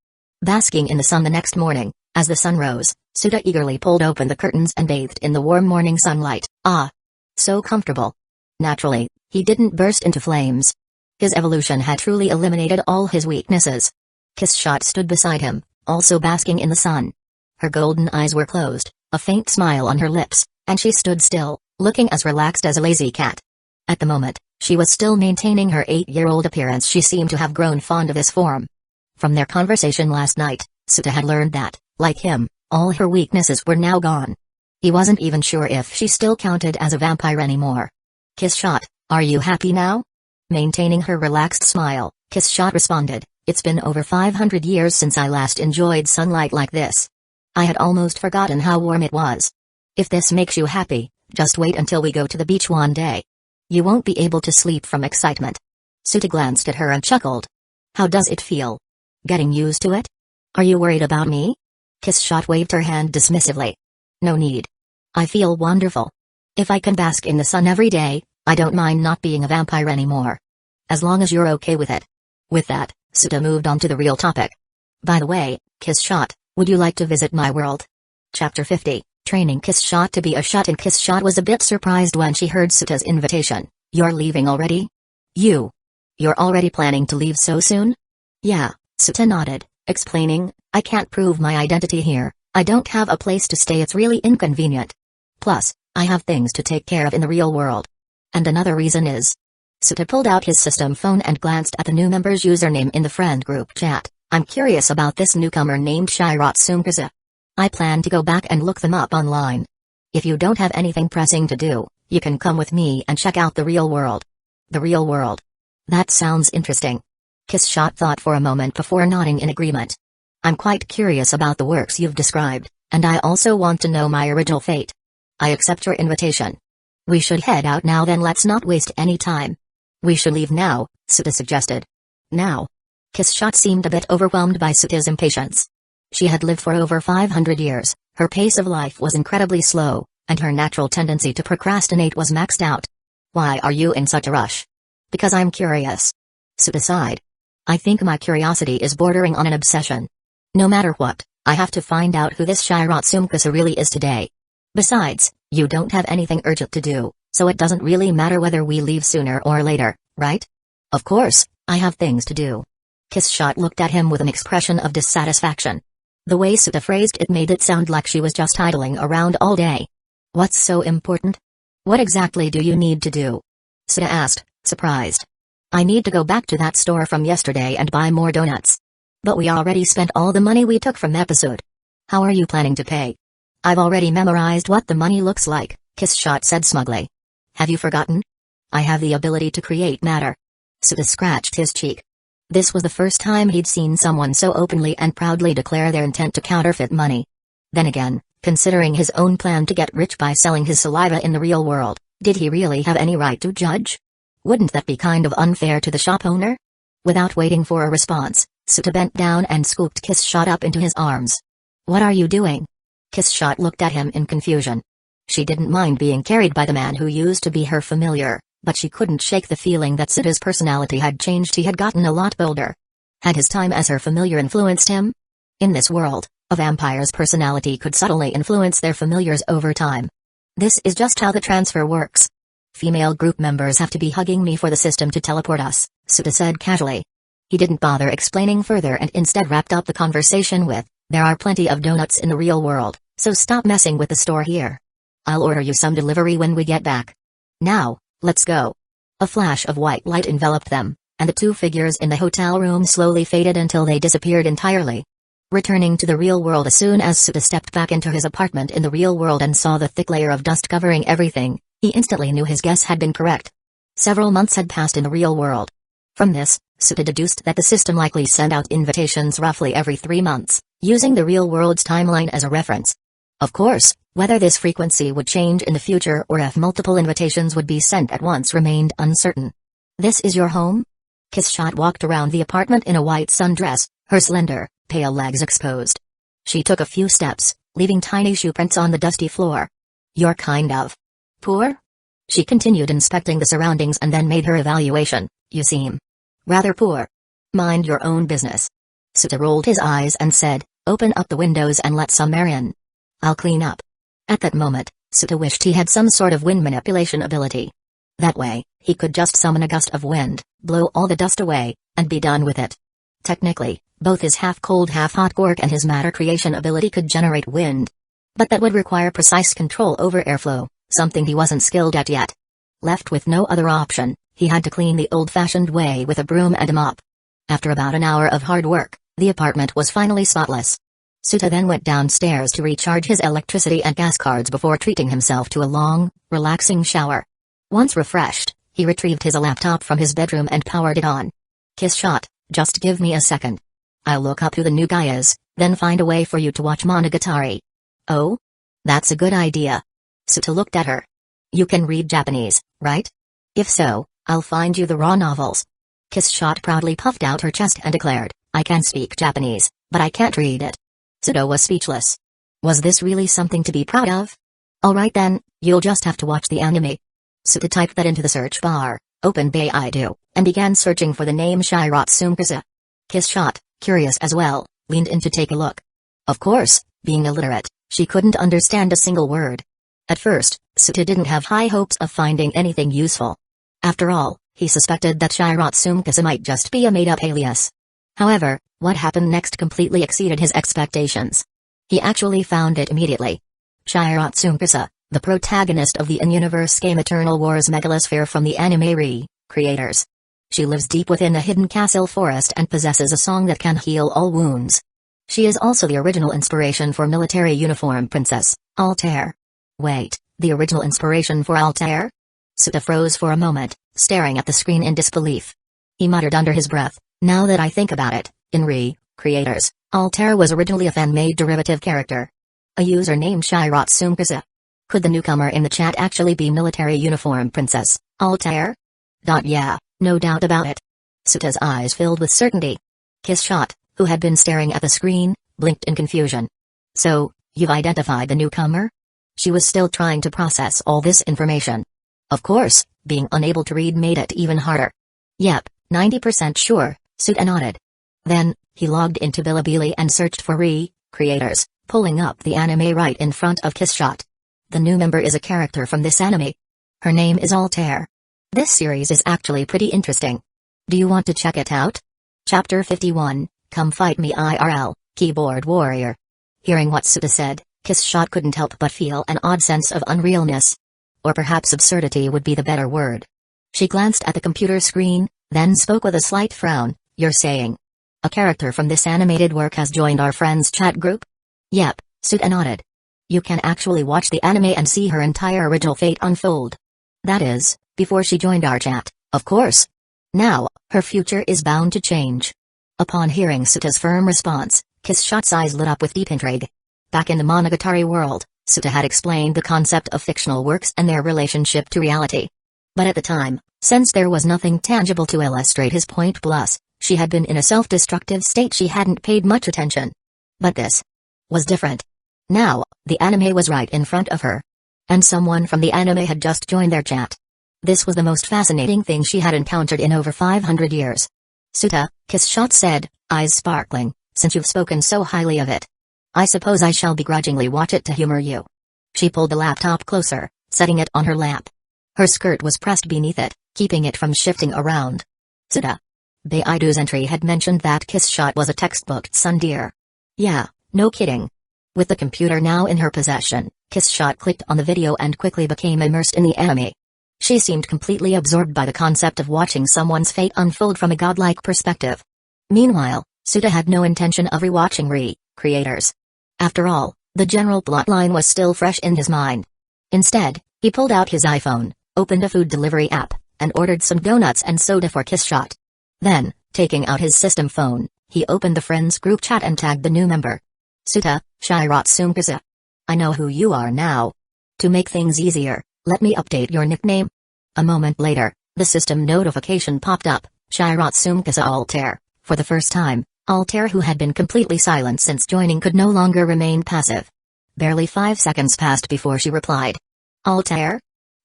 Basking in the sun the next morning, as the sun rose, Suta eagerly pulled open the curtains and bathed in the warm morning sunlight. Ah! So comfortable. Naturally, he didn't burst into flames. His evolution had truly eliminated all his weaknesses. Kiss Shot stood beside him, also basking in the sun. Her golden eyes were closed, a faint smile on her lips, and she stood still, looking as relaxed as a lazy cat. At the moment, she was still maintaining her 8-year-old appearance. She seemed to have grown fond of this form. From their conversation last night, Suta had learned that, like him, all her weaknesses were now gone. He wasn't even sure if she still counted as a vampire anymore. Kiss Shot, are you happy now? Maintaining her relaxed smile, Kiss Shot responded, it's been over 500 years since I last enjoyed sunlight like this. I had almost forgotten how warm it was. If this makes you happy, just wait until we go to the beach one day. You won't be able to sleep from excitement. Suta glanced at her and chuckled. How does it feel? Getting used to it? Are you worried about me? Kiss Shot waved her hand dismissively. No need. I feel wonderful. If I can bask in the sun every day, I don't mind not being a vampire anymore. As long as you're okay with it. With that, Suta moved on to the real topic. By the way, Kiss Shot, would you like to visit my world? Chapter 50, Training Kiss Shot to be a shut-in. Kiss Shot was a bit surprised when she heard Suta's invitation. You're leaving already? You're already planning to leave so soon? Yeah, Suta nodded, explaining, I can't prove my identity here, I don't have a place to stay, it's really inconvenient. Plus, I have things to take care of in the real world. And another reason is... Suta pulled out his system phone and glanced at the new member's username in the friend group chat. I'm curious about this newcomer named Shirotsume. I plan to go back and look them up online. If you don't have anything pressing to do, you can come with me and check out the real world. The real world. That sounds interesting. Kiss Shot thought for a moment before nodding in agreement. I'm quite curious about the works you've described, and I also want to know my original fate. I accept your invitation. We should head out now then, let's not waste any time. We should leave now, Suta suggested. Now? Kiss Shot seemed a bit overwhelmed by Suta's impatience. She had lived for over 500 years, her pace of life was incredibly slow, and her natural tendency to procrastinate was maxed out. Why are you in such a rush? Because I'm curious. Suta sighed. I think my curiosity is bordering on an obsession. No matter what, I have to find out who this Shirotsume really is today. Besides, You don't have anything urgent to do, so it doesn't really matter whether we leave sooner or later, right? Of course, I have things to do. Kissshot looked at him with an expression of dissatisfaction. The way Suta phrased it made it sound like she was just idling around all day. What's so important? What exactly do you need to do? Suta asked, surprised. I need to go back to that store from yesterday and buy more donuts. But we already spent all the money we took from the episode. How are you planning to pay? I've already memorized what the money looks like, Kissshot said smugly. Have you forgotten? I have the ability to create matter. Suta scratched his cheek. This was the first time he'd seen someone so openly and proudly declare their intent to counterfeit money. Then again, considering his own plan to get rich by selling his saliva in the real world, did he really have any right to judge? Wouldn't that be kind of unfair to the shop owner? Without waiting for a response, Suta bent down and scooped Kissshot up into his arms. What are you doing? Kissshot looked at him in confusion. She didn't mind being carried by the man who used to be her familiar, but she couldn't shake the feeling that Suta's personality had changed. He had gotten a lot bolder. Had his time as her familiar influenced him? In this world, a vampire's personality could subtly influence their familiars over time. This is just how the transfer works. Female group members have to be hugging me for the system to teleport us, Suta said casually. He didn't bother explaining further and instead wrapped up the conversation with, there are plenty of donuts in the real world, so stop messing with the store here. I'll order you some delivery when we get back. Now, let's go. A flash of white light enveloped them, and the two figures in the hotel room slowly faded until they disappeared entirely. Returning to the real world as soon as Suta stepped back into his apartment in the real world and saw the thick layer of dust covering everything, he instantly knew his guess had been correct. Several months had passed in the real world. From this, Suta deduced that the system likely sent out invitations roughly every 3 months, using the real world's timeline as a reference. Of course, whether this frequency would change in the future or if multiple invitations would be sent at once remained uncertain. This is your home? Kissshot walked around the apartment in a white sundress, her slender, pale legs exposed. She took a few steps, leaving tiny shoe prints on the dusty floor. You're kind of poor? She continued inspecting the surroundings and then made her evaluation. You seem rather poor. Mind your own business. Suta rolled his eyes and said, open up the windows and let some air in. I'll clean up. At that moment, Suta wished he had some sort of wind manipulation ability. That way, he could just summon a gust of wind, blow all the dust away, and be done with it. Technically, both his half-cold half-hot quirk and his matter creation ability could generate wind. But that would require precise control over airflow, something he wasn't skilled at yet. Left with no other option, he had to clean the old-fashioned way with a broom and a mop. After about an hour of hard work, the apartment was finally spotless. Suta then went downstairs to recharge his electricity and gas cards before treating himself to a long, relaxing shower. Once refreshed, he retrieved his laptop from his bedroom and powered it on. Kissshot, just give me a second. I'll look up who the new guy is, then find a way for you to watch Monogatari. Oh? That's a good idea. Suta looked at her. You can read Japanese, right? If so, I'll find you the raw novels. Kissshot proudly puffed out her chest and declared, I can speak Japanese, but I can't read it. Suta was speechless. Was this really something to be proud of? Alright then, you'll just have to watch the anime. Suta typed that into the search bar, opened Baidu, and began searching for the name Shiratsumkasa. Kissshot, curious as well, leaned in to take a look. Of course, being illiterate, she couldn't understand a single word. At first, Suta didn't have high hopes of finding anything useful. After all, he suspected that Shiratsumkasa might just be a made-up alias. However, what happened next completely exceeded his expectations. He actually found it immediately. Shiratsumkasa, the protagonist of the in-universe game Eternal Wars Megalosphere from the anime creators. She lives deep within a hidden castle forest and possesses a song that can heal all wounds. She is also the original inspiration for military uniform princess, Altair. Wait, the original inspiration for Altair? Suta froze for a moment, staring at the screen in disbelief. He muttered under his breath, now that I think about it, in creators, Altair was originally a fan-made derivative character. A user named Shiratsumkasa. Could the newcomer in the chat actually be military uniform princess, Altair? Yeah, no doubt about it. Suta's eyes filled with certainty. Kissshot, who had been staring at the screen, blinked in confusion. So, you've identified the newcomer? She was still trying to process all this information. Of course, being unable to read made it even harder. Yep, 90% sure, Suta nodded. Then, he logged into Bilibili and searched for creators, pulling up the anime right in front of Kissshot. The new member is a character from this anime. Her name is Altair. This series is actually pretty interesting. Do you want to check it out? Chapter 51, Come Fight Me IRL, Keyboard Warrior. Hearing what Suta said, Kiss Shot couldn't help but feel an odd sense of unrealness. Or perhaps absurdity would be the better word. She glanced at the computer screen, then spoke with a slight frown. You're saying a character from this animated work has joined our friends' chat group? Yep, Suta nodded. You can actually watch the anime and see her entire original fate unfold. That is, before she joined our chat, of course. Now, her future is bound to change. Upon hearing Suta's firm response, Kiss Shot's eyes lit up with deep intrigue. Back in the Monogatari world, Suta had explained the concept of fictional works and their relationship to reality. But at the time, since there was nothing tangible to illustrate his point, plus, she had been in a self-destructive state, she hadn't paid much attention. But this was different. Now, the anime was right in front of her. And someone from the anime had just joined their chat. This was the most fascinating thing she had encountered in over 500 years. Suta, Kiss Shot said, eyes sparkling, since you've spoken so highly of it, I suppose I shall begrudgingly watch it to humor you. She pulled the laptop closer, setting it on her lap. Her skirt was pressed beneath it, keeping it from shifting around. Suta. Baidu's entry had mentioned that Kiss Shot was a textbook tsundere. Yeah, no kidding. With the computer now in her possession, Kiss Shot clicked on the video and quickly became immersed in the anime. She seemed completely absorbed by the concept of watching someone's fate unfold from a godlike perspective. Meanwhile, Suta had no intention of rewatching Creators. After all, the general plotline was still fresh in his mind. Instead, he pulled out his iPhone, opened a food delivery app, and ordered some donuts and soda for Kiss Shot. Then, taking out his system phone, he opened the friends group chat and tagged the new member. Suta, Shirotsume. I know who you are now. To make things easier, let me update your nickname. A moment later, the system notification popped up, Shirotsume Altair. For the first time, Altair, who had been completely silent since joining, could no longer remain passive. Barely 5 seconds passed before she replied. Altair?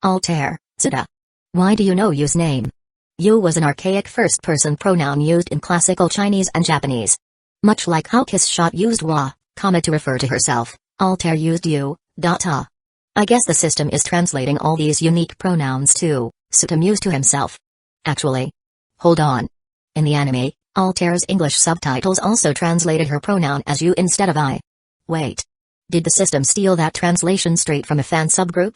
Altair, Suta. Why do you know Yu's name? Yu was an archaic first-person pronoun used in classical Chinese and Japanese. Much like how Kiss Shot used wa, to refer to herself, Altair used yu, ta. I guess the system is translating all these unique pronouns too, Suta mused to himself. Actually. Hold on. In the anime, Altair's English subtitles also translated her pronoun as you instead of I. Wait. Did the system steal that translation straight from a fan subgroup?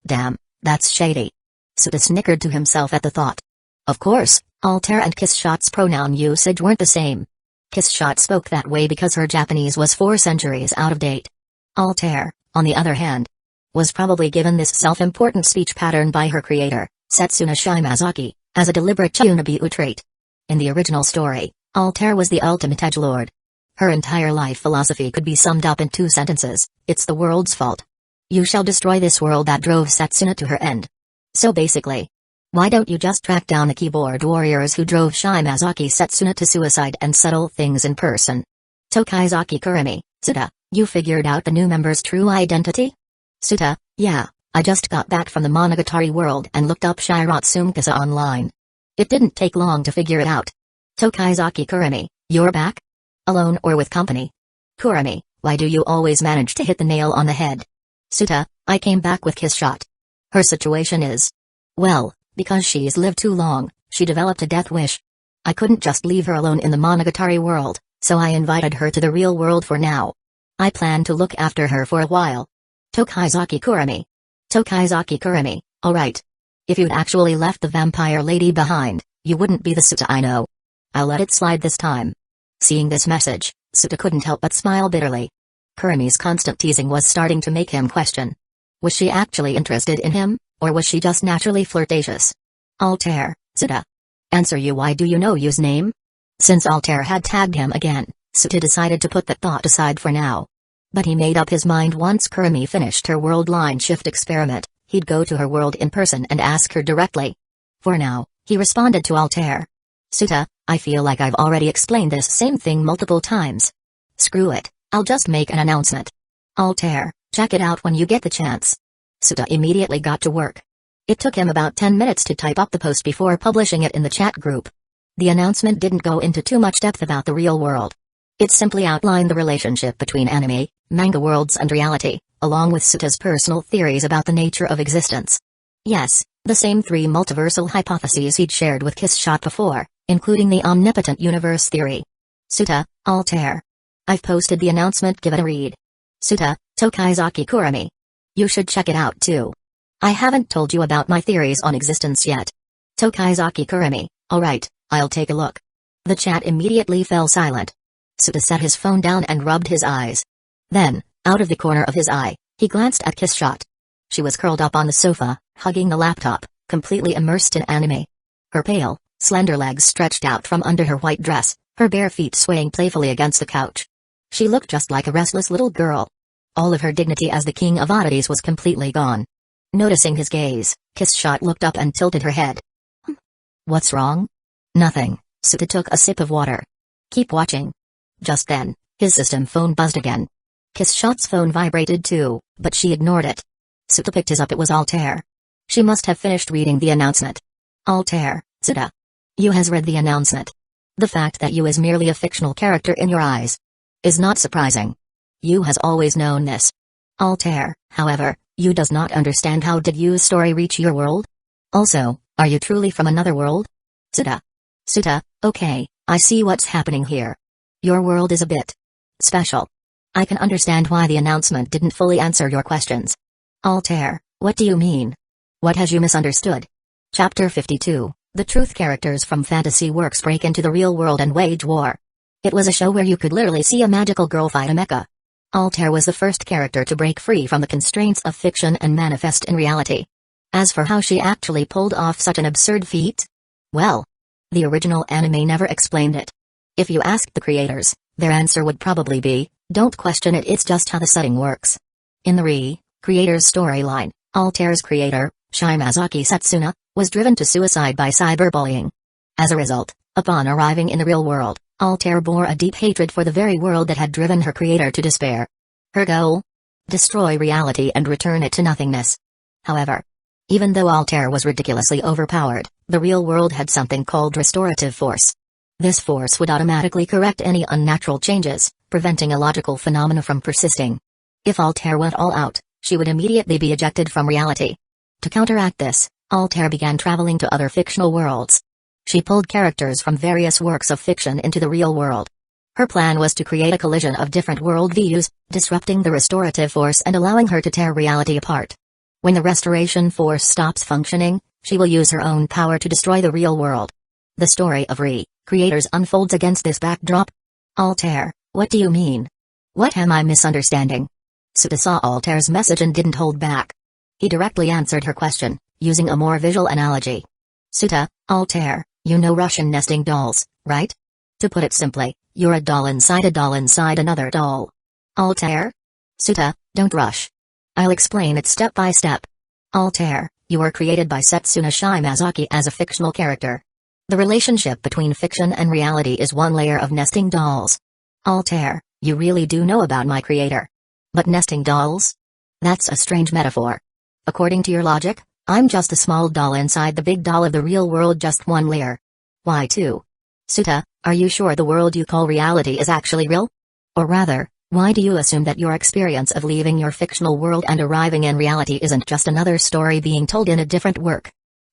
Damn, that's shady. Suta snickered to himself at the thought. Of course, Altair and Kiss Shot's pronoun usage weren't the same. Kiss Shot spoke that way because her Japanese was 4 centuries out of date. Altair, on the other hand, was probably given this self-important speech pattern by her creator, Setsuna Shimazaki, as a deliberate Chunabiu trait. In the original story, Altair was the ultimate edgelord. Her entire life philosophy could be summed up in 2 sentences: it's the world's fault. You shall destroy this world that drove Setsuna to her end. So basically, why don't you just track down the keyboard warriors who drove Shimazaki Setsuna to suicide and settle things in person? Tokaizaki Kurumi, Suta, you figured out the new member's true identity? Suta, yeah, I just got back from the Monogatari world and looked up Shirotsume online. It didn't take long to figure it out. Tokaizaki Kurumi, you're back? Alone or with company? Kurumi, why do you always manage to hit the nail on the head? Suta, I came back with Kiss Shot. Her situation is, well, because she's lived too long, she developed a death wish. I couldn't just leave her alone in the Monogatari world, so I invited her to the real world for now. I plan to look after her for a while. Tokaizaki Kurumi. Tokaizaki Kurumi, alright. If you'd actually left the vampire lady behind, you wouldn't be the Suta I know. I'll let it slide this time. Seeing this message, Suta couldn't help but smile bitterly. Kurumi's constant teasing was starting to make him question. Was she actually interested in him, or was she just naturally flirtatious? Altair, Suta. Answer you. Why do you know Yu's name? Since Altair had tagged him again, Suta decided to put that thought aside for now. But he made up his mind once Kurumi finished her world line shift experiment, he'd go to her world in person and ask her directly. For now, he responded to Altair. Suta, I feel like I've already explained this same thing multiple times. Screw it, I'll just make an announcement. Altair, check it out when you get the chance. Suta immediately got to work. It took him about 10 minutes to type up the post before publishing it in the chat group. The announcement didn't go into too much depth about the real world. It simply outlined the relationship between anime, manga worlds and reality, along with Suta's personal theories about the nature of existence. Yes, the same 3 multiversal hypotheses he'd shared with Kiss Shot before, including the omnipotent universe theory. Suta, Altair. I've posted the announcement, give it a read. Suta, Tokaizaki Kurami. You should check it out too. I haven't told you about my theories on existence yet. Tokaizaki Kurami, alright, I'll take a look. The chat immediately fell silent. Suta set his phone down and rubbed his eyes. Then, out of the corner of his eye, he glanced at Kiss Shot. She was curled up on the sofa, hugging the laptop, completely immersed in anime. Her pale, slender legs stretched out from under her white dress, her bare feet swaying playfully against the couch. She looked just like a restless little girl. All of her dignity as the king of oddities was completely gone. Noticing his gaze, Kiss Shot looked up and tilted her head. What's wrong? Nothing. Suta took a sip of water. Keep watching. Just then, his system phone buzzed again. Kiss Shot's phone vibrated too, but she ignored it. Suta picked his up. It was Altair. She must have finished reading the announcement. Altair, Suta. You has read the announcement. The fact that you is merely a fictional character in your eyes is not surprising. You has always known this. Altair, however, you does not understand how did you's story reach your world? Also, are you truly from another world? Suta. Suta, okay, I see what's happening here. Your world is a bit special. I can understand why the announcement didn't fully answer your questions. Altair, what do you mean? What has you misunderstood? Chapter 52, The Truth. Characters from fantasy works break into the real world and wage war. It was a show where you could literally see a magical girl fight a mecha. Altair was the first character to break free from the constraints of fiction and manifest in reality. As for how she actually pulled off such an absurd feat, well, the original anime never explained it. If you asked the creators, their answer would probably be, don't question it, it's just how the setting works. In the creator's storyline, Altair's creator, Shimazaki Setsuna, was driven to suicide by cyberbullying. As a result, upon arriving in the real world, Altair bore a deep hatred for the very world that had driven her creator to despair. Her goal? Destroy reality and return it to nothingness. However, even though Altair was ridiculously overpowered, the real world had something called restorative force. This force would automatically correct any unnatural changes, preventing illogical phenomena from persisting. If Altair went all out, she would immediately be ejected from reality. To counteract this, Altair began traveling to other fictional worlds. She pulled characters from various works of fiction into the real world. Her plan was to create a collision of different worldviews, disrupting the restorative force and allowing her to tear reality apart. When the restoration force stops functioning, she will use her own power to destroy the real world. The story of creators unfolds against this backdrop. Altair, what do you mean? What am I misunderstanding? Suta saw Altair's message and didn't hold back. He directly answered her question, using a more visual analogy. Suta, Altair, you know Russian nesting dolls, right? To put it simply, you're a doll inside another doll. Altair? Suta, don't rush. I'll explain it step by step. Altair, you were created by Setsuna Shimazaki as a fictional character. The relationship between fiction and reality is one layer of nesting dolls. Altair, you really do know about my creator. But nesting dolls? That's a strange metaphor. According to your logic, I'm just a small doll inside the big doll of the real world, just one layer. Why two? Suta, are you sure the world you call reality is actually real? Or rather, why do you assume that your experience of leaving your fictional world and arriving in reality isn't just another story being told in a different work?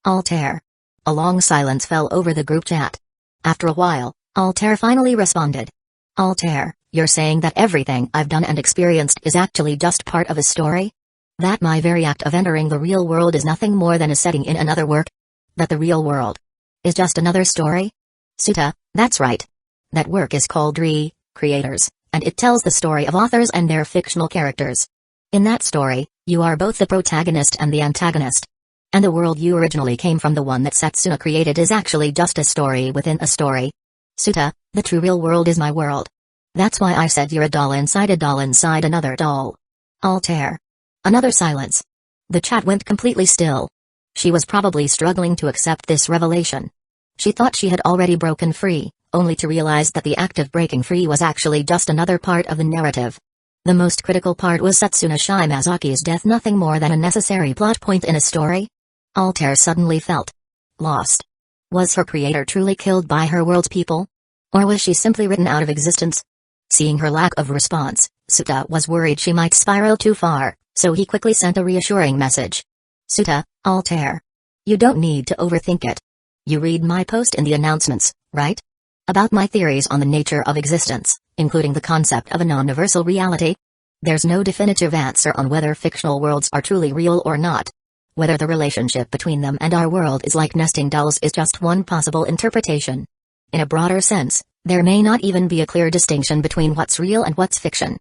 Altair. A long silence fell over the group chat. After a while, Altair finally responded. Altair, you're saying that everything I've done and experienced is actually just part of a story? That my very act of entering the real world is nothing more than a setting in another work? That the real world is just another story? Suta, that's right. That work is called Creators, and it tells the story of authors and their fictional characters. In that story, you are both the protagonist and the antagonist. And the world you originally came from, the one that Setsuna created, is actually just a story within a story. Suta, the true real world is my world. That's why I said you're a doll inside another doll. Altair. Another silence. The chat went completely still. She was probably struggling to accept this revelation. She thought she had already broken free, only to realize that the act of breaking free was actually just another part of the narrative. The most critical part was Setsuna Shimazaki's death, nothing more than a necessary plot point in a story. Altair suddenly felt lost. Was her creator truly killed by her world's people? Or was she simply written out of existence? Seeing her lack of response, Suta was worried she might spiral too far, so he quickly sent a reassuring message. Suta, Altair. You don't need to overthink it. You read my post in the announcements, right? About my theories on the nature of existence, including the concept of a non-universal reality. There's no definitive answer on whether fictional worlds are truly real or not. Whether the relationship between them and our world is like nesting dolls is just one possible interpretation. In a broader sense, there may not even be a clear distinction between what's real and what's fiction.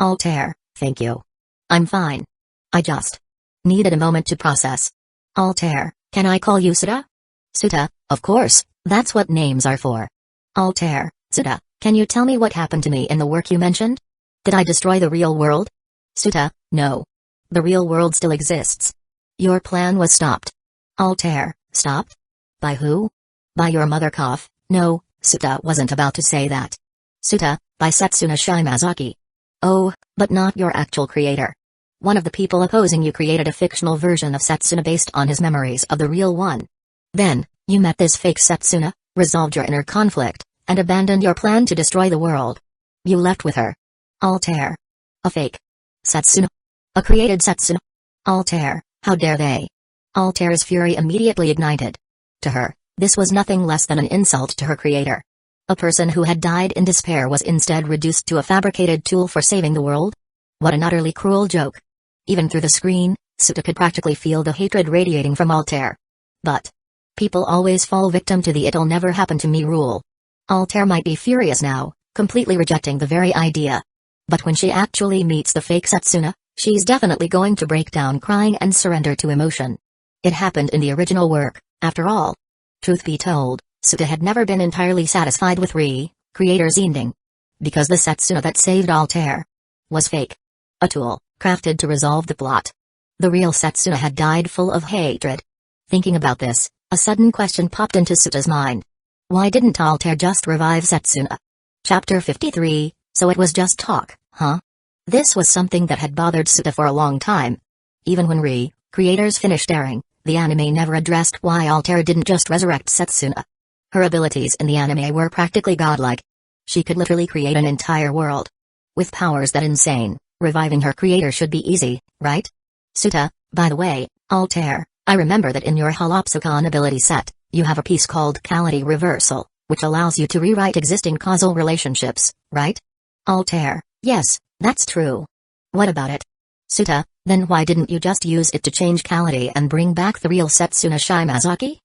Altair, thank you. I'm fine. I just needed a moment to process. Altair, can I call you Suta? Suta, of course, that's what names are for. Altair, Suta, can you tell me what happened to me in the work you mentioned? Did I destroy the real world? Suta, no. The real world still exists. Your plan was stopped. Altair, stopped? By who? By your mother. Cough. No, Suta wasn't about to say that. Suta, by Setsuna Shimazaki. Oh, but not your actual creator. One of the people opposing you created a fictional version of Setsuna based on his memories of the real one. Then, you met this fake Setsuna, resolved your inner conflict, and abandoned your plan to destroy the world. You left with her. Altair. A fake Setsuna. A created Setsuna. Altair, how dare they? Altair's fury immediately ignited. To her, this was nothing less than an insult to her creator. A person who had died in despair was instead reduced to a fabricated tool for saving the world? What an utterly cruel joke. Even through the screen, Suta could practically feel the hatred radiating from Altair. But people always fall victim to the "it'll never happen to me" rule. Altair might be furious now, completely rejecting the very idea. But when she actually meets the fake Setsuna, she's definitely going to break down crying and surrender to emotion. It happened in the original work, after all. Truth be told, Suta had never been entirely satisfied with Creator's ending. Because the Setsuna that saved Altair was fake. A tool, crafted to resolve the plot. The real Setsuna had died full of hatred. Thinking about this, a sudden question popped into Suta's mind. Why didn't Altair just revive Setsuna? Chapter 53, so it was just talk, huh? This was something that had bothered Suta for a long time. Even when Creators finished airing, the anime never addressed why Altair didn't just resurrect Setsuna. Her abilities in the anime were practically godlike. She could literally create an entire world. With powers that insane, reviving her creator should be easy, right? Suta, by the way, Altair, I remember that in your Holopsicon ability set, you have a piece called Cality Reversal, which allows you to rewrite existing causal relationships, right? Altair, yes, that's true. What about it? Suta, then why didn't you just use it to change Cality and bring back the real Setsuna Shimazaki?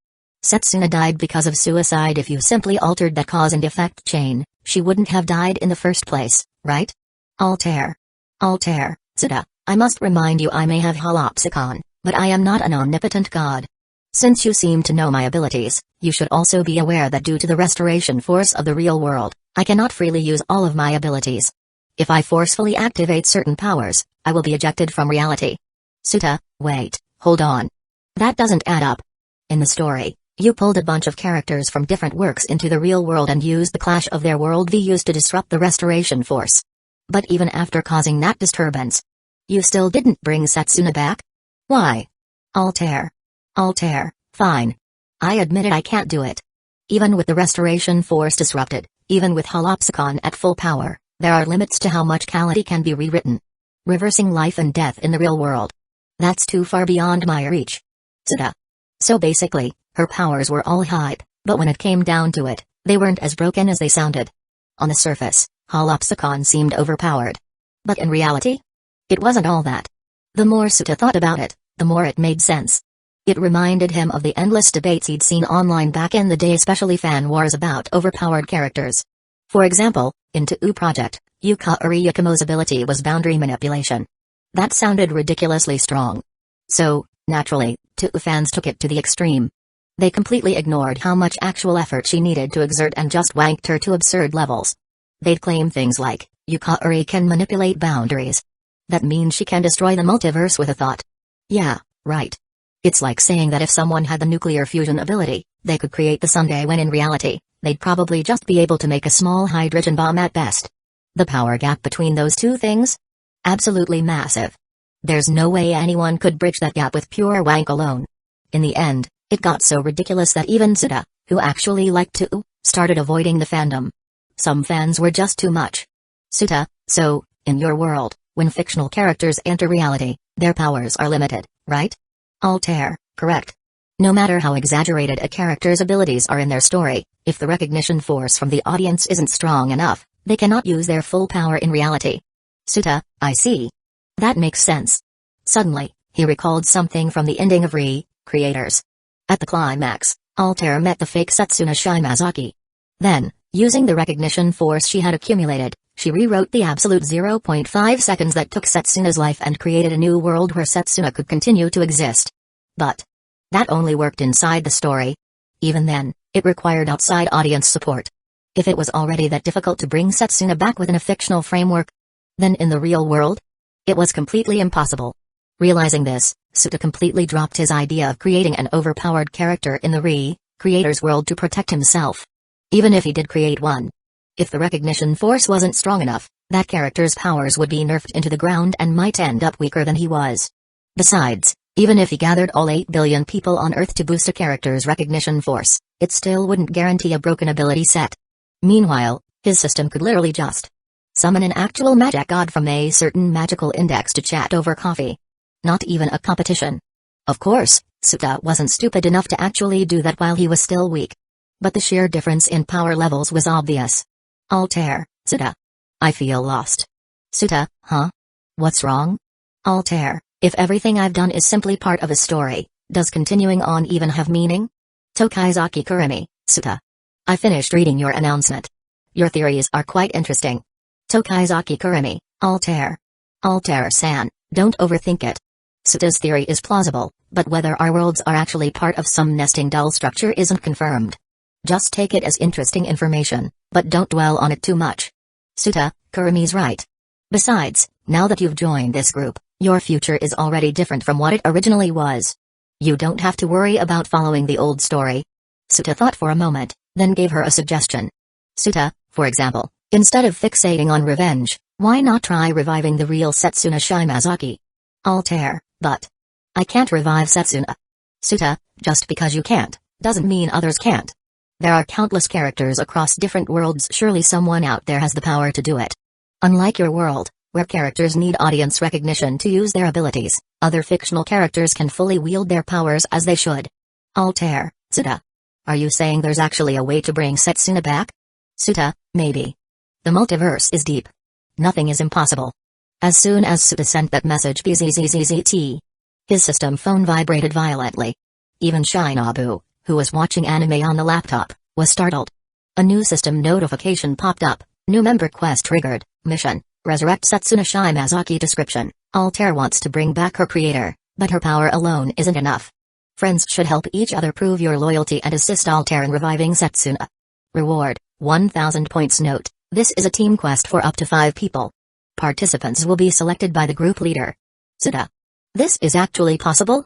Setsuna died because of suicide. If you simply altered that cause and effect chain, she wouldn't have died in the first place, right? Altair, Suta, I must remind you I may have Holopsicon, but I am not an omnipotent god. Since you seem to know my abilities, you should also be aware that due to the restoration force of the real world, I cannot freely use all of my abilities. If I forcefully activate certain powers, I will be ejected from reality. Suta, wait, hold on. That doesn't add up. In the story, you pulled a bunch of characters from different works into the real world and used the clash of their worldviews to disrupt the restoration force. But even after causing that disturbance, you still didn't bring Setsuna back? Why? Altair, fine. I admit it, I can't do it. Even with the restoration force disrupted, even with Holopsicon at full power, there are limits to how much Cality can be rewritten. Reversing life and death in the real world. That's too far beyond my reach. Suta. So basically, her powers were all hype, but when it came down to it, they weren't as broken as they sounded. On the surface, Holopsicon seemed overpowered. But in reality? It wasn't all that. The more Suta thought about it, the more it made sense. It reminded him of the endless debates he'd seen online back in the day, especially fan wars about overpowered characters. For example, in To Project, Yuka Uriyukumo's ability was boundary manipulation. That sounded ridiculously strong. So, naturally, To fans took it to the extreme. They completely ignored how much actual effort she needed to exert and just wanked her to absurd levels. They'd claim things like, Yuka Uri can manipulate boundaries. That means she can destroy the multiverse with a thought. Yeah, right. It's like saying that if someone had the nuclear fusion ability, they could create the sundae when in reality, they'd probably just be able to make a small hydrogen bomb at best. The power gap between those two things? Absolutely massive. There's no way anyone could bridge that gap with pure wank alone. In the end, it got so ridiculous that even Suta, who actually liked To, started avoiding the fandom. Some fans were just too much. Suta, so, in your world, When fictional characters enter reality, their powers are limited, right? Altair, correct. No matter how exaggerated a character's abilities are in their story, if the recognition force from the audience isn't strong enough, they cannot use their full power in reality. Suta, I see. That makes sense. Suddenly, he recalled something from the ending of Creators. At the climax, Altair met the fake Setsuna Shimazaki. Then, using the recognition force she had accumulated, she rewrote the absolute 0.5 seconds that took Setsuna's life and created a new world where Setsuna could continue to exist. But that only worked inside the story. Even then, it required outside audience support. If it was already that difficult to bring Setsuna back within a fictional framework, then in the real world, it was completely impossible. Realizing this, Suta completely dropped his idea of creating an overpowered character in the Creators world to protect himself. Even if he did create one, if the recognition force wasn't strong enough, that character's powers would be nerfed into the ground and might end up weaker than he was. Besides, even if he gathered all 8 billion people on Earth to boost a character's recognition force, it still wouldn't guarantee a broken ability set. Meanwhile, his system could literally just summon an actual magic god from a certain magical index to chat over coffee. Not even a competition. Of course, Suta wasn't stupid enough to actually do that while he was still weak. But the sheer difference in power levels was obvious. Altair, Suta. I feel lost. Suta, huh? What's wrong? Altair, if everything I've done is simply part of a story, does continuing on even have meaning? Tokaizaki Kurumi, Suta. I finished reading your announcement. Your theories are quite interesting. Tokaizaki Kurumi, Altair. Altair-san, don't overthink it. Suta's theory is plausible, but whether our worlds are actually part of some nesting doll structure isn't confirmed. Just take it as interesting information, but don't dwell on it too much. Suta, Kurumi's right. Besides, now that you've joined this group, your future is already different from what it originally was. You don't have to worry about following the old story. Suta thought for a moment, then gave her a suggestion. Suta, for example, instead of fixating on revenge, why not try reviving the real Setsuna Shimazaki? Altair, but I can't revive Setsuna. Suta, just because you can't, doesn't mean others can't. There are countless characters across different worlds. Surely someone out there has the power to do it. Unlike your world, where characters need audience recognition to use their abilities, other fictional characters can fully wield their powers as they should. Altair, Suta. Are you saying there's actually a way to bring Setsuna back? Suta, maybe. The multiverse is deep. Nothing is impossible. As soon as Suta sent that message bzzzt, his system phone vibrated violently. Even Shinobu, who was watching anime on the laptop, was startled. A new system notification popped up. New member quest triggered. Mission: Resurrect Setsuna Shimazaki. Description: Altair wants to bring back her creator, but her power alone isn't enough. Friends should help each other. Prove your loyalty and assist Altair in reviving Setsuna. Reward: 1,000 points. Note: this is a team quest for up to 5 people. Participants will be selected by the group leader. Suta. This is actually possible?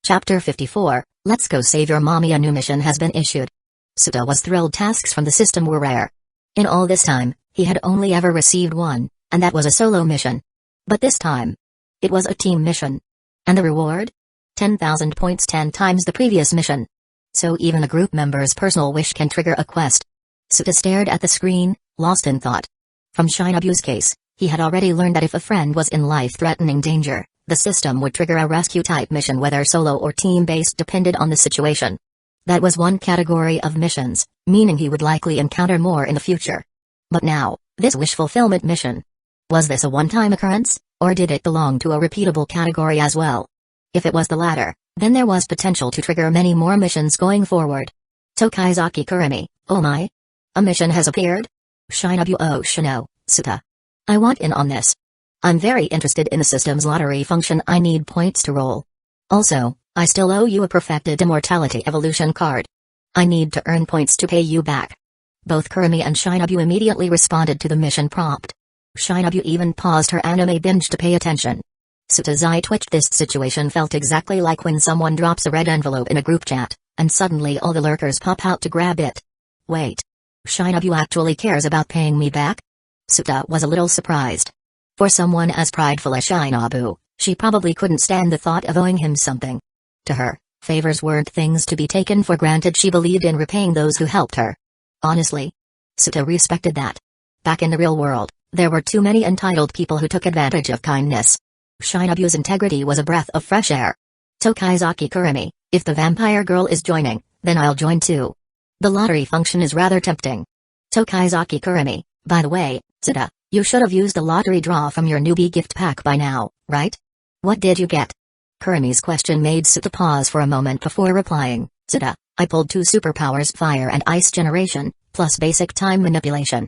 Chapter 54, Let's Go Save Your Mommy. A new mission has been issued. Suta was thrilled. Tasks from the system were rare. In all this time, he had only ever received one, and that was a solo mission. But this time, it was a team mission. And the reward? 10,000 points, 10 times the previous mission. So even a group member's personal wish can trigger a quest. Suta stared at the screen, lost in thought. From Shinobu's case, he had already learned that if a friend was in life-threatening danger, the system would trigger a rescue-type mission, whether solo or team-based, depended on the situation. That was one category of missions, meaning he would likely encounter more in the future. But now, this wish fulfillment mission. Was this a one-time occurrence, or did it belong to a repeatable category as well? If it was the latter, then there was potential to trigger many more missions going forward. Tokaizaki Kurumi, oh my! A mission has appeared? Shinobu oh Shino, Suta. I want in on this. I'm very interested in the system's lottery function. I need points to roll. Also, I still owe you a perfected immortality evolution card. I need to earn points to pay you back. Both Kurumi and Shinobu immediately responded to the mission prompt. Shinobu even paused her anime binge to pay attention. Suta's eye twitched. This situation felt exactly like when someone drops a red envelope in a group chat, and suddenly all the lurkers pop out to grab it. Wait. Shinobu actually cares about paying me back? Suta was a little surprised. For someone as prideful as Shinobu, she probably couldn't stand the thought of owing him something. To her, favors weren't things to be taken for granted. She believed in repaying those who helped her. Honestly, Suta respected that. Back in the real world, There were too many entitled people who took advantage of kindness. Shinobu's integrity was a breath of fresh air. Tokizaki Kurumi, if the vampire girl is joining, then I'll join too. The lottery function is rather tempting. Tokizaki Kurumi, by the way, Tsuda, you should have used the lottery draw from your newbie gift pack by now, right? What did you get? Kurumi's question made Tsuda pause for a moment before replying. Tsuda, I pulled 2 superpowers, fire and ice generation, plus basic time manipulation.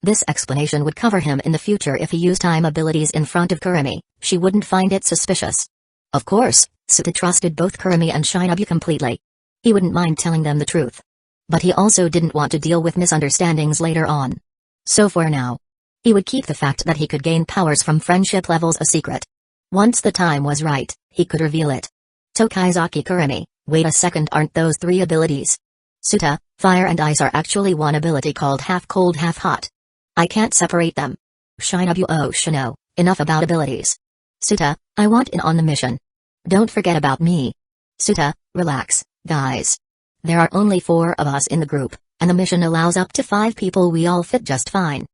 This explanation would cover him in the future if he used time abilities in front of Kurumi. She wouldn't find it suspicious. Of course, Tsuda trusted both Kurumi and Shinobu completely. He wouldn't mind telling them the truth. But he also didn't want to deal with misunderstandings later on. So for now, he would keep the fact that he could gain powers from friendship levels a secret. Once the time was right, he could reveal it. Tokizaki Kurumi, wait a second, aren't those 3 abilities? Tsuda, fire and ice are actually one ability called half cold half hot. I can't separate them. Shinobu, oh Shino, enough about abilities. Tsuda, I want in on the mission. Don't forget about me. Tsuda, relax, guys. There are only 4 of us in the group, and the mission allows up to 5 people. We all fit just fine.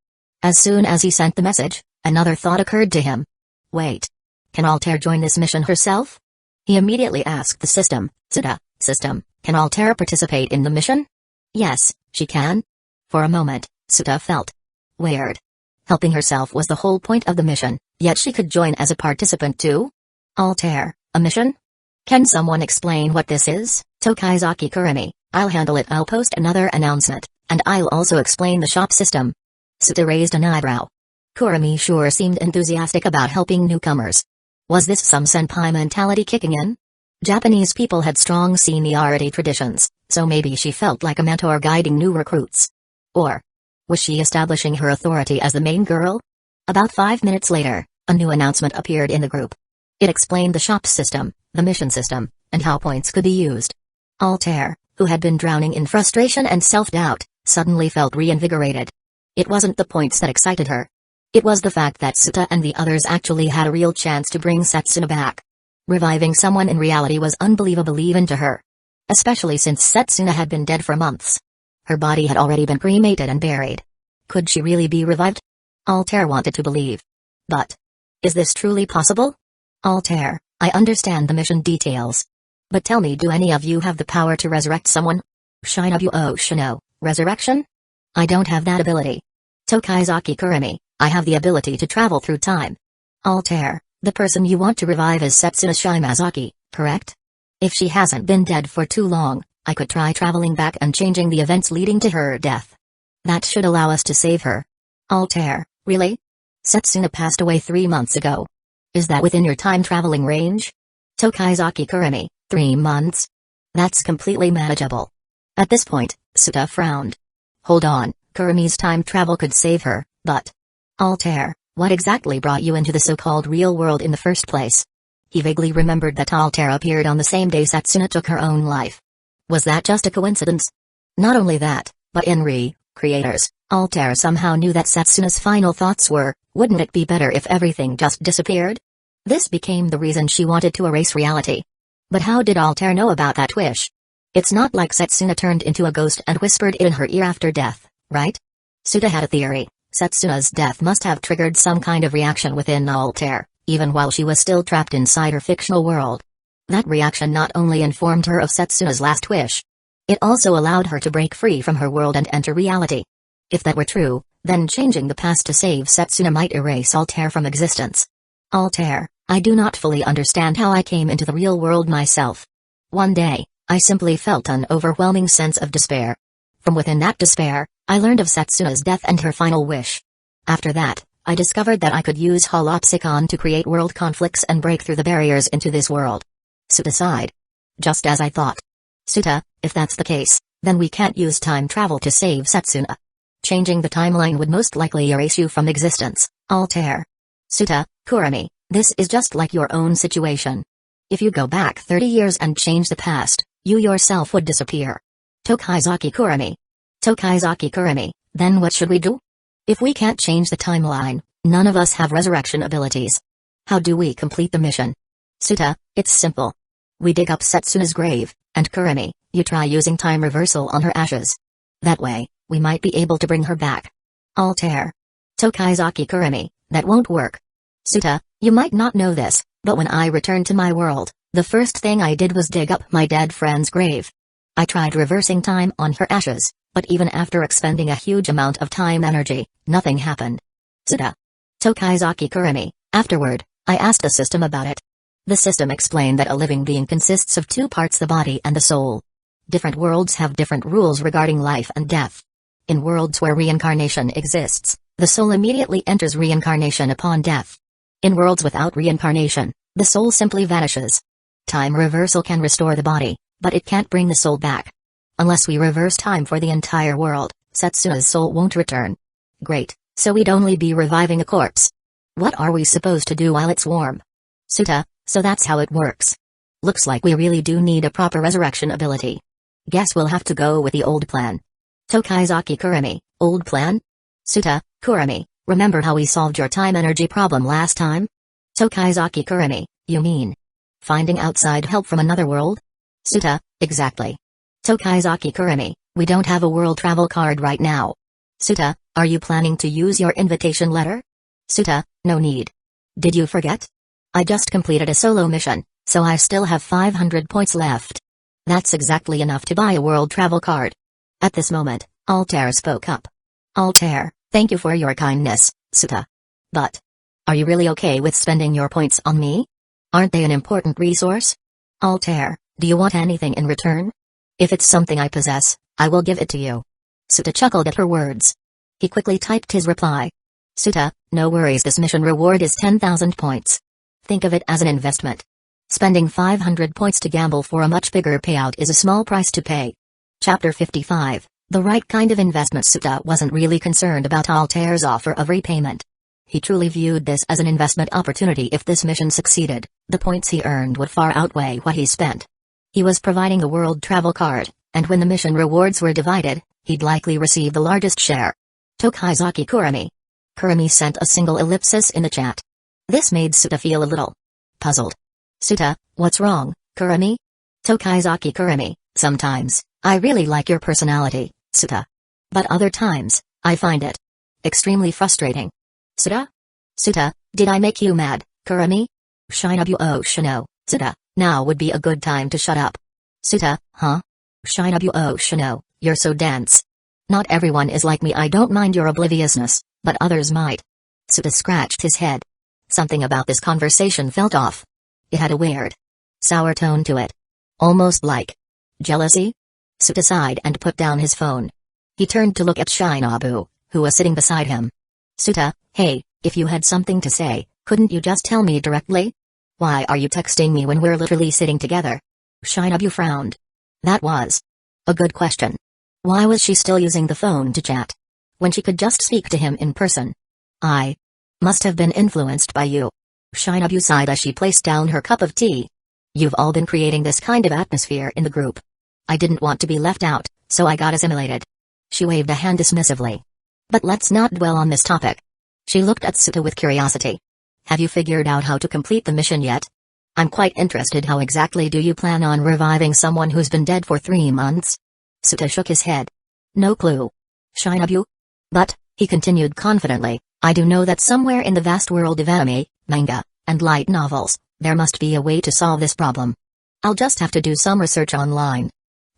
As soon as he sent the message, another thought occurred to him. Wait. Can Altair join this mission herself? He immediately asked the system. Tsuda, system, can Altair participate in the mission? Yes, she can. For a moment, Tsuda felt weird. Helping herself was the whole point of the mission, yet she could join as a participant too? Altair, a mission? Can someone explain what this is? Tokizaki Kurumi, I'll handle it. I'll post another announcement, and I'll also explain the shop system. Tsuda raised an eyebrow. Kurumi sure seemed enthusiastic about helping newcomers. Was this some senpai mentality kicking in? Japanese people had strong seniority traditions, so maybe she felt like a mentor guiding new recruits. Or was she establishing her authority as the main girl? About 5 minutes later, a new announcement appeared in the group. It explained the shop system, the mission system, and how points could be used. Altair, who had been drowning in frustration and self-doubt, suddenly felt reinvigorated. It wasn't the points that excited her. It was the fact that Tsuda and the others actually had a real chance to bring Setsuna back. Reviving someone in reality was unbelievable even to her. Especially since Setsuna had been dead for months. Her body had already been cremated and buried. Could she really be revived? Altair wanted to believe. But is this truly possible? Altair, I understand the mission details. But tell me, do any of you have the power to resurrect someone? Shinobu, oh Shino, resurrection? I don't have that ability. Tokizaki Kurumi, I have the ability to travel through time. Altair, the person you want to revive is Setsuna Shimazaki, correct? If she hasn't been dead for too long, I could try traveling back and changing the events leading to her death. That should allow us to save her. Altair, really? Setsuna passed away 3 months ago. Is that within your time-traveling range? Tokizaki Kurumi, 3 months? That's completely manageable. At this point, Tsuda frowned. Hold on, Kurumi's time travel could save her, but Altair, what exactly brought you into the so-called real world in the first place? He vaguely remembered that Altair appeared on the same day Setsuna took her own life. Was that just a coincidence? Not only that, but in creators, Altair somehow knew that Setsuna's final thoughts were, wouldn't it be better if everything just disappeared? This became the reason she wanted to erase reality. But how did Altair know about that wish? It's not like Setsuna turned into a ghost and whispered in her ear after death, right? Tsuda had a theory. Setsuna's death must have triggered some kind of reaction within Altair, even while she was still trapped inside her fictional world. That reaction not only informed her of Setsuna's last wish, it also allowed her to break free from her world and enter reality. If that were true, then changing the past to save Setsuna might erase Altair from existence. Altair, I do not fully understand how I came into the real world myself. One day, I simply felt an overwhelming sense of despair. From within that despair, I learned of Setsuna's death and her final wish. After that, I discovered that I could use Holopsicon to create world conflicts and break through the barriers into this world. Tsuda sighed. Just as I thought. Tsuda, if that's the case, then we can't use time travel to save Setsuna. Changing the timeline would most likely erase you from existence, Altair. Tsuda, Kurumi, this is just like your own situation. If you go back 30 years and change the past, you yourself would disappear. Tokizaki Kurumi. Tokizaki Kurumi, then what should we do? If we can't change the timeline, none of us have resurrection abilities. How do we complete the mission? Tsuda, it's simple. We dig up Setsuna's grave, and Kurumi, you try using time reversal on her ashes. That way, we might be able to bring her back. Altair. Tokaizaki Kurumi, that won't work. Suta, you might not know this, but when I returned to my world, the first thing I did was dig up my dead friend's grave. I tried reversing time on her ashes, but even after expending a huge amount of time energy, nothing happened. Suta. Tokaizaki Kurumi, afterward, I asked the system about it. The system explained that a living being consists of two parts, the body and the soul. Different worlds have different rules regarding life and death. In worlds where reincarnation exists, the soul immediately enters reincarnation upon death. In worlds without reincarnation, the soul simply vanishes. Time reversal can restore the body, but it can't bring the soul back. Unless we reverse time for the entire world, Setsuna's soul won't return. Great, so we'd only be reviving a corpse. What are we supposed to do while it's warm? Suta, so that's how it works. Looks like we really do need a proper resurrection ability. Guess we'll have to go with the old plan. Tokaizaki Kurumi, old plan? Suta, Kurumi, remember how we solved your time energy problem last time? Tokaizaki Kurumi, you mean finding outside help from another world? Suta, exactly. Tokaizaki Kurumi, we don't have a world travel card right now. Suta, are you planning to use your invitation letter? Suta, no need. Did you forget? I just completed a solo mission, so I still have 500 points left. That's exactly enough to buy a world travel card. At this moment, Altair spoke up. Altair, thank you for your kindness, Suta. But are you really okay with spending your points on me? Aren't they an important resource? Altair, do you want anything in return? If it's something I possess, I will give it to you. Suta chuckled at her words. He quickly typed his reply. Suta, no worries, this mission reward is 10,000 points. Think of it as an investment. Spending 500 points to gamble for a much bigger payout is a small price to pay. Chapter 55, the right kind of investment. Suta wasn't really concerned about Altair's offer of repayment. He truly viewed this as an investment opportunity. If this mission succeeded, the points he earned would far outweigh what he spent. He was providing a world travel card, and when the mission rewards were divided, he'd likely receive the largest share. Tokaizaki Kurumi. Kurumi sent a single ellipsis in the chat. This made Suta feel a little puzzled. Suta, what's wrong, Kurumi? Tokaizaki Kurumi, sometimes, I really like your personality, Suta. But other times, I find it extremely frustrating. Suta? Suta, did I make you mad, Kurumi? Shinobu Shino, Suta, now would be a good time to shut up. Suta, huh? Shinobu Shino, you're so dense. Not everyone is like me. I don't mind your obliviousness, but others might. Suta scratched his head. Something about this conversation felt off. It had a weird, sour tone to it. Almost like jealousy? Suta sighed and put down his phone. He turned to look at Shinobu, who was sitting beside him. Suta, hey, if you had something to say, couldn't you just tell me directly? Why are you texting me when we're literally sitting together? Shinobu frowned. That was a good question. Why was she still using the phone to chat when she could just speak to him in person? I must have been influenced by you. Shinobu sighed as she placed down her cup of tea. You've all been creating this kind of atmosphere in the group. I didn't want to be left out, so I got assimilated. She waved a hand dismissively. But let's not dwell on this topic. She looked at Suta with curiosity. Have you figured out how to complete the mission yet? I'm quite interested. How exactly do you plan on reviving someone who's been dead for 3 months? Suta shook his head. No clue. Shinobu? But, he continued confidently, I do know that somewhere in the vast world of anime, manga, and light novels, there must be a way to solve this problem. I'll just have to do some research online.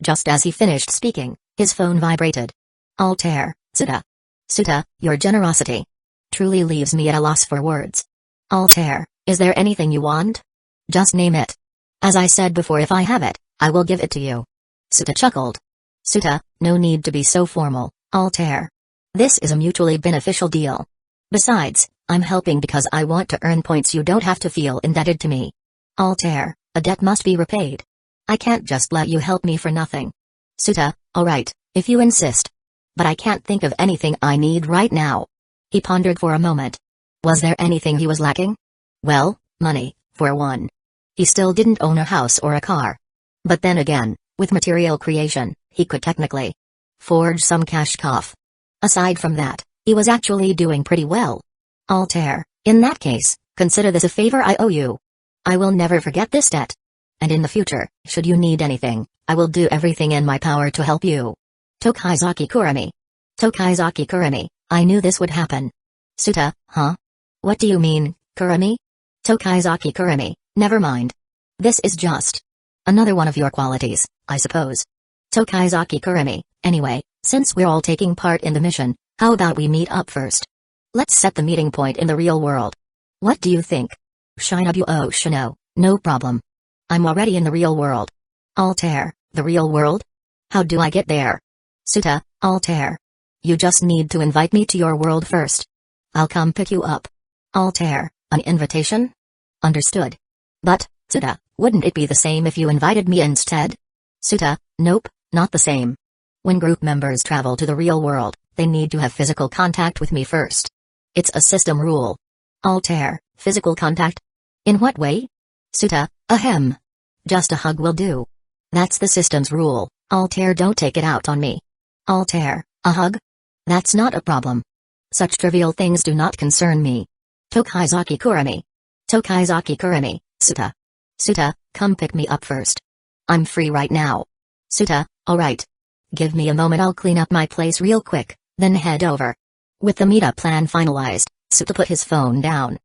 Just as he finished speaking, his phone vibrated. Altair, Suta. Suta, your generosity truly leaves me at a loss for words. Altair, is there anything you want? Just name it. As I said before, if I have it, I will give it to you. Suta chuckled. Suta, no need to be so formal, Altair. This is a mutually beneficial deal. Besides, I'm helping because I want to earn points. You don't have to feel indebted to me. Altair, a debt must be repaid. I can't just let you help me for nothing. Suta, alright, if you insist. But I can't think of anything I need right now. He pondered for a moment. Was there anything he was lacking? Well, money, for one. He still didn't own a house or a car. But then again, with material creation, he could technically forge some cash cough. Aside from that, he was actually doing pretty well. Altair, in that case, consider this a favor I owe you. I will never forget this debt. And in the future, should you need anything, I will do everything in my power to help you. Tokaizaki Kurumi. Tokaizaki Kurumi, I knew this would happen. Suta, huh? What do you mean, Kurumi? Tokaizaki Kurumi, never mind. This is just another one of your qualities, I suppose. Tokaizaki Kurumi, anyway, since we're all taking part in the mission, how about we meet up first? Let's set the meeting point in the real world. What do you think? Shinobu Shino, no problem. I'm already in the real world. Altair, the real world? How do I get there? Suta, Altair. You just need to invite me to your world first. I'll come pick you up. Altair, an invitation? Understood. But, Suta, wouldn't it be the same if you invited me instead? Suta, nope, not the same. When group members travel to the real world, they need to have physical contact with me first. It's a system rule. Altair, physical contact? In what way? Suta, ahem. Just a hug will do. That's the system's rule. Altair, don't take it out on me. Altair, a hug? That's not a problem. Such trivial things do not concern me. Tokaizaki Kurumi. Tokaizaki Kurumi, Suta. Suta, come pick me up first. I'm free right now. Suta, alright. Give me a moment, I'll clean up my place real quick, then head over. With the meetup plan finalized, Suta put his phone down.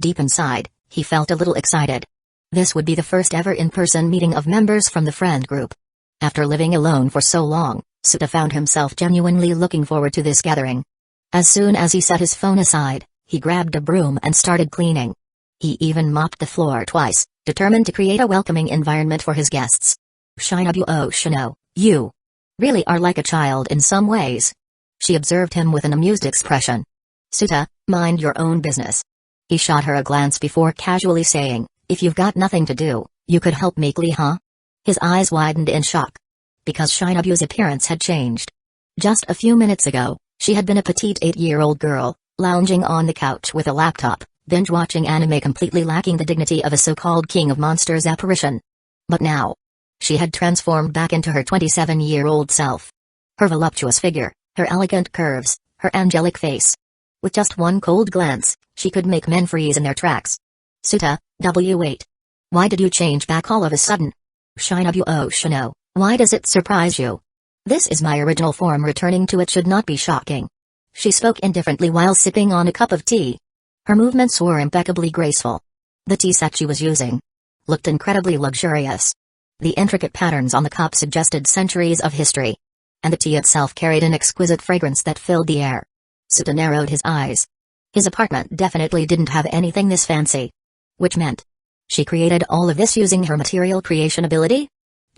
Deep inside, he felt a little excited. This would be the first ever in-person meeting of members from the friend group. After living alone for so long, Suta found himself genuinely looking forward to this gathering. As soon as he set his phone aside, he grabbed a broom and started cleaning. He even mopped the floor twice, determined to create a welcoming environment for his guests. Shinobu Shino, you really are like a child in some ways. She observed him with an amused expression. Suta, mind your own business. He shot her a glance before casually saying, if you've got nothing to do, you could help me, huh? His eyes widened in shock. Because Shinobu's appearance had changed. Just a few minutes ago, she had been a petite 8-year-old girl, lounging on the couch with a laptop, binge-watching anime completely lacking the dignity of a so-called king of monsters apparition. But now, she had transformed back into her 27-year-old self. Her voluptuous figure, her elegant curves, her angelic face. With just one cold glance, she could make men freeze in their tracks. Suta, wait. Why did you change back all of a sudden? Shinobu Shino, why does it surprise you? This is my original form, returning to it should not be shocking. She spoke indifferently while sipping on a cup of tea. Her movements were impeccably graceful. The tea set she was using looked incredibly luxurious. The intricate patterns on the cup suggested centuries of history. And the tea itself carried an exquisite fragrance that filled the air. Suta narrowed his eyes. His apartment definitely didn't have anything this fancy. Which meant she created all of this using her material creation ability?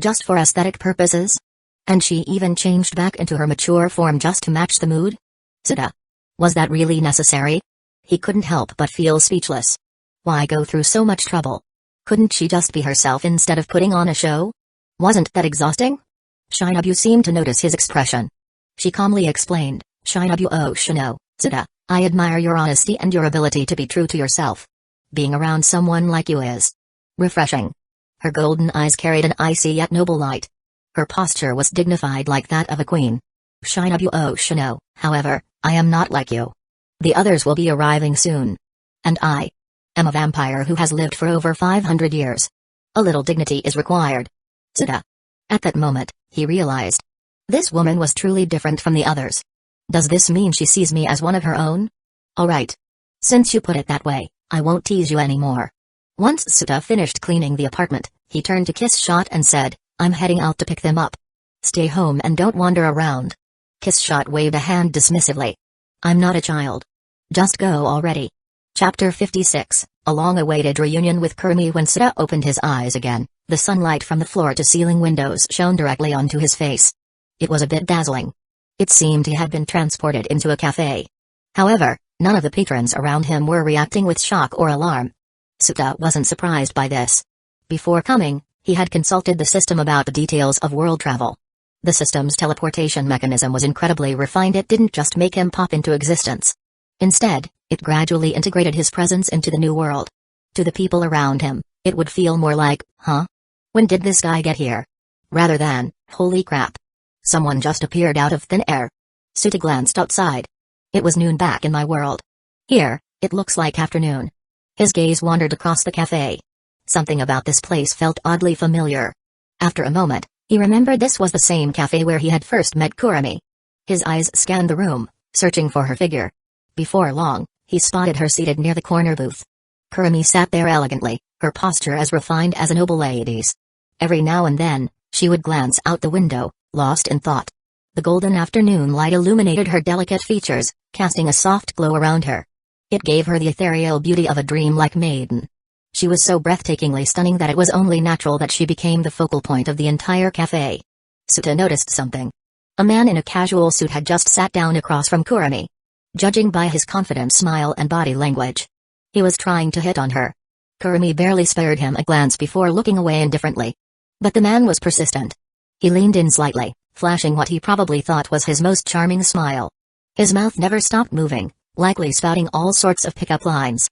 Just for aesthetic purposes? And she even changed back into her mature form just to match the mood? Suta, was that really necessary? He couldn't help but feel speechless. Why go through so much trouble? Couldn't she just be herself instead of putting on a show? Wasn't that exhausting? Shinobu seemed to notice his expression. She calmly explained, Shinobu Shino, Suta, I admire your honesty and your ability to be true to yourself. Being around someone like you is refreshing. Her golden eyes carried an icy yet noble light. Her posture was dignified like that of a queen. Shinobu Shino, however, I am not like you. The others will be arriving soon. And I am a vampire who has lived for over 500 years. A little dignity is required. Suta. At that moment, he realized. This woman was truly different from the others. Does this mean she sees me as one of her own? Alright. Since you put it that way, I won't tease you anymore. Once Suta finished cleaning the apartment, he turned to Kiss Shot and said, I'm heading out to pick them up. Stay home and don't wander around. Kiss Shot waved a hand dismissively. I'm not a child. Just go already. Chapter 56, a long-awaited reunion with Kurumi. When Suta opened his eyes again, the sunlight from the floor-to-ceiling windows shone directly onto his face. It was a bit dazzling. It seemed he had been transported into a cafe. However, none of the patrons around him were reacting with shock or alarm. Suta wasn't surprised by this. Before coming, he had consulted the system about the details of world travel. The system's teleportation mechanism was incredibly refined. It didn't just make him pop into existence. Instead, it gradually integrated his presence into the new world. To the people around him, it would feel more like, huh? When did this guy get here? Rather than, holy crap. Someone just appeared out of thin air. Suta glanced outside. It was noon back in my world. Here, it looks like afternoon. His gaze wandered across the cafe. Something about this place felt oddly familiar. After a moment, he remembered this was the same cafe where he had first met Kurumi. His eyes scanned the room, searching for her figure. Before long, He spotted her seated near the corner booth. Kurumi sat there elegantly, her posture as refined as a noble lady's. Every now and then, she would glance out the window, lost in thought. The golden afternoon light illuminated her delicate features, casting a soft glow around her. It gave her the ethereal beauty of a dreamlike maiden. She was so breathtakingly stunning that it was only natural that she became the focal point of the entire cafe. Suta noticed something. A man in a casual suit had just sat down across from Kurumi. Judging by his confident smile and body language, he was trying to hit on her. Kurumi barely spared him a glance before looking away indifferently. But the man was persistent. He leaned in slightly, flashing what he probably thought was his most charming smile. His mouth never stopped moving, likely spouting all sorts of pickup lines.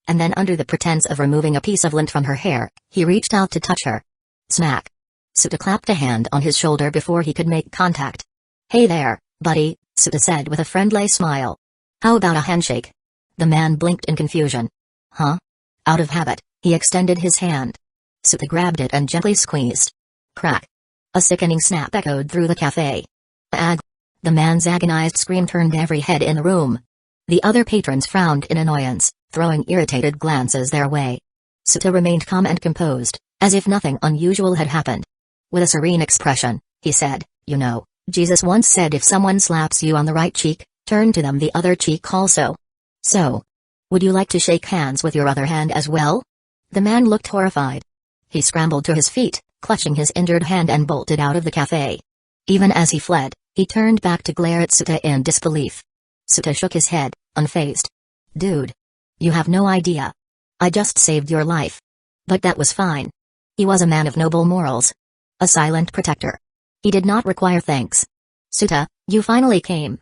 And then under the pretense of removing a piece of lint from her hair, he reached out to touch her. Smack. Suta clapped a hand on his shoulder before he could make contact. "Hey there, buddy," Suta said with a friendly smile. "How about a handshake?" The man blinked in confusion. "Huh?" Out of habit, he extended his hand. Suta grabbed it and gently squeezed. Crack. A sickening snap echoed through the cafe. "Ag!" The man's agonized scream turned every head in the room. The other patrons frowned in annoyance, throwing irritated glances their way. Suta remained calm and composed, as if nothing unusual had happened. With a serene expression, he said, "You know, Jesus once said if someone slaps you on the right cheek, turn to them the other cheek also. So, would you like to shake hands with your other hand as well?" The man looked horrified. He scrambled to his feet, clutching his injured hand and bolted out of the cafe. Even as he fled, he turned back to glare at Suta in disbelief. Suta shook his head, unfazed. "Dude. You have no idea. I just saved your life." But that was fine. He was a man of noble morals. A silent protector. He did not require thanks. "Suta, you finally came."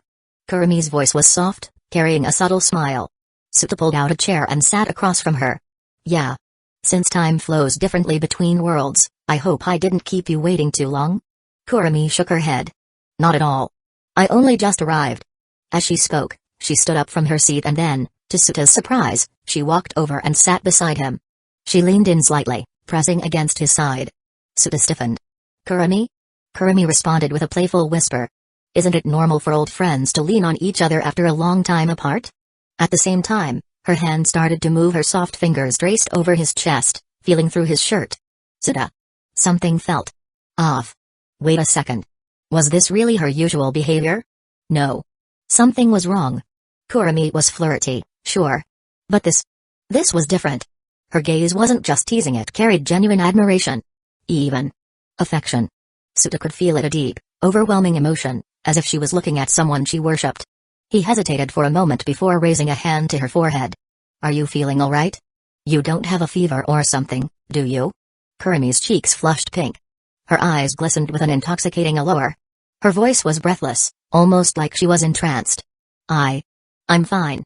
Kurumi's voice was soft, carrying a subtle smile. Suta pulled out a chair and sat across from her. "Yeah. Since time flows differently between worlds, I hope I didn't keep you waiting too long?" Kurumi shook her head. "Not at all. I only just arrived." As she spoke, she stood up from her seat and then, to Suta's surprise, she walked over and sat beside him. She leaned in slightly, pressing against his side. Suta stiffened. "Kurumi?" Kurumi responded with a playful whisper. "Isn't it normal for old friends to lean on each other after a long time apart?" At the same time, her hand started to move, her soft fingers traced over his chest, feeling through his shirt. "Suta." Something felt off. Wait a second. Was this really her usual behavior? No. Something was wrong. Kurumi was flirty, sure. But this was different. Her gaze wasn't just teasing, it carried genuine admiration. Even affection. Suta could feel it, a deep, overwhelming emotion, as if she was looking at someone she worshipped. He hesitated for a moment before raising a hand to her forehead. "Are you feeling all right? You don't have a fever or something, do you?" Kurumi's cheeks flushed pink. Her eyes glistened with an intoxicating allure. Her voice was breathless, almost like she was entranced. I'm fine.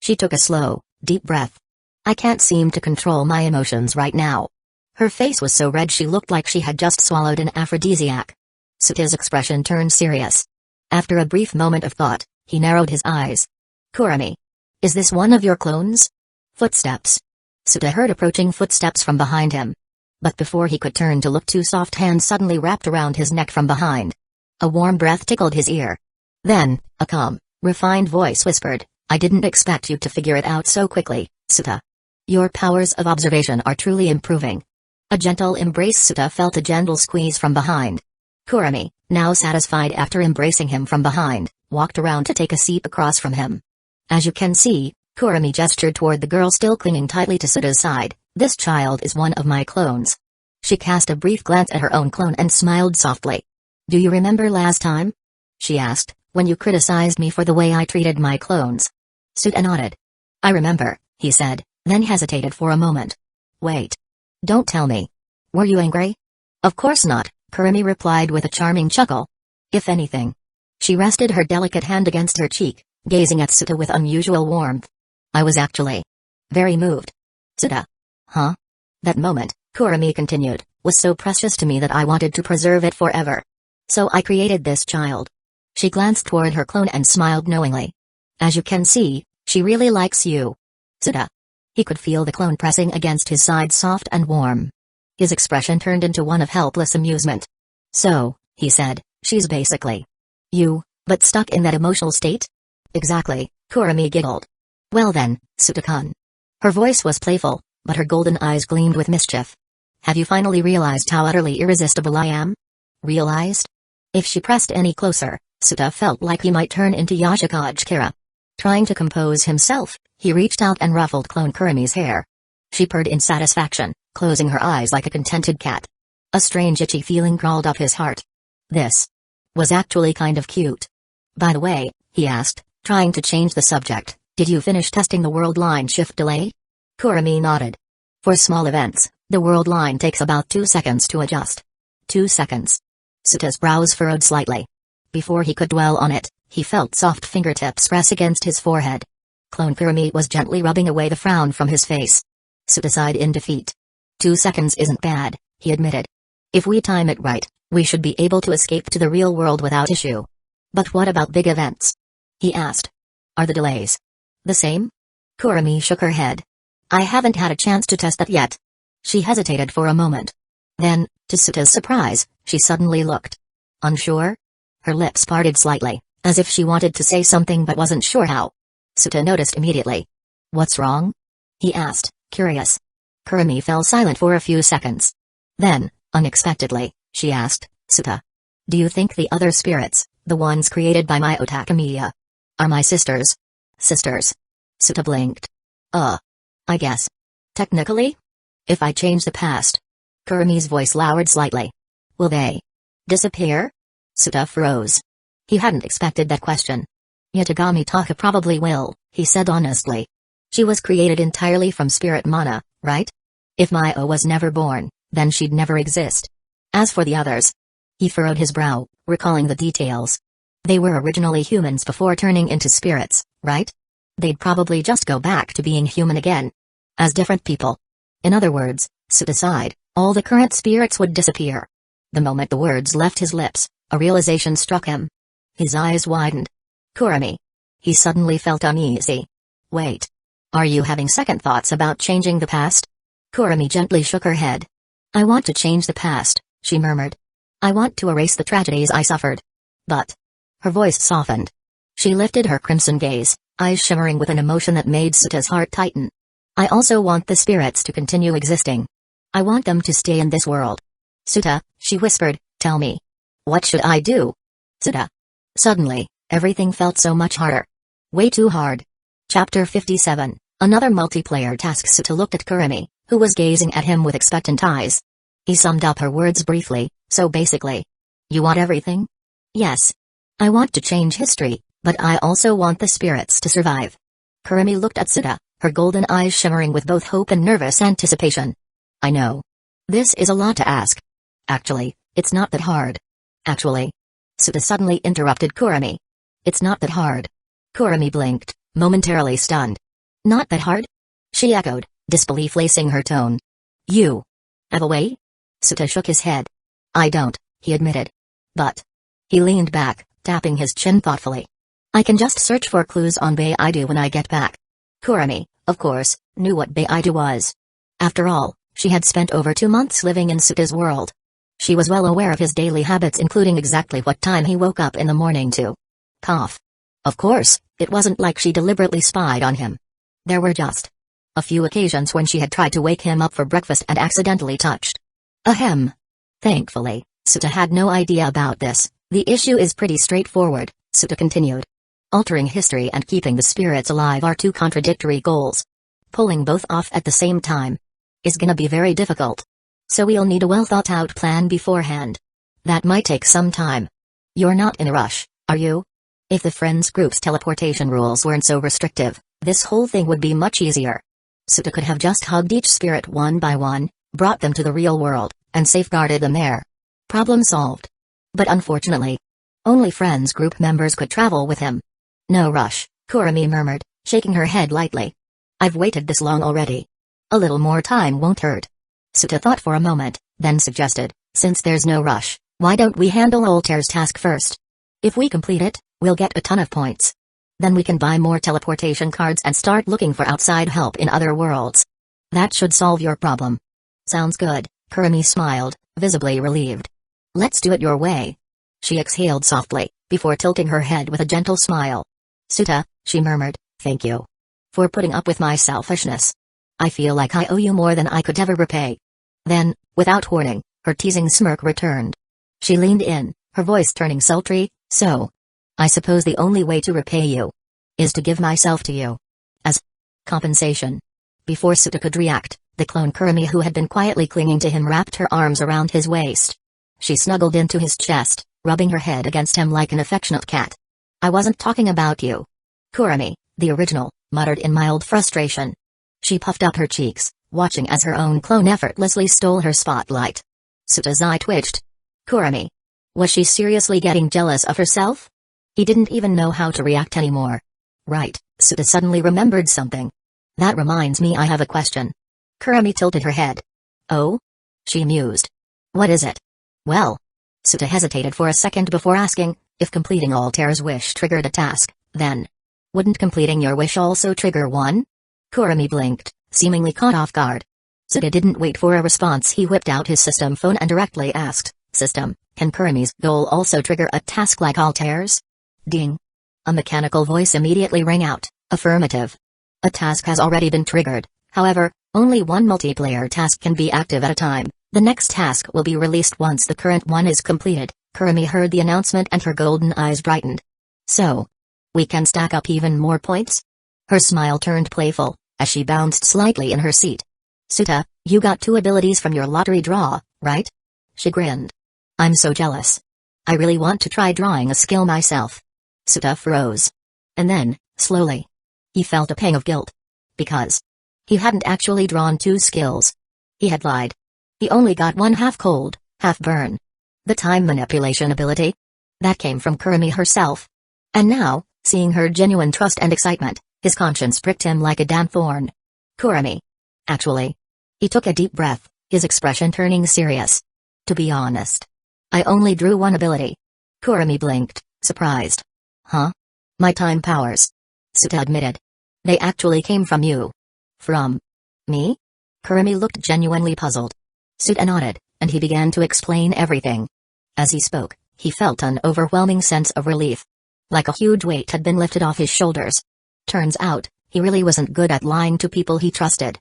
She took a slow, deep breath. "I can't seem to control my emotions right now." Her face was so red she looked like she had just swallowed an aphrodisiac. Suta's expression turned serious. After a brief moment of thought, he narrowed his eyes. "Kurumi. Is this one of your clones?" Footsteps. Suta heard approaching footsteps from behind him. But before he could turn to look, two soft hands suddenly wrapped around his neck from behind. A warm breath tickled his ear. Then, a calm, refined voice whispered, "I didn't expect you to figure it out so quickly, Suta. Your powers of observation are truly improving." A gentle embrace. Suta felt a gentle squeeze from behind. Kurumi, now satisfied after embracing him from behind, walked around to take a seat across from him. "As you can see," Kurumi gestured toward the girl still clinging tightly to Suta's side, "this child is one of my clones." She cast a brief glance at her own clone and smiled softly. "Do you remember last time?" she asked, "when you criticized me for the way I treated my clones?" Suta nodded. "I remember," he said, then hesitated for a moment. "Wait. Don't tell me. Were you angry?" "Of course not," Kurumi replied with a charming chuckle. "If anything." She rested her delicate hand against her cheek, gazing at Suta with unusual warmth. "I was actually very moved." "Suta? Huh?" "That moment," Kurumi continued, "was so precious to me that I wanted to preserve it forever. So I created this child." She glanced toward her clone and smiled knowingly. "As you can see, she really likes you, Suta." He could feel the clone pressing against his side, soft and warm. His expression turned into one of helpless amusement. "So," he said, "she's basically you, but stuck in that emotional state?" "Exactly," Kurumi giggled. Well then, Suta-kun. Her voice was playful, but her golden eyes gleamed with mischief. Have you finally realized how utterly irresistible I am? Realized? If she pressed any closer, Suta felt like he might turn into Yashikage Kira. Trying to compose himself, he reached out and ruffled Clone Kurumi's hair. She purred in satisfaction, closing her eyes like a contented cat. A strange itchy feeling crawled up his heart. This was actually kind of cute. By the way, he asked, trying to change the subject, did you finish testing the world line shift delay? Kurumi nodded. For small events, the world line takes about 2 seconds to adjust. 2 seconds. Suta's brows furrowed slightly. Before he could dwell on it, he felt soft fingertips press against his forehead. Clone Kurumi was gently rubbing away the frown from his face. Suta sighed in defeat. 2 seconds isn't bad, he admitted. If we time it right, we should be able to escape to the real world without issue. But what about big events? He asked. Are the delays the same? Kurumi shook her head. I haven't had a chance to test that yet. She hesitated for a moment. Then, to Suta's surprise, she suddenly looked unsure. Her lips parted slightly, as if she wanted to say something but wasn't sure how. Suta noticed immediately. What's wrong? He asked, curious. Kurumi fell silent for a few seconds. Then, unexpectedly, she asked, Suta, do you think the other spirits, the ones created by my Otakamiya, are my sisters? Sisters? Suta blinked. I guess. Technically? If I change the past. Kurumi's voice lowered slightly. Will they disappear? Suta froze. He hadn't expected that question. Yatagami Taka probably will, he said honestly. She was created entirely from spirit mana, right? If Maio was never born, then she'd never exist. As for the others. He furrowed his brow, recalling the details. They were originally humans before turning into spirits, right? They'd probably just go back to being human again. As different people. In other words, Suta sighed, all the current spirits would disappear. The moment the words left his lips, a realization struck him. His eyes widened. Kurumi. He suddenly felt uneasy. Wait. Are you having second thoughts about changing the past? Kurumi gently shook her head. I want to change the past, she murmured. I want to erase the tragedies I suffered. But. Her voice softened. She lifted her crimson gaze, eyes shimmering with an emotion that made Suta's heart tighten. I also want the spirits to continue existing. I want them to stay in this world. Suta, she whispered, tell me. What should I do? Suta. Suddenly, everything felt so much harder. Way too hard. Chapter 57, another multiplayer task. Suta looked at Kurumi, who was gazing at him with expectant eyes. He summed up her words briefly, so basically. You want everything? Yes. I want to change history, but I also want the spirits to survive. Kurumi looked at Suta, her golden eyes shimmering with both hope and nervous anticipation. I know. This is a lot to ask. Actually, it's not that hard. Actually. Suta suddenly interrupted Kurumi. It's not that hard. Kurumi blinked, momentarily stunned. Not that hard? She echoed, disbelief lacing her tone. You have a way? Suta shook his head. I don't, he admitted. But. He leaned back, tapping his chin thoughtfully. I can just search for clues on Beidou when I get back. Kurumi, of course, knew what Beidou was. After all, she had spent over 2 months living in Suta's world. She was well aware of his daily habits, including exactly what time he woke up in the morning to cough. Of course, it wasn't like she deliberately spied on him. There were just a few occasions when she had tried to wake him up for breakfast and accidentally touched. Ahem. Thankfully, Suta had no idea about this. The issue is pretty straightforward, Suta continued. Altering history and keeping the spirits alive are two contradictory goals. Pulling both off at the same time is gonna be very difficult. So we'll need a well-thought-out plan beforehand. That might take some time. You're not in a rush, are you? If the Friends group's teleportation rules weren't so restrictive, this whole thing would be much easier. Suta could have just hugged each spirit one by one, brought them to the real world, and safeguarded them there. Problem solved. But unfortunately, only Friends group members could travel with him. No rush, Kurumi murmured, shaking her head lightly. I've waited this long already. A little more time won't hurt. Suta thought for a moment, then suggested, since there's no rush, why don't we handle Altair's task first? If we complete it, we'll get a ton of points. Then we can buy more teleportation cards and start looking for outside help in other worlds. That should solve your problem. Sounds good, Kurumi smiled, visibly relieved. Let's do it your way. She exhaled softly, before tilting her head with a gentle smile. Suta, She murmured, "Thank you. For putting up with my selfishness. I feel like I owe you more than I could ever repay." Then, without warning, her teasing smirk returned. She leaned in, her voice turning sultry, "So. I suppose the only way to repay you is to give myself to you. As compensation." Before Suta could react, the clone Kurumi who had been quietly clinging to him wrapped her arms around his waist. She snuggled into his chest, rubbing her head against him like an affectionate cat. "I wasn't talking about you. Kurumi, the original," muttered in mild frustration. She puffed up her cheeks, watching as her own clone effortlessly stole her spotlight. Suta's eye twitched. Kurumi. Was she seriously getting jealous of herself? He didn't even know how to react anymore. Right, Suta suddenly remembered something. "That reminds me, I have a question." Kurumi tilted her head. "Oh?" She mused. "What is it?" "Well." Suta hesitated for a second before asking, "If completing Altair's wish triggered a task, then wouldn't completing your wish also trigger one?" Kurumi blinked, seemingly caught off guard. Suta didn't wait for a response. He whipped out his system phone and directly asked, "System, can Kurumi's goal also trigger a task like Altair's?" Ding. A mechanical voice immediately rang out, "Affirmative. A task has already been triggered, however, only one multiplayer task can be active at a time. The next task will be released once the current one is completed." Kurumi heard the announcement and her golden eyes brightened. "So, we can stack up even more points?" Her smile turned playful, as she bounced slightly in her seat. "Suta, you got 2 abilities from your lottery draw, right?" She grinned. "I'm so jealous. I really want to try drawing a skill myself." Suta froze. And then, slowly, he felt a pang of guilt. Because he hadn't actually drawn 2 skills. He had lied. He only got one half cold, half burn. The time manipulation ability? That came from Kurumi herself. And now, seeing her genuine trust and excitement, his conscience pricked him like a damn thorn. Kurumi. Actually. He took a deep breath, his expression turning serious. "To be honest, I only drew 1 ability." Kurumi blinked, surprised. "Huh? My time powers." Suta admitted. "They actually came from you." "From me?" Kurumi looked genuinely puzzled. Suta nodded, and he began to explain everything. As he spoke, he felt an overwhelming sense of relief. Like a huge weight had been lifted off his shoulders. Turns out, he really wasn't good at lying to people he trusted.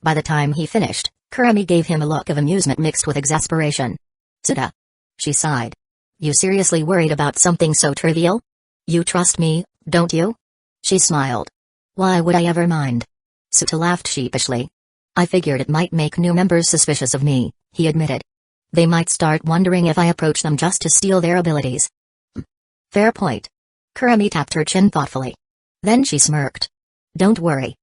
By the time he finished, Kurumi gave him a look of amusement mixed with exasperation. "Suta." She sighed. "You seriously worried about something so trivial? You trust me, don't you?" She smiled. "Why would I ever mind?" Suta laughed sheepishly. "I figured it might make new members suspicious of me," he admitted. "They might start wondering if I approach them just to steal their abilities." "Fair point." Kurumi tapped her chin thoughtfully. Then she smirked. "Don't worry.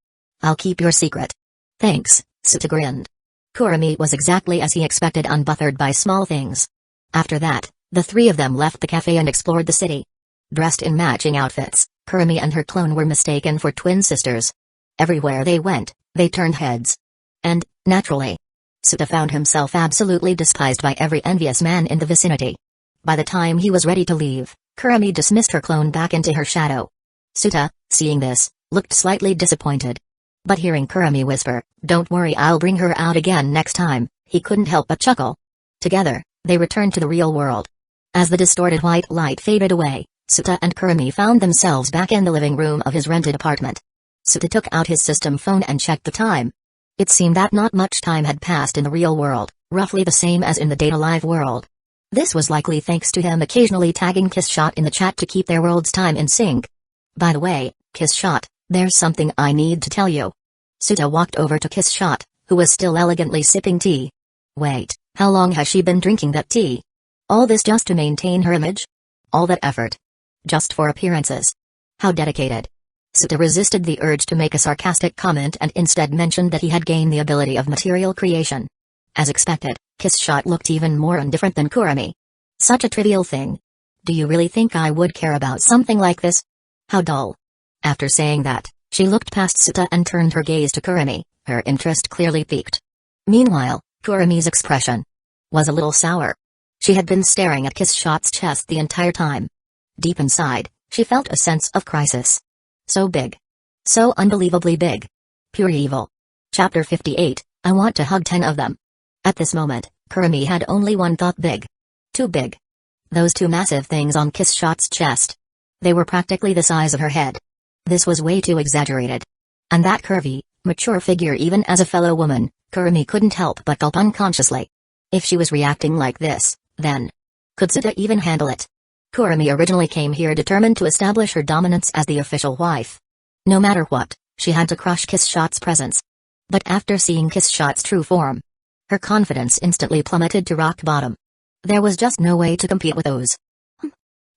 I'll keep your secret." "Thanks," Suta grinned. Kurumi was exactly as he expected, unbothered by small things. After that, the 3 of them left the cafe and explored the city. Dressed in matching outfits, Kurumi and her clone were mistaken for twin sisters. Everywhere they went, they turned heads. And, naturally, Suta found himself absolutely despised by every envious man in the vicinity. By the time he was ready to leave, Kurumi dismissed her clone back into her shadow. Suta, seeing this, looked slightly disappointed. But hearing Kurumi whisper, "Don't worry, I'll bring her out again next time," he couldn't help but chuckle. Together, they returned to the real world. As the distorted white light faded away, Suta and Kurumi found themselves back in the living room of his rented apartment. Suta took out his system phone and checked the time. It seemed that not much time had passed in the real world, roughly the same as in the Data Live world. This was likely thanks to him occasionally tagging Kissshot in the chat to keep their world's time in sync. "By the way, Kissshot, there's something I need to tell you." Suta walked over to Kissshot, who was still elegantly sipping tea. "Wait, how long has she been drinking that tea? All this just to maintain her image? All that effort? Just for appearances? How dedicated?" Suta resisted the urge to make a sarcastic comment and instead mentioned that he had gained the ability of material creation. As expected, Kissshot looked even more indifferent than Kurumi. "Such a trivial thing. Do you really think I would care about something like this? How dull." After saying that, she looked past Suta and turned her gaze to Kurumi, her interest clearly piqued. Meanwhile, Kurumi's expression was a little sour. She had been staring at Kissshot's chest the entire time. Deep inside, she felt a sense of crisis. So big. So unbelievably big. Pure evil. Chapter 58, I want to hug 10 of them. At this moment, Kurumi had only one thought: big. Too big. Those 2 massive things on Kissshot's chest. They were practically the size of her head. This was way too exaggerated. And that curvy, mature figure, even as a fellow woman, Kurumi couldn't help but gulp unconsciously. If she was reacting like this, then could Tsuta even handle it? Kurumi originally came here determined to establish her dominance as the official wife. No matter what, she had to crush Kiss Shot's presence. But after seeing Kiss Shot's true form, her confidence instantly plummeted to rock bottom. There was just no way to compete with those.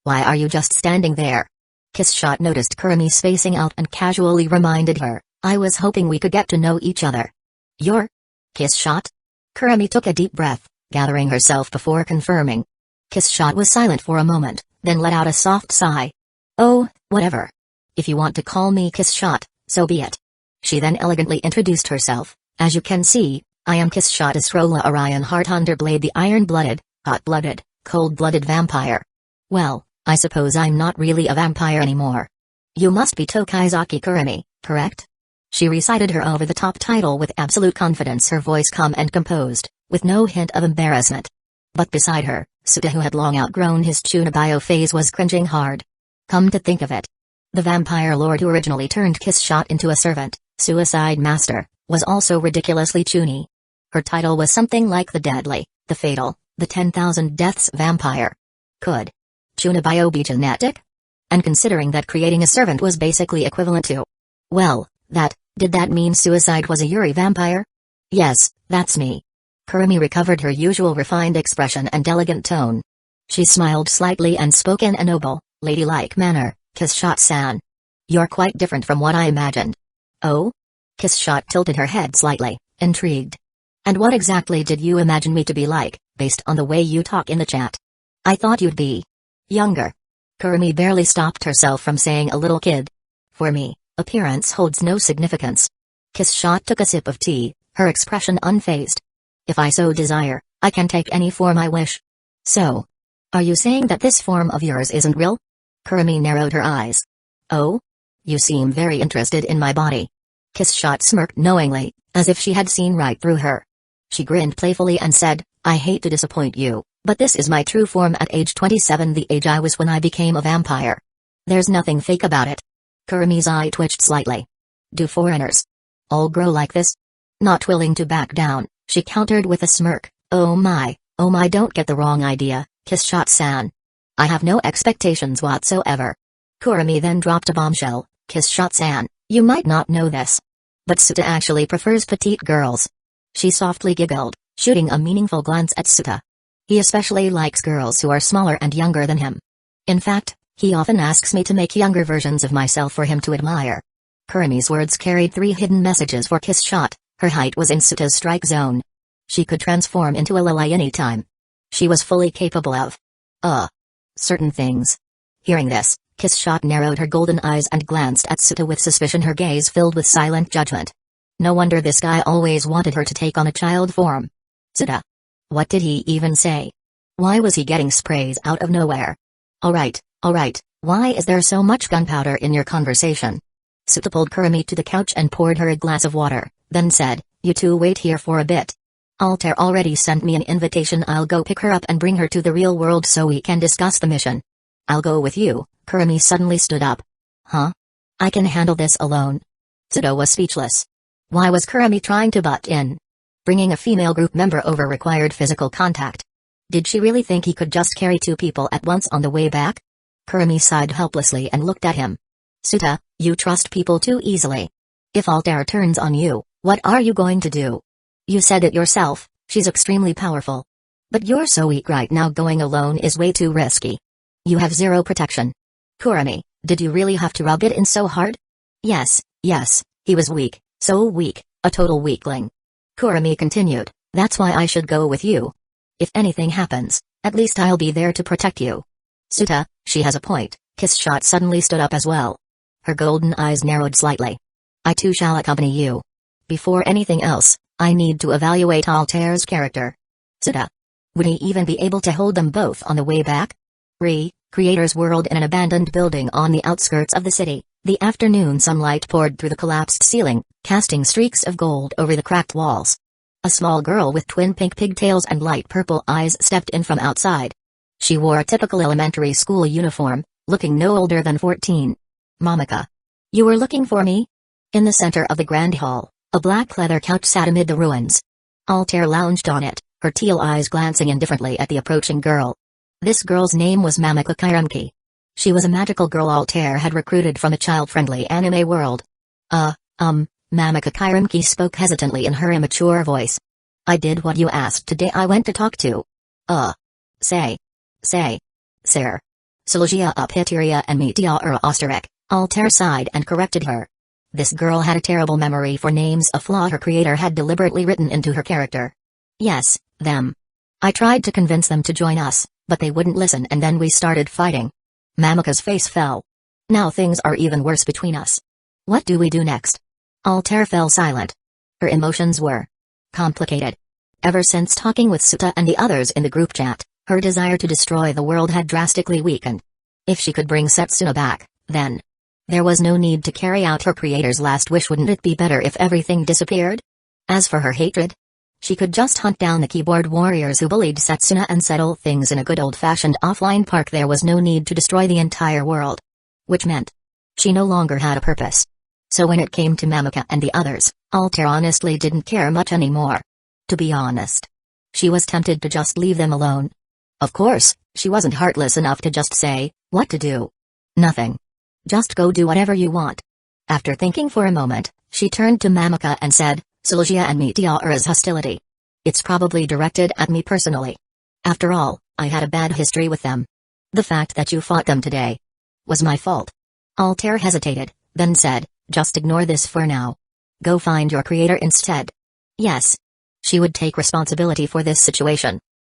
Why are you just standing there? Kiss Shot noticed Kurumi spacing out and casually reminded her, I was hoping we could get to know each other. You're Kiss Shot? Kurumi took a deep breath, gathering herself before confirming. Kiss Shot was silent for a moment, then let out a soft sigh. Oh, whatever. If you want to call me Kiss Shot, so be it. She then elegantly introduced herself. As you can see, I am Kiss Shot Asrola Orion Heart Underblade, the iron-blooded, hot-blooded, cold-blooded vampire. Well, I suppose I'm not really a vampire anymore. You must be Tokizaki Kurumi, correct? She recited her over-the-top title with absolute confidence, her voice calm and composed, with no hint of embarrassment. But beside her, Tsuta, who had long outgrown his Chunibyo phase, was cringing hard. Come to think of it, the vampire lord who originally turned Kiss Shot into a servant, Suicide Master, was also ridiculously chuny. Her title was something like the Deadly, the Fatal, the 10,000 Deaths Vampire. Could Chunibyo be genetic? And considering that creating a servant was basically equivalent to... Well, did that mean Suicide was a Yuri vampire? Yes, that's me. Kurumi recovered her usual refined expression and elegant tone. She smiled slightly and spoke in a noble, ladylike manner, Kiss Shot-san. You're quite different from what I imagined. Oh? Kiss Shot tilted her head slightly, intrigued. And what exactly did you imagine me to be like, based on the way you talk in the chat? I thought you'd be younger. Kurumi barely stopped herself from saying a little kid. For me, appearance holds no significance. Kiss Shot took a sip of tea, her expression unfazed. If I so desire, I can take any form I wish. So, are you saying that this form of yours isn't real? Kurumi narrowed her eyes. Oh? You seem very interested in my body. Kiss Shot smirked knowingly, as if she had seen right through her. She grinned playfully and said, I hate to disappoint you, but this is my true form at age 27, the age I was when I became a vampire. There's nothing fake about it. Kurumi's eye twitched slightly. Do foreigners all grow like this? Not willing to back down, she countered with a smirk. Oh my, don't get the wrong idea, Kiss Shot-san. I have no expectations whatsoever. Kurumi then dropped a bombshell. Kiss Shot-san, you might not know this, but Tsuta actually prefers petite girls. She softly giggled, shooting a meaningful glance at Tsuta. He especially likes girls who are smaller and younger than him. In fact, he often asks me to make younger versions of myself for him to admire. Kurumi's words carried 3 hidden messages for Kiss Shot. Her height was in Tsuta's strike zone. She could transform into a lily any time. She was fully capable of certain things. Hearing this, Kiss Shot narrowed her golden eyes and glanced at Tsuta with suspicion, her gaze filled with silent judgment. No wonder this guy always wanted her to take on a child form. Tsuta. What did he even say? Why was he getting sprays out of nowhere? Alright, why is there so much gunpowder in your conversation? Tsuta pulled Kurumi to the couch and poured her a glass of water, then said, you two wait here for a bit. Altair already sent me an invitation. I'll go pick her up and bring her to the real world so we can discuss the mission. I'll go with you. Kurumi suddenly stood up. Huh? I can handle this alone. Tsuta was speechless. Why was Kurumi trying to butt in? Bringing a female group member over required physical contact. Did she really think he could just carry 2 people at once on the way back? Kurumi sighed helplessly and looked at him. Tsuta, you trust people too easily. If Altair turns on you, what are you going to do? You said it yourself, she's extremely powerful. But you're so weak right now, going alone is way too risky. You have 0 protection. Kurumi, did you really have to rub it in so hard? Yes, he was weak, so weak, a total weakling. Kurumi continued, that's why I should go with you. If anything happens, at least I'll be there to protect you. Tsuta, she has a point. Kiss Shot suddenly stood up as well. Her golden eyes narrowed slightly. I too shall accompany you. Before anything else, I need to evaluate Altair's character. Tsuta. Would he even be able to hold them both on the way back? Creator's world. In an abandoned building on the outskirts of the city, the afternoon sunlight poured through the collapsed ceiling, casting streaks of gold over the cracked walls. A small girl with twin pink pigtails and light purple eyes stepped in from outside. She wore a typical elementary school uniform, looking no older than 14. Momika. You were looking for me? In the center of the grand hall, a black leather couch sat amid the ruins. Altair lounged on it, her teal eyes glancing indifferently at the approaching girl. This girl's name was Mamoka. She was a magical girl Altair had recruited from a child-friendly anime world. Mamoka spoke hesitantly in her immature voice. I did what you asked today. I went to talk to. Sir. Sylgia Upiteria and Meteora Osterek. Altair sighed and corrected her. This girl had a terrible memory for names, a flaw her creator had deliberately written into her character. Yes, them. I tried to convince them to join us, but they wouldn't listen and then we started fighting. Mamoka's face fell. Now things are even worse between us. What do we do next? Altair fell silent. Her emotions were complicated. Ever since talking with Suta and the others in the group chat, her desire to destroy the world had drastically weakened. If she could bring Setsuna back, then there was no need to carry out her creator's last wish. Wouldn't it be better if everything disappeared? As for her hatred, she could just hunt down the keyboard warriors who bullied Setsuna and settle things in a good old-fashioned offline park. There was no need to destroy the entire world. Which meant she no longer had a purpose. So when it came to Mamoka and the others, Altair honestly didn't care much anymore. To be honest, she was tempted to just leave them alone. Of course, she wasn't heartless enough to just say, what to do? Nothing. Just go do whatever you want. After thinking for a moment, she turned to Mamoka and said, Sylgia and Meteora's hostility. It's probably directed at me personally. After all, I had a bad history with them. The fact that you fought them today was my fault. Altair hesitated, then said, just ignore this for now. Go find your creator instead. Yes. She would take responsibility for this situation.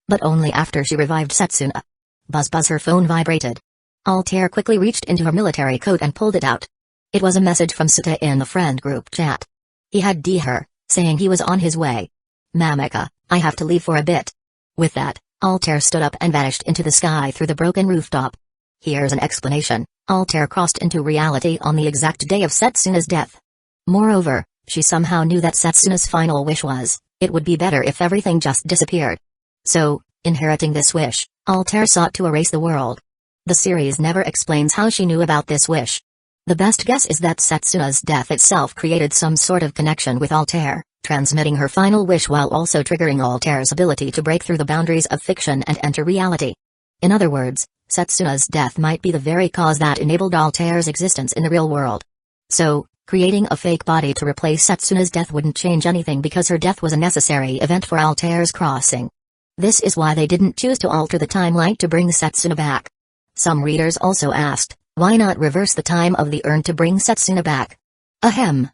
But only after she revived Setsuna. Buzz, her phone vibrated. Altair quickly reached into her military coat and pulled it out. It was a message from Suta in the friend group chat. He had DM'd her, saying he was on his way. Mamoka, I have to leave for a bit. With that, Altair stood up and vanished into the sky through the broken rooftop. Here's an explanation. Altair crossed into reality on the exact day of Setsuna's death. Moreover, she somehow knew that Setsuna's final wish was, it would be better if everything just disappeared. So, inheriting this wish, Altair sought to erase the world. The series never explains how she knew about this wish. The best guess is that Setsuna's death itself created some sort of connection with Altair, transmitting her final wish while also triggering Altair's ability to break through the boundaries of fiction and enter reality. In other words, Setsuna's death might be the very cause that enabled Altair's existence in the real world. So, creating a fake body to replace Setsuna's death wouldn't change anything because her death was a necessary event for Altair's crossing. This is why they didn't choose to alter the timeline to bring Setsuna back. Some readers also asked, why not reverse the time of the urn to bring Setsuna back? Ahem.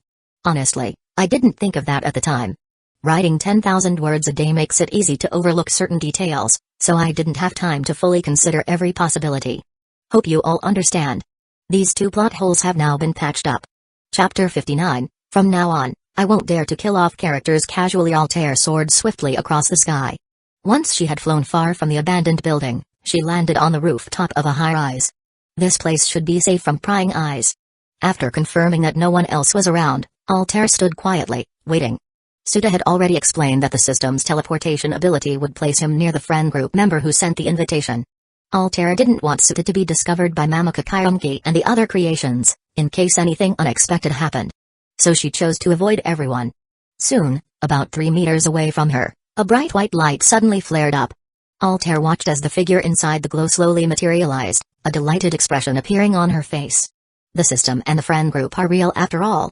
Honestly, I didn't think of that at the time. Writing 10,000 words a day makes it easy to overlook certain details, so I didn't have time to fully consider every possibility. Hope you all understand. These two plot holes have now been patched up. Chapter 59, From now on, I won't dare to kill off characters casually. Altair soared swiftly across the sky. Once she had flown far from the abandoned building, she landed on the rooftop of a high-rise. This place should be safe from prying eyes. After confirming that no one else was around, Altair stood quietly, waiting. Suta had already explained that the system's teleportation ability would place him near the friend group member who sent the invitation. Altair didn't want Suta to be discovered by Mamoka and the other creations, in case anything unexpected happened. So she chose to avoid everyone. Soon, about 3 meters away from her, a bright white light suddenly flared up. Altair watched as the figure inside the glow slowly materialized, a delighted expression appearing on her face. The system and the friend group are real after all.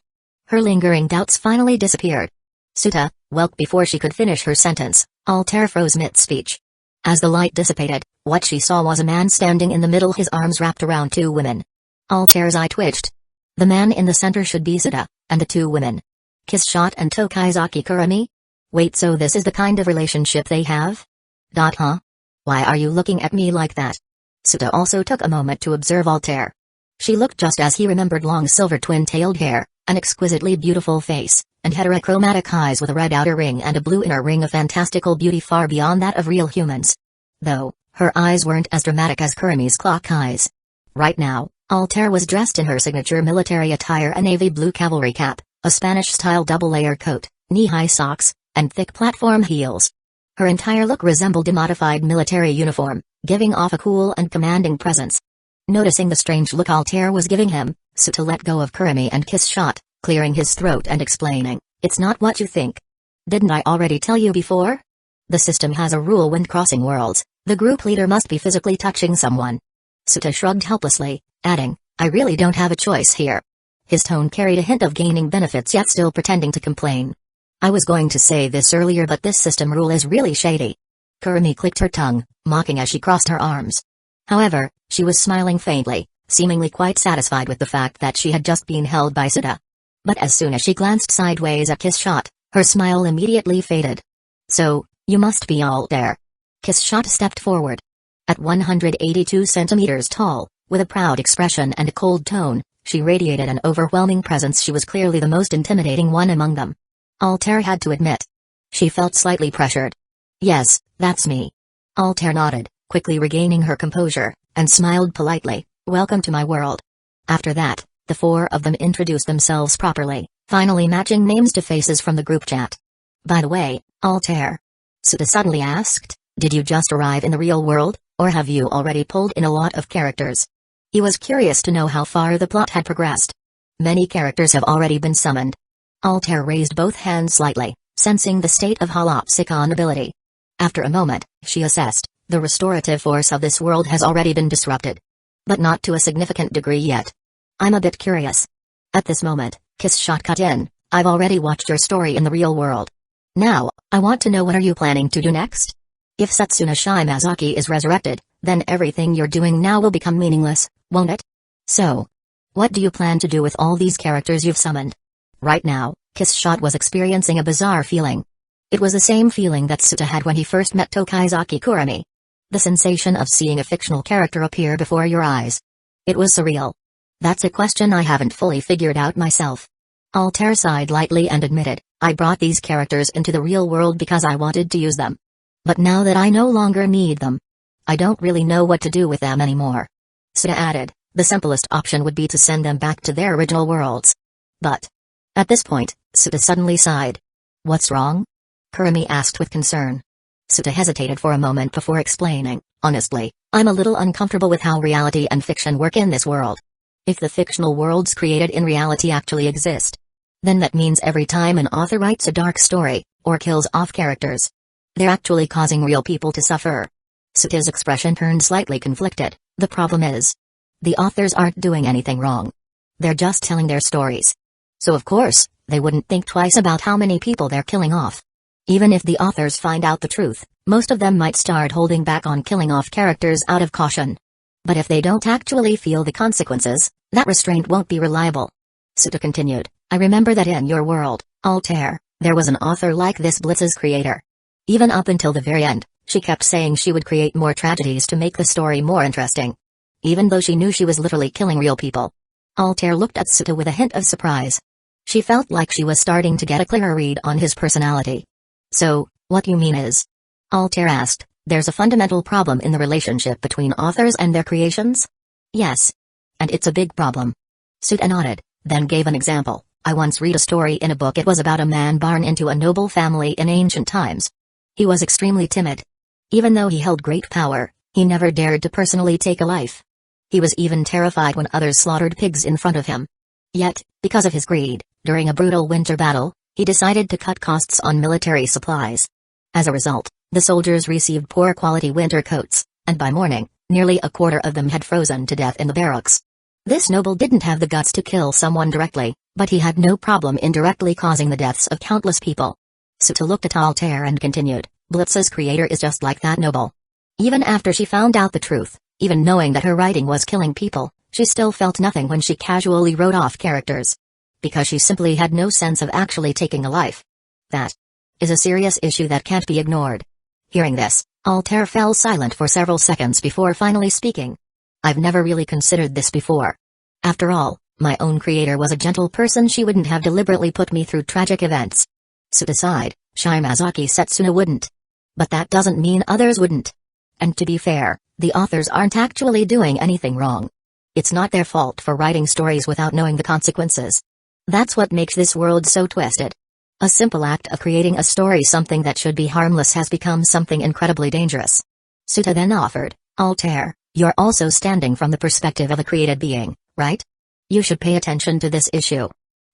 Her lingering doubts finally disappeared. Suta, welp. Before she could finish her sentence, Altair froze mid-speech. As the light dissipated, what she saw was a man standing in the middle, his arms wrapped around 2 women. Altair's eye twitched. The man in the center should be Suta, and the 2 women. Kissshot and Tokaizaki Kurami? Wait, so this is the kind of relationship they have? Huh? Why are you looking at me like that? Suta also took a moment to observe Altair. She looked just as he remembered: long silver twin-tailed hair, an exquisitely beautiful face, and heterochromatic eyes with a red outer ring and a blue inner ring, of fantastical beauty far beyond that of real humans. Though, her eyes weren't as dramatic as Kurami's clock eyes. Right now, Altair was dressed in her signature military attire: a navy blue cavalry cap, a Spanish-style double-layer coat, knee-high socks, and thick platform heels. Her entire look resembled a modified military uniform, giving off a cool and commanding presence. Noticing the strange look Altair was giving him, Suta let go of Kurumi and Kiss Shot, clearing his throat and explaining, "It's not what you think. Didn't I already tell you before? The system has a rule when crossing worlds, the group leader must be physically touching someone." Suta shrugged helplessly, adding, "I really don't have a choice here." His tone carried a hint of gaining benefits yet still pretending to complain. "I was going to say this earlier but this system rule is really shady." Kurumi clicked her tongue, mocking as she crossed her arms. However, she was smiling faintly, seemingly quite satisfied with the fact that she had just been held by Suta. But as soon as she glanced sideways at Kiss Shot, her smile immediately faded. "So, you must be Altair." Kiss Shot stepped forward. At 182 centimeters tall, with a proud expression and a cold tone, she radiated an overwhelming presence. She was clearly the most intimidating one among them. Altair had to admit. She felt slightly pressured. "Yes, that's me." Altair nodded, quickly regaining her composure, and smiled politely, "Welcome to my world." After that, the four of them introduced themselves properly, finally matching names to faces from the group chat. "By the way, Altair," Suta suddenly asked, "did you just arrive in the real world, or have you already pulled in a lot of characters?" He was curious to know how far the plot had progressed. "Many characters have already been summoned." Altair raised both hands slightly, sensing the state of holopsychon ability. After a moment, she assessed, "The restorative force of this world has already been disrupted. But not to a significant degree yet. I'm a bit curious." At this moment, Kiss Shot cut in, "I've already watched your story in the real world. Now, I want to know what are you planning to do next? If Setsuna Shimazaki is resurrected, then everything you're doing now will become meaningless, won't it? So, what do you plan to do with all these characters you've summoned?" Right now, Kiss Shot was experiencing a bizarre feeling. It was the same feeling that Suta had when he first met Tokaizaki Kurumi. The sensation of seeing a fictional character appear before your eyes. It was surreal. "That's a question I haven't fully figured out myself." Altair sighed lightly and admitted, "I brought these characters into the real world because I wanted to use them. But now that I no longer need them, I don't really know what to do with them anymore." Suta added, "The simplest option would be to send them back to their original worlds." But at this point, Suta suddenly sighed. "What's wrong?" Kurumi asked with concern. Suta hesitated for a moment before explaining, "Honestly, I'm a little uncomfortable with how reality and fiction work in this world. If the fictional worlds created in reality actually exist, then that means every time an author writes a dark story, or kills off characters, they're actually causing real people to suffer." Suta's expression turned slightly conflicted. "The problem is, the authors aren't doing anything wrong. They're just telling their stories. So of course, they wouldn't think twice about how many people they're killing off. Even if the authors find out the truth, most of them might start holding back on killing off characters out of caution. But if they don't actually feel the consequences, that restraint won't be reliable." Suta continued, "I remember that in your world, Altair, there was an author like this Blitz's creator. Even up until the very end, she kept saying she would create more tragedies to make the story more interesting. Even though she knew she was literally killing real people." Altair looked at Suta with a hint of surprise. She felt like she was starting to get a clearer read on his personality. "So, what you mean is," Altair asked, "there's a fundamental problem in the relationship between authors and their creations?" "Yes. And it's a big problem." Suta nodded, then gave an example. "I once read a story in a book. It was about a man born into a noble family in ancient times. He was extremely timid. Even though he held great power, he never dared to personally take a life. He was even terrified when others slaughtered pigs in front of him. Yet, because of his greed, during a brutal winter battle, he decided to cut costs on military supplies. As a result, the soldiers received poor quality winter coats, and by morning, nearly a quarter of them had frozen to death in the barracks. This noble didn't have the guts to kill someone directly, but he had no problem indirectly causing the deaths of countless people." Suta looked at Altair and continued, "Blitz's creator is just like that noble. Even after she found out the truth, even knowing that her writing was killing people, she still felt nothing when she casually wrote off characters. Because she simply had no sense of actually taking a life. That is a serious issue that can't be ignored." Hearing this, Altair fell silent for several seconds before finally speaking. "I've never really considered this before. After all, my own creator was a gentle person. She wouldn't have deliberately put me through tragic events." Suta sighed, "Shimazaki Setsuna wouldn't. But that doesn't mean others wouldn't. And to be fair, the authors aren't actually doing anything wrong. It's not their fault for writing stories without knowing the consequences. That's what makes this world so twisted. A simple act of creating a story, something that should be harmless, has become something incredibly dangerous." Suta then offered, "Altair, you're also standing from the perspective of a created being, right? You should pay attention to this issue.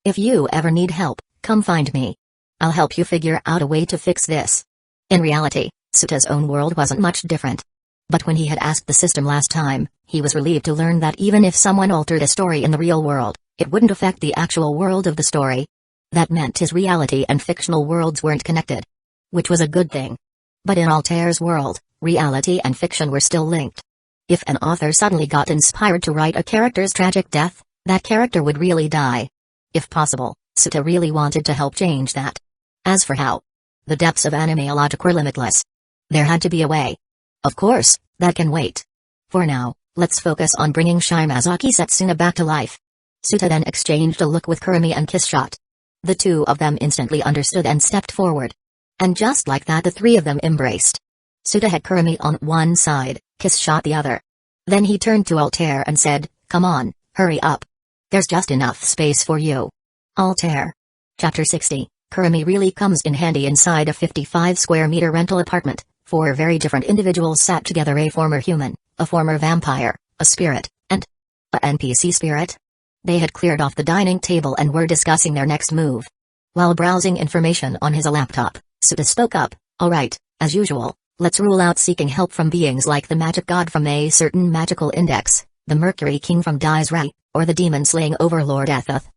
If you ever need help, come find me. I'll help you figure out a way to fix this. In reality, Suta's own world wasn't much different. But when he had asked the system last time, he was relieved to learn that even if someone altered a story in the real world, it wouldn't affect the actual world of the story. That meant his reality and fictional worlds weren't connected. Which was a good thing. But in Altair's world, reality and fiction were still linked. If an author suddenly got inspired to write a character's tragic death, that character would really die. If possible, Suta really wanted to help change that. As for how, the depths of anime logic were limitless. There had to be a way. Of course, that can wait. For now, let's focus on bringing Shimazaki Setsuna back to life. Suta then exchanged a look with Kurumi and Kiss Shot. The two of them instantly understood and stepped forward. And just like that, the three of them embraced. Suta had Kurumi on one side, Kiss Shot the other. Then he turned to Altair and said, "Come on, hurry up. There's just enough space for you." Altair. Chapter 60. Kurumi really comes in handy. Inside a 55 square meter rental apartment, four very different individuals sat together: a former human, a former vampire, a spirit, and a NPC spirit. They had cleared off the dining table and were discussing their next move. While browsing information on his laptop, Suta spoke up, "All right, as usual, let's rule out seeking help from beings like the magic god from a certain magical index, the Mercury King from Dai's Rai, or the demon-slaying overlord Etheth."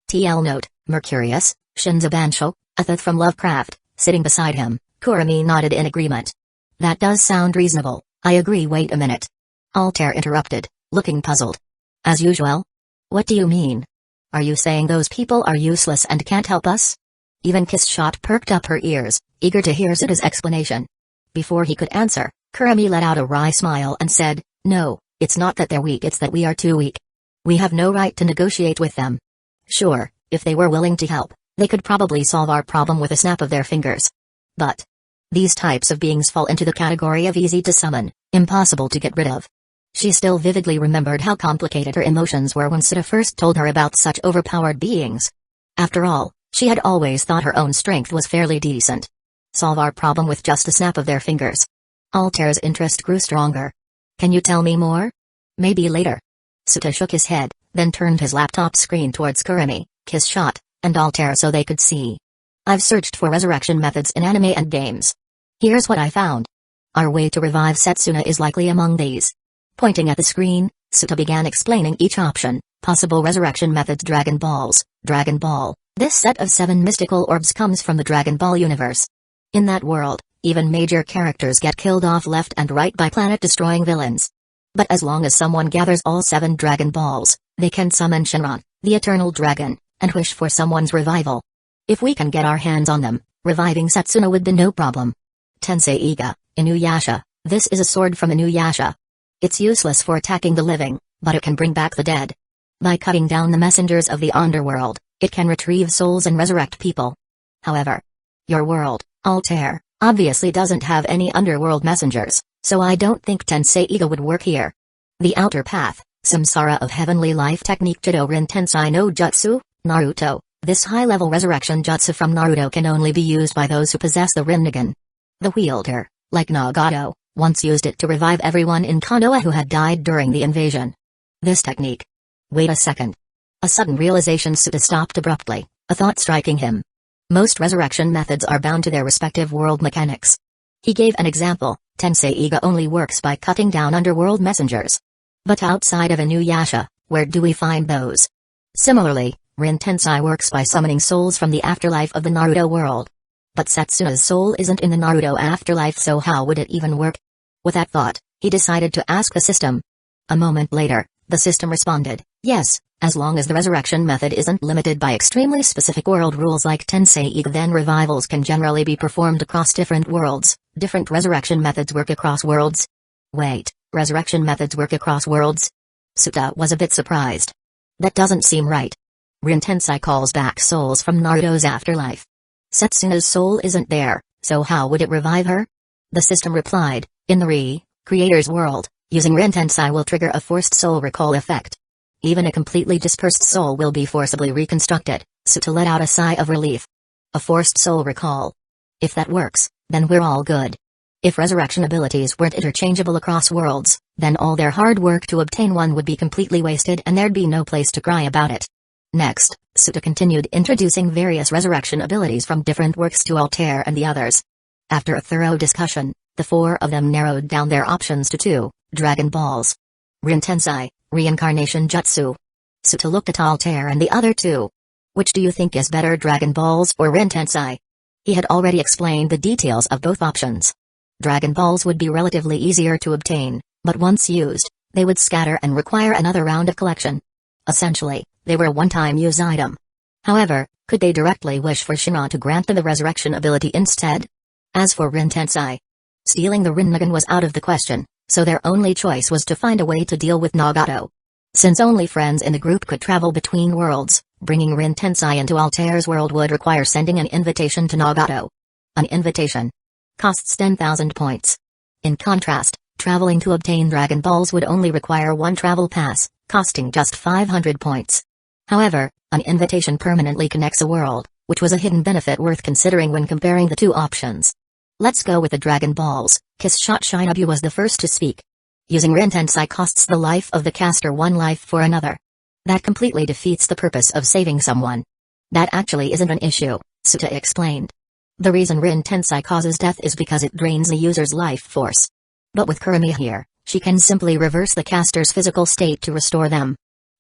TL note, Mercurius, Shinzabansho, Etheth from Lovecraft, sitting beside him. Kurumi nodded in agreement. "That does sound reasonable, I agree." "Wait a minute." Altair interrupted, looking puzzled. "As usual? What do you mean? Are you saying those people are useless and can't help us?" Even Kiss Shot perked up her ears, eager to hear Suta's explanation. Before he could answer, Kurumi let out a wry smile and said, "No, it's not that they're weak, it's that we are too weak. We have no right to negotiate with them. Sure, if they were willing to help, they could probably solve our problem with a snap of their fingers. But these types of beings fall into the category of easy to summon, impossible to get rid of." She still vividly remembered how complicated her emotions were when Suta first told her about such overpowered beings. After all, she had always thought her own strength was fairly decent. Solve our problem with just a snap of their fingers. Altair's interest grew stronger. "Can you tell me more?" "Maybe later." Suta shook his head, then turned his laptop screen towards Kurumi, Kiss Shot, and Altair so they could see. "I've searched for resurrection methods in anime and games. Here's what I found. Our way to revive Setsuna is likely among these." Pointing at the screen, Suta began explaining each option. Possible resurrection methods: Dragon Balls. Dragon Ball. This set of 7 mystical orbs comes from the Dragon Ball universe. In that world, even major characters get killed off left and right by planet-destroying villains. But as long as someone gathers all 7 Dragon Balls, they can summon Shenron, the Eternal Dragon, and wish for someone's revival. If we can get our hands on them, reviving Setsuna would be no problem. Tensei Iga, Inuyasha. This is a sword from Inuyasha. It's useless for attacking the living, but it can bring back the dead. By cutting down the messengers of the underworld, it can retrieve souls and resurrect people. However, your world, Altair, obviously doesn't have any underworld messengers, so I don't think Tensei Iga would work here. The Outer Path, Samsara of Heavenly Life Technique Chidorin Tensei no Jutsu, Naruto. This high-level resurrection jutsu from Naruto can only be used by those who possess the Rinnegan. The wielder, like Nagato, once used it to revive everyone in Konoha who had died during the invasion. This technique. Wait a second. A sudden realization. Suta stopped abruptly, a thought striking him. Most resurrection methods are bound to their respective world mechanics. He gave an example. Tensei Iga only works by cutting down underworld messengers. But outside of Inuyasha, where do we find those? Similarly, Rin Tensei works by summoning souls from the afterlife of the Naruto world. But Setsuna's soul isn't in the Naruto afterlife, so how would it even work? With that thought, he decided to ask the system. A moment later, the system responded, "Yes, as long as the resurrection method isn't limited by extremely specific world rules like Tensei Iga, then revivals can generally be performed across different worlds. Different resurrection methods work across worlds." Wait, resurrection methods work across worlds? Suta was a bit surprised. That doesn't seem right. Rin Tensei calls back souls from Naruto's afterlife. Setsuna's soul isn't there, so how would it revive her? The system replied, "In the Creator's world, using Rin Tensei will trigger a forced soul recall effect. Even a completely dispersed soul will be forcibly reconstructed." Suta let out a sigh of relief. A forced soul recall. If that works, then we're all good. If resurrection abilities weren't interchangeable across worlds, then all their hard work to obtain one would be completely wasted and there'd be no place to cry about it. Next, Suta continued introducing various resurrection abilities from different works to Altair and the others. After a thorough discussion, the four of them narrowed down their options to two: Dragon Balls. Rin Tensei, Reincarnation Jutsu. Suta looked at Altair and the other two. Which do you think is better, Dragon Balls or Rin Tensei? He had already explained the details of both options. Dragon Balls would be relatively easier to obtain, but once used, they would scatter and require another round of collection. Essentially, they were a one-time use item. However, could they directly wish for Shinra to grant them the resurrection ability instead? As for Rin Tensei, stealing the Rinnegan was out of the question, so their only choice was to find a way to deal with Nagato. Since only friends in the group could travel between worlds, bringing Rin Tensei into Altair's world would require sending an invitation to Nagato. An invitation costs 10,000 points. In contrast, traveling to obtain Dragon Balls would only require one travel pass, costing just 500 points. However, an invitation permanently connects a world, which was a hidden benefit worth considering when comparing the two options. Let's go with the Dragon Balls. Kiss Shot Shinobu was the first to speak. Using Rin Tensei costs the life of the caster one life for another. That completely defeats the purpose of saving someone. That actually isn't an issue, Suta explained. The reason Rin Tensei causes death is because it drains the user's life force. But with Kurumi here, she can simply reverse the caster's physical state to restore them.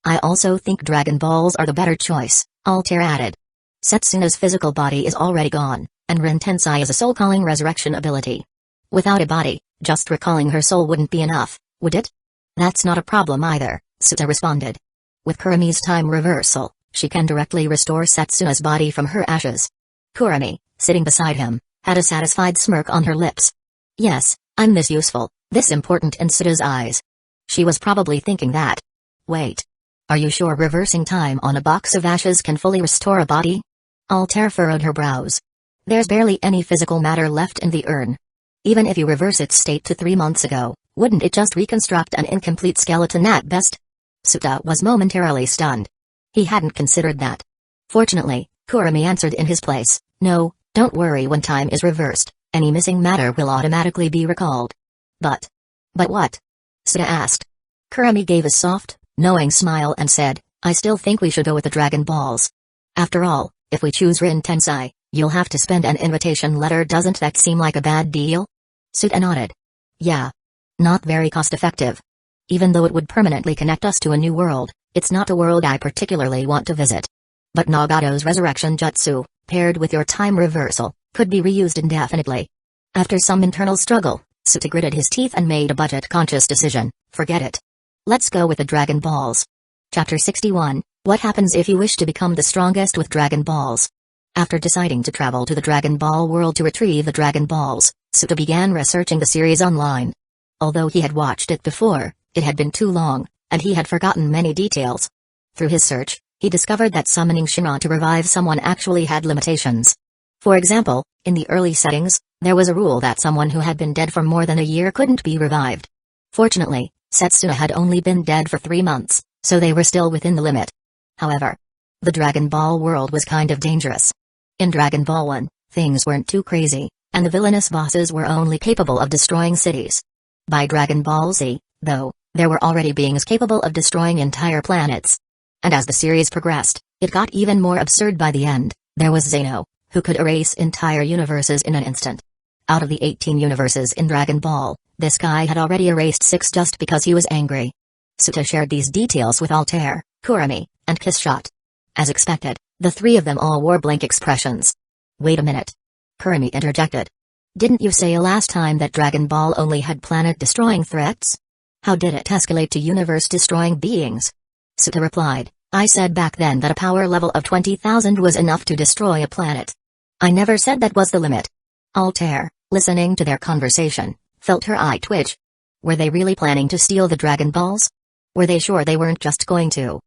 I also think Dragon Balls are the better choice, Altair added. Setsuna's physical body is already gone, and Rin Tensei is a soul-calling resurrection ability. Without a body, just recalling her soul wouldn't be enough, would it? That's not a problem either, Suta responded. With Kurumi's time reversal, she can directly restore Setsuna's body from her ashes. Kurumi, sitting beside him, had a satisfied smirk on her lips. Yes, I'm this useful, this important in Suta's eyes. She was probably thinking that. Wait. Are you sure reversing time on a box of ashes can fully restore a body? Altair furrowed her brows. There's barely any physical matter left in the urn. Even if you reverse its state to 3 months ago, wouldn't it just reconstruct an incomplete skeleton at best? Suta was momentarily stunned. He hadn't considered that. Fortunately, Kurumi answered in his place, no, don't worry, when time is reversed, any missing matter will automatically be recalled. But what? Suta asked. Kurumi gave a soft, knowing smile and said, I still think we should go with the Dragon Balls. After all, if we choose Rin Tensei, you'll have to spend an invitation letter. Doesn't that seem like a bad deal? Suta nodded. Yeah. Not very cost-effective. Even though it would permanently connect us to a new world, it's not a world I particularly want to visit. But Nagato's resurrection jutsu, paired with your time reversal, could be reused indefinitely. After some internal struggle, Suta gritted his teeth and made a budget-conscious decision. Forget it. Let's go with the Dragon Balls. Chapter 61, What happens if you wish to become the strongest with Dragon Balls? After deciding to travel to the Dragon Ball world to retrieve the Dragon Balls, Suta began researching the series online. Although he had watched it before, it had been too long, and he had forgotten many details. Through his search, he discovered that summoning Shinra to revive someone actually had limitations. For example, in the early settings, there was a rule that someone who had been dead for more than a year couldn't be revived. Fortunately, Setsuna had only been dead for 3 months, so they were still within the limit. However, the Dragon Ball world was kind of dangerous. In Dragon Ball 1, things weren't too crazy, and the villainous bosses were only capable of destroying cities. By Dragon Ball Z, though, there were already beings capable of destroying entire planets. And as the series progressed, it got even more absurd. By the end, there was Zeno, who could erase entire universes in an instant. Out of the 18 universes in Dragon Ball, this guy had already erased 6 just because he was angry. Suta shared these details with Altair, Kurumi, and Kissshot. As expected, the 3 of them all wore blank expressions. Wait a minute. Kurumi interjected. Didn't you say last time that Dragon Ball only had planet-destroying threats? How did it escalate to universe-destroying beings? Suta replied, I said back then that a power level of 20,000 was enough to destroy a planet. I never said that was the limit. Altair, listening to their conversation, felt her eye twitch. Were they really planning to steal the Dragon Balls? Were they sure they weren't just going to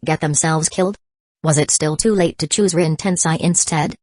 get themselves killed? Was it still too late to choose Rin Tensei instead?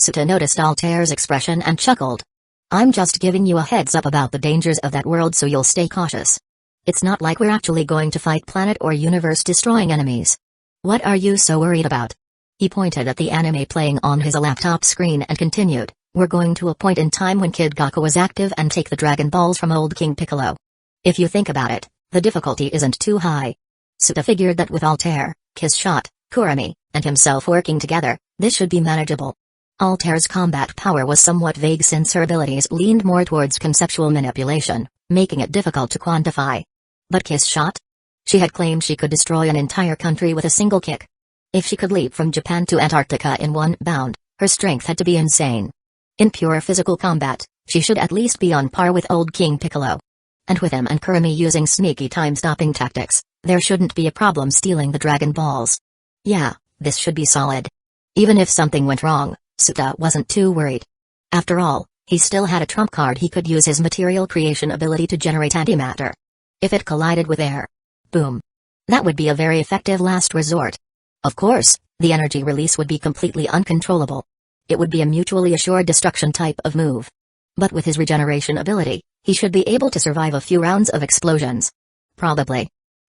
Suta noticed Altair's expression and chuckled. I'm just giving you a heads up about the dangers of that world so you'll stay cautious. It's not like we're actually going to fight planet or universe-destroying enemies. What are you so worried about? He pointed at the anime playing on his laptop screen and continued, We're going to a point in time when Kid Gaku was active and take the Dragon Balls from old King Piccolo. If you think about it, the difficulty isn't too high. Suta figured that with Altair, Kiss Shot, Kurami, and himself working together, this should be manageable. Altair's combat power was somewhat vague since her abilities leaned more towards conceptual manipulation, making it difficult to quantify. But Kiss Shot? She had claimed she could destroy an entire country with a single kick. If she could leap from Japan to Antarctica in one bound, her strength had to be insane. In pure physical combat, she should at least be on par with old King Piccolo. And with him and Kurami using sneaky time-stopping tactics, there shouldn't be a problem stealing the Dragon Balls. Yeah, this should be solid. Even if something went wrong, Suta wasn't too worried. After all, he still had a trump card. He could use his material creation ability to generate antimatter. If it collided with air, boom. That would be a very effective last resort. Of course, the energy release would be completely uncontrollable. It would be a mutually assured destruction type of move. But with his regeneration ability, he should be able to survive a few rounds of explosions. Probably.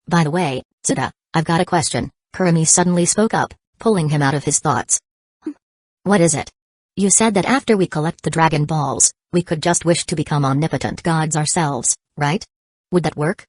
By the way, Suta, I've got a question, Kurami suddenly spoke up, pulling him out of his thoughts. What is it? You said that after we collect the Dragon Balls, we could just wish to become omnipotent gods ourselves, right? Would that work?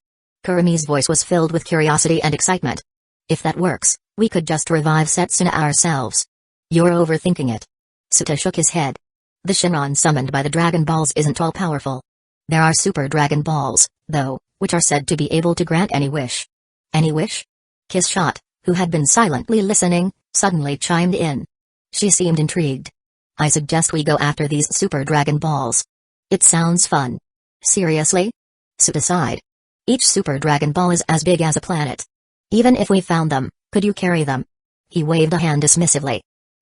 Kurami's voice was filled with curiosity and excitement. If that works, we could just revive Setsuna ourselves. You're overthinking it. Suta shook his head. The Shinran summoned by the Dragon Balls isn't all powerful. There are Super Dragon Balls, though, which are said to be able to grant any wish. Any wish? Kiss Shot, who had been silently listening, suddenly chimed in. She seemed intrigued. I suggest we go after these Super Dragon Balls. It sounds fun. Seriously? Suta sighed. Each Super Dragon Ball is as big as a planet. Even if we found them, could you carry them? He waved a hand dismissively.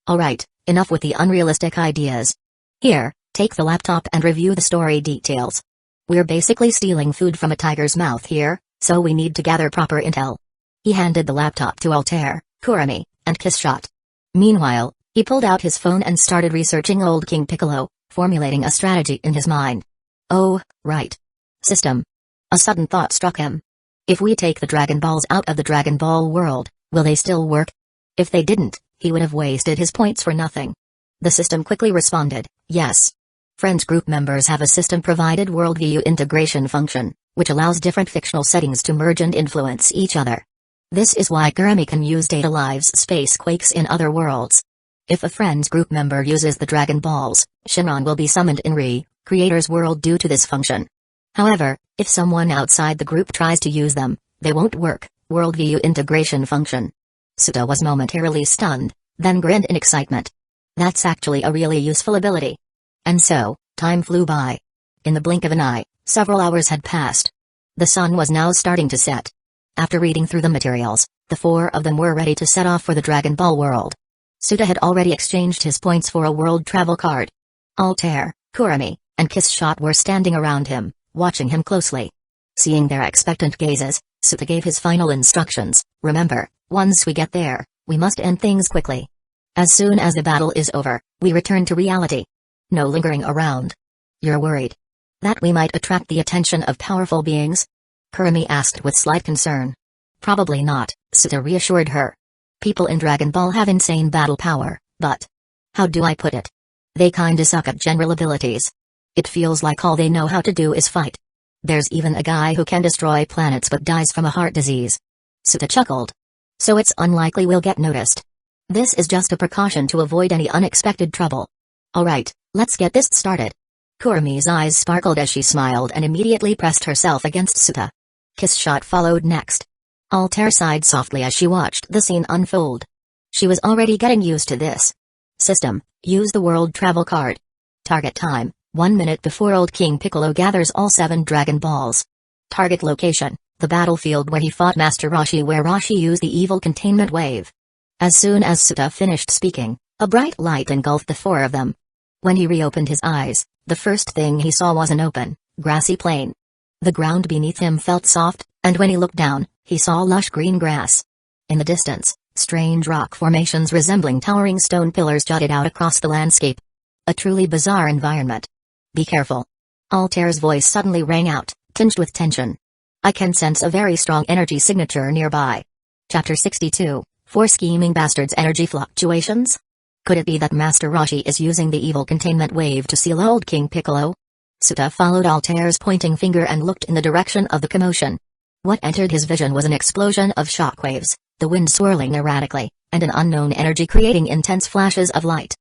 Alright, enough with the unrealistic ideas. Here, take the laptop and review the story details. We're basically stealing food from a tiger's mouth here, so we need to gather proper intel. He handed the laptop to Altair, Kurami, and Kiss Shot. Meanwhile, he pulled out his phone and started researching old King Piccolo, formulating a strategy in his mind. Oh, right. System. A sudden thought struck him. If we take the Dragon Balls out of the Dragon Ball world, will they still work? If they didn't, he would have wasted his points for nothing. The system quickly responded, yes. Friends group members have a system-provided worldview integration function, which allows different fictional settings to merge and influence each other. This is why Kurami can use data lives space quakes in other worlds. If a friends group member uses the Dragon Balls, Shinran will be summoned in Creator's world due to this function. However, if someone outside the group tries to use them, they won't work. Worldview integration function. Suta was momentarily stunned, then grinned in excitement. That's actually a really useful ability. And so, time flew by. In the blink of an eye, several hours had passed. The sun was now starting to set. After reading through the materials, the four of them were ready to set off for the Dragon Ball world. Suta had already exchanged his points for a world travel card. Altair, Kurami, and Kiss Shot were standing around him, watching him closely. Seeing their expectant gazes, Suta gave his final instructions. Remember, once we get there, we must end things quickly. As soon as the battle is over, we return to reality. No lingering around. You're worried that we might attract the attention of powerful beings? Kurami asked with slight concern. Probably not, Suta reassured her. People in Dragon Ball have insane battle power, but how do I put it? They kinda suck at general abilities. It feels like all they know how to do is fight. There's even a guy who can destroy planets but dies from a heart disease. Suta chuckled. So it's unlikely we'll get noticed. This is just a precaution to avoid any unexpected trouble. Alright, let's get this started. Kurami's eyes sparkled as she smiled and immediately pressed herself against Suta. Kiss Shot followed next. Altair sighed softly as she watched the scene unfold. She was already getting used to this. System, use the world travel card. Target time, 1 minute before old King Piccolo gathers all 7 Dragon Balls. Target location, the battlefield where he fought Master Roshi, where Roshi used the evil containment wave. As soon as Suta finished speaking, a bright light engulfed the 4 of them. When he reopened his eyes, the first thing he saw was an open, grassy plain. The ground beneath him felt soft, and when he looked down, he saw lush green grass. In the distance, strange rock formations resembling towering stone pillars jutted out across the landscape. A truly bizarre environment. Be careful. Altair's voice suddenly rang out, tinged with tension. I can sense a very strong energy signature nearby. Chapter 62, 4 Scheming Bastards' Energy Fluctuations? Could it be that Master Roshi is using the evil containment wave to seal old King Piccolo? Suta followed Altair's pointing finger and looked in the direction of the commotion. What entered his vision was an explosion of shockwaves, the wind swirling erratically, and an unknown energy creating intense flashes of light.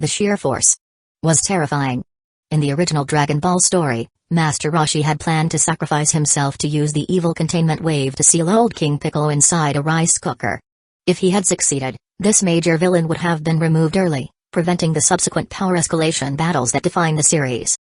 The sheer force was terrifying. In the original Dragon Ball story, Master Roshi had planned to sacrifice himself to use the evil containment wave to seal old King Piccolo inside a rice cooker. If he had succeeded, this major villain would have been removed early, preventing the subsequent power escalation battles that define the series.